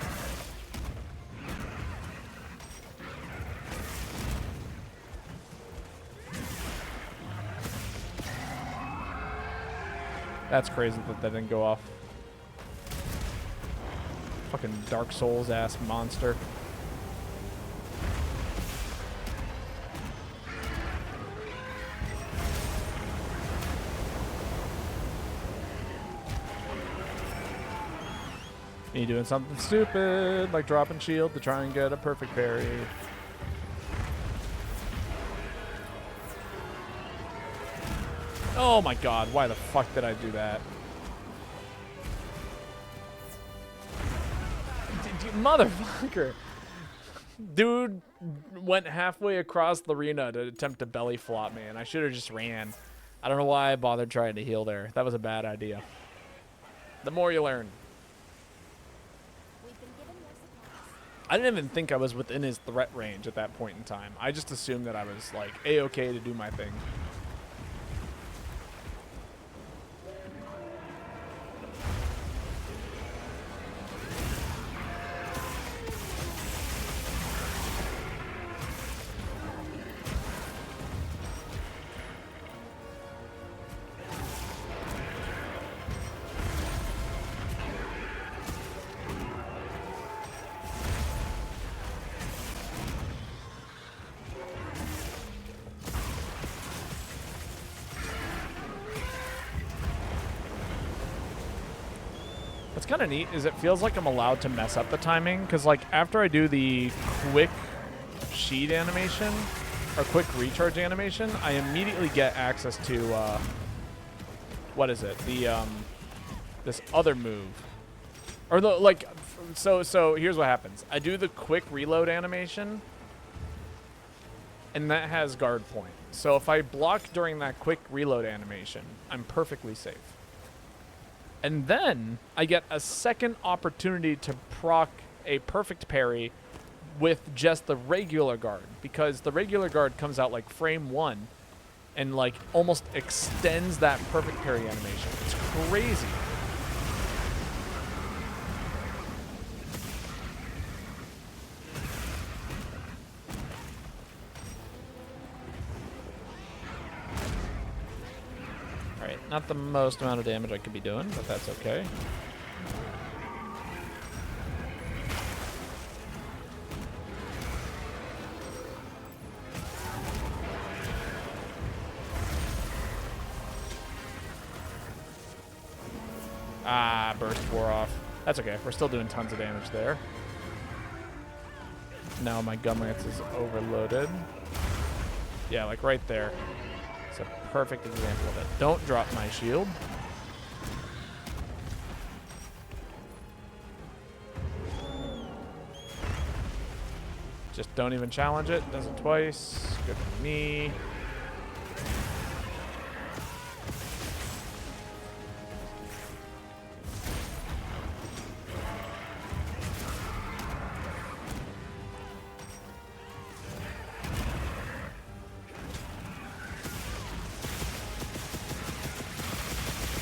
That's crazy that that didn't go off. Fucking Dark Souls ass monster. Me doing something stupid, like dropping shield to try and get a perfect parry. Oh my god, why the fuck did I do that? Motherfucker! Dude went halfway across the arena to attempt to belly flop me, and I should have just ran. I don't know why I bothered trying to heal there. That was a bad idea. The more you learn. I didn't even think I was within his threat range at that point in time. I just assumed that I was like A-okay to do my thing. What's kind of neat is it feels like I'm allowed to mess up the timing, because like after I do the quick sheet animation or quick recharge animation, I immediately get access to what is it? The this other move. Or the like so here's what happens. I do the quick reload animation and that has guard point. So if I block during that quick reload animation, I'm perfectly safe. And then I get a second opportunity to proc a perfect parry with just the regular guard, because the regular guard comes out like frame 1 and like almost extends that perfect parry animation. It's crazy. Alright, not the most amount of damage I could be doing, but that's okay. Ah, burst wore off. That's okay. We're still doing tons of damage there. Now my gun lance is overloaded. Yeah, like right there. It's a perfect example of it. Don't drop my shield. Just don't even challenge it. Does it twice. Good for me.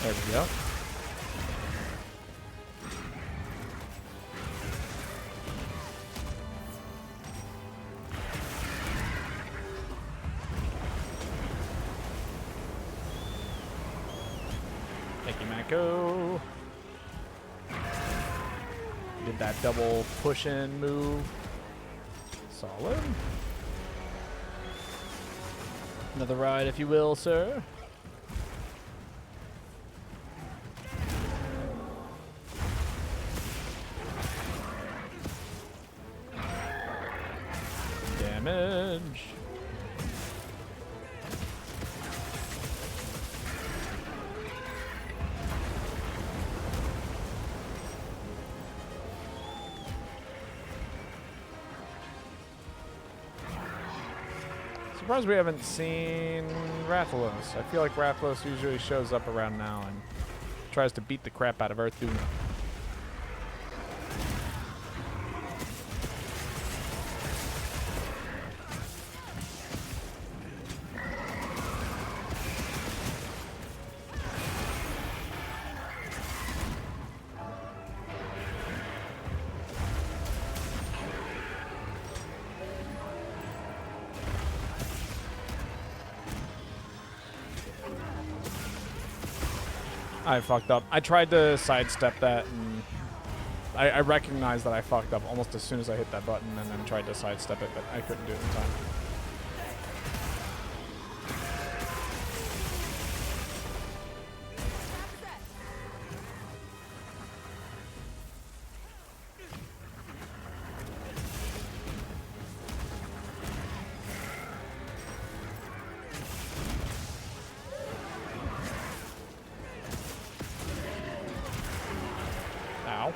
There we go. Thank you, Mako. Did that double push-in move. Solid. Another ride, if you will, sir. Damage. Surprised we haven't seen Rathalos. I feel like Rathalos usually shows up around now and tries to beat the crap out of Earth-Duna. I fucked up. I tried to sidestep that, and I recognized that I fucked up almost as soon as I hit that button, and then tried to sidestep it, but I couldn't do it in time. Ow.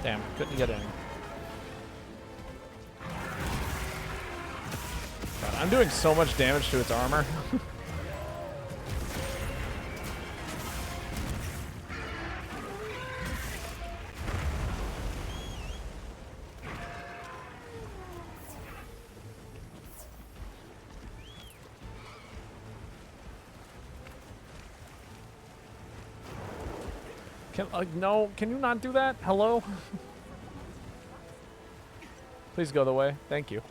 Damn, couldn't get in. God, I'm doing so much damage to its armor. No, can you not do that? Hello? Please go the way. Thank you.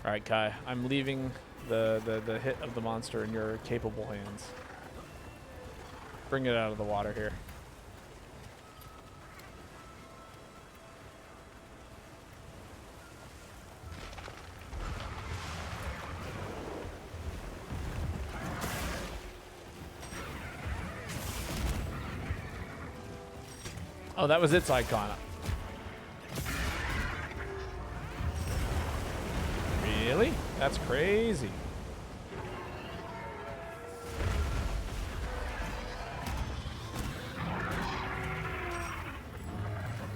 Alright, Kai. I'm leaving the hit of the monster in your capable hands. Bring it out of the water here. Oh, that was its icon. Really? That's crazy.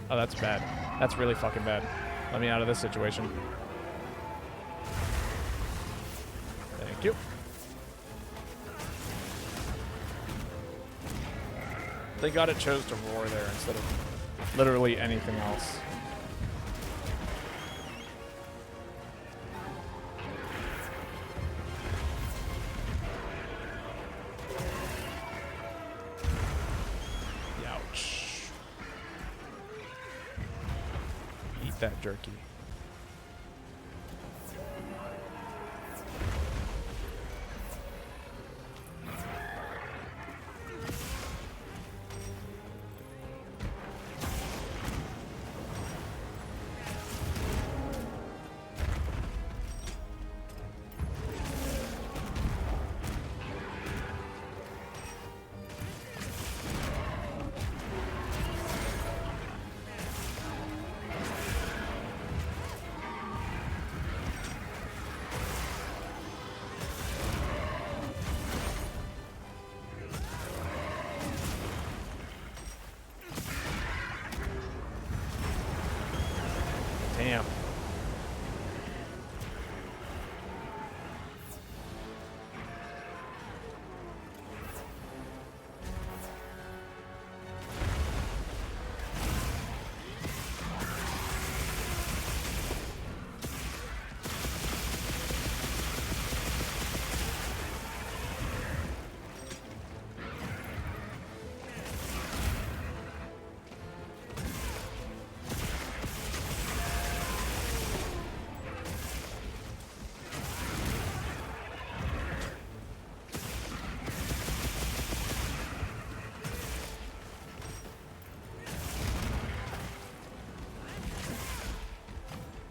Oh, that's bad. That's really fucking bad. Let me out of this situation. Thank you. Thank God it chose to roar there instead of literally anything else. Ouch. Eat that jerky. Damn.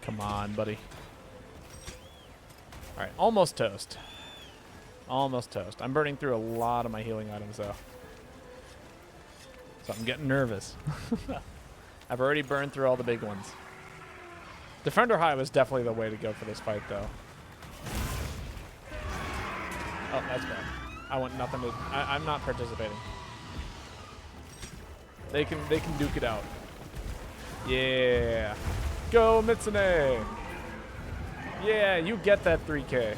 Come on, buddy. All right, almost toast. Almost toast. I'm burning through a lot of my healing items, though. So I'm getting nervous. I've already burned through all the big ones. Defender High was definitely the way to go for this fight, though. Oh, that's bad. I want nothing to... I'm not participating. They can duke it out. Yeah. Go, Mitsune! Yeah, you get that 3K.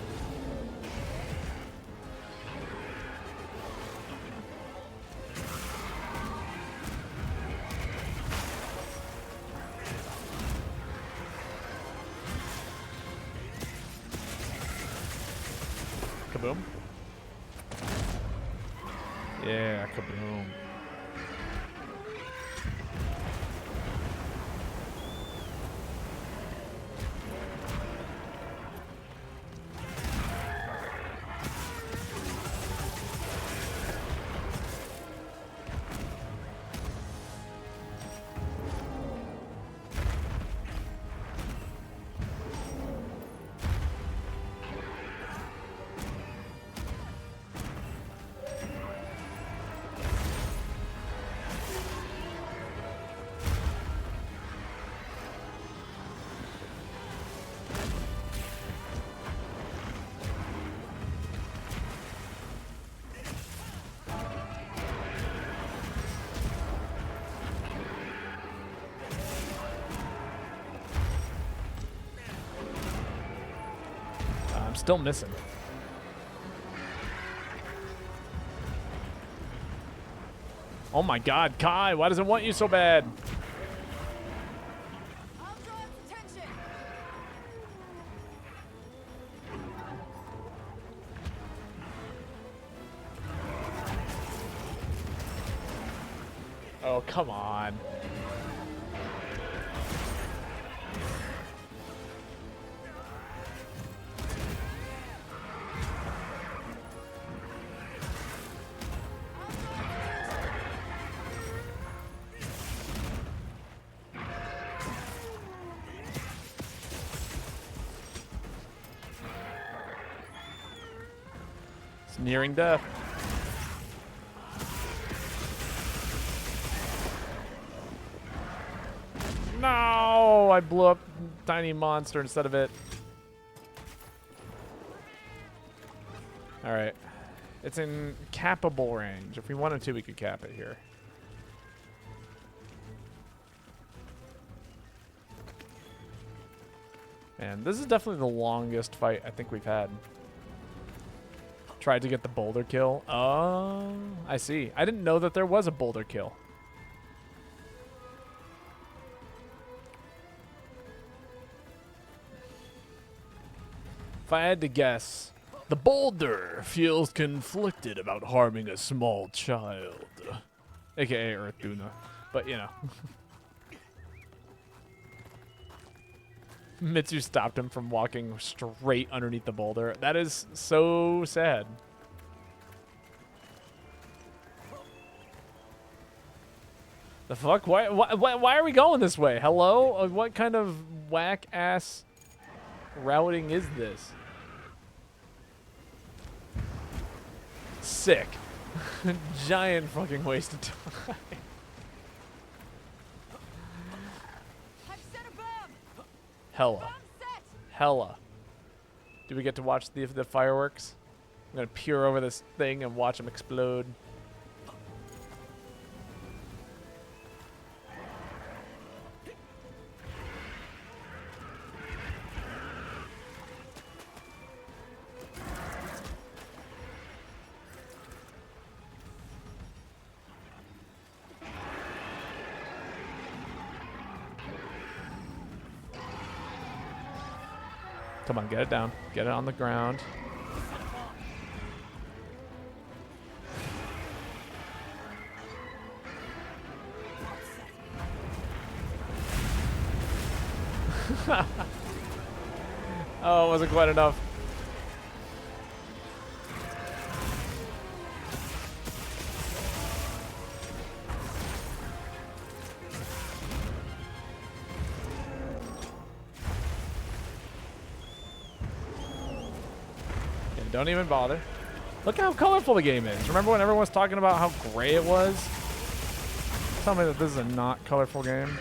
Kaboom. Yeah, kaboom. I'm still missing. Oh my God, Kai, why does it want you so bad? I'll draw its attention. Oh, come on. It's nearing death. I blew up tiny monster instead of it. All right. It's in cappable range. If we wanted to, we could cap it here. And this is definitely the longest fight I think we've had. Tried to get the boulder kill. Oh, I see. I didn't know that there was a boulder kill. If I had to guess, the boulder feels conflicted about harming a small child. AKA Earthuna. But, you know. Mitsu stopped him from walking straight underneath the boulder. That is so sad. The fuck? Why are we going this way? Hello? What kind of whack-ass routing is this? Sick. Giant fucking waste of time. Hella. Hella. Do we get to watch the fireworks? I'm gonna peer over this thing and watch them explode. Come on, get it down. Get it on the ground. Oh, it wasn't quite enough. Don't even bother. Look how colorful the game is. Remember when everyone was talking about how gray it was? Tell me that this is a not colorful game.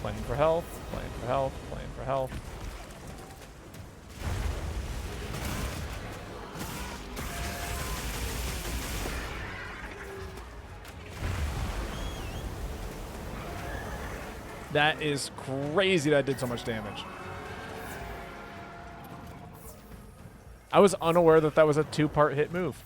Playing for health, playing for health, playing for health. That is crazy that did so much damage. I was unaware that that was a two-part hit move.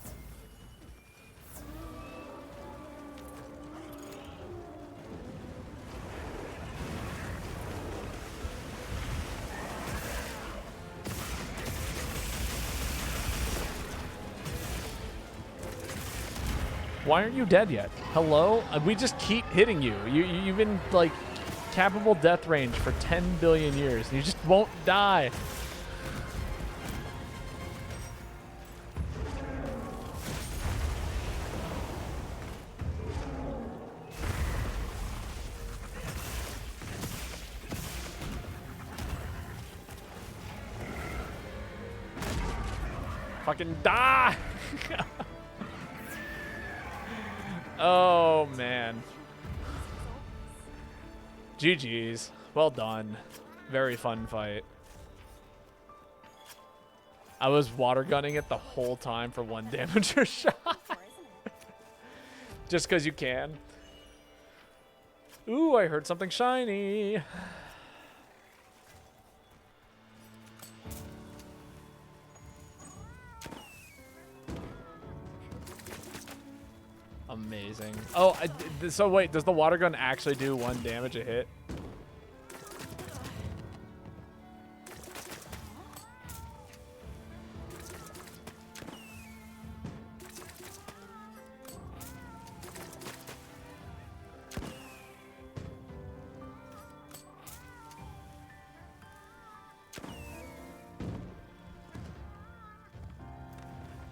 Why aren't you dead yet? Hello? We just keep hitting you. You've been, like, capable death range for 10 billion years, and you just won't die. Fucking die! Oh, man. GG's. Well done. Very fun fight. I was water gunning it the whole time for one damager shot. Just because you can. Ooh, I heard something shiny. Amazing. Oh, so wait, does the water gun actually do 1 damage a hit?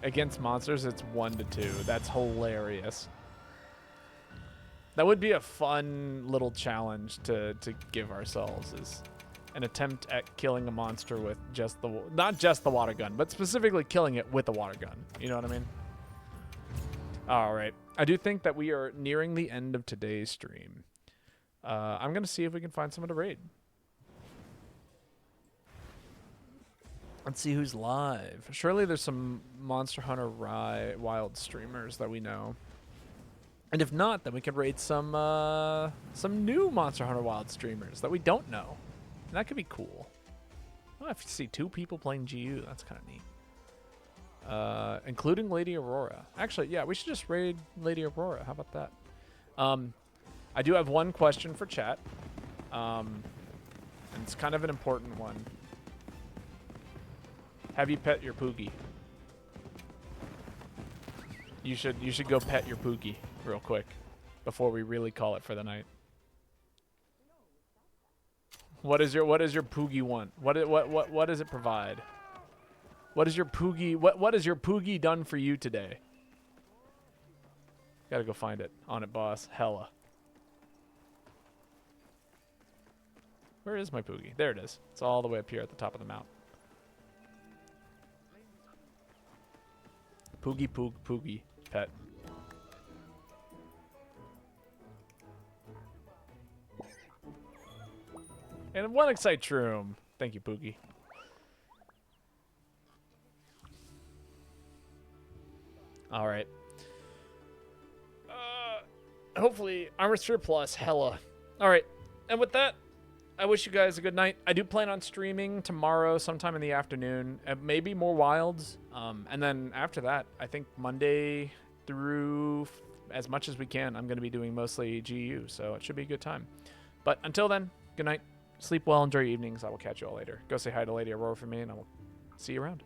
Against monsters, it's 1 to 2. That's hilarious. That would be a fun little challenge to give ourselves, is an attempt at killing a monster with just the, not just the water gun, but specifically killing it with a water gun. You know what I mean? All right. I do think that we are nearing the end of today's stream. I'm going to see if we can find someone to raid. Let's see who's live. Surely there's some Monster Hunter Wild streamers that we know. And if not, then we can raid some new Monster Hunter Wild streamers that we don't know. And that could be cool. Oh, I see 2 people playing GU. That's kind of neat. Including Lady Aurora. Actually, yeah, we should just raid Lady Aurora. How about that? I do have one question for chat. And it's kind of an important one. Have you pet your Poogie? You should go pet your Poogie real quick before we really call it for the night. What does your Poogie want? What does it provide? What is your Poogie what has your Poogie done for you today? Gotta go find it. On it, boss. Hella. Where is my Poogie? There it is. It's all the way up here at the top of the mount. Poogie pet. And one excite room. Thank you, Poogie. All right. Hopefully, Armor Surplus, hella. All right. And with that, I wish you guys a good night. I do plan on streaming tomorrow sometime in the afternoon. Maybe more Wilds. And then after that, I think Monday through as much as we can, I'm going to be doing mostly GU. So it should be a good time. But until then, good night. Sleep well. Enjoy your evenings. I will catch you all later. Go say hi to Lady Aurora for me, and I will see you around.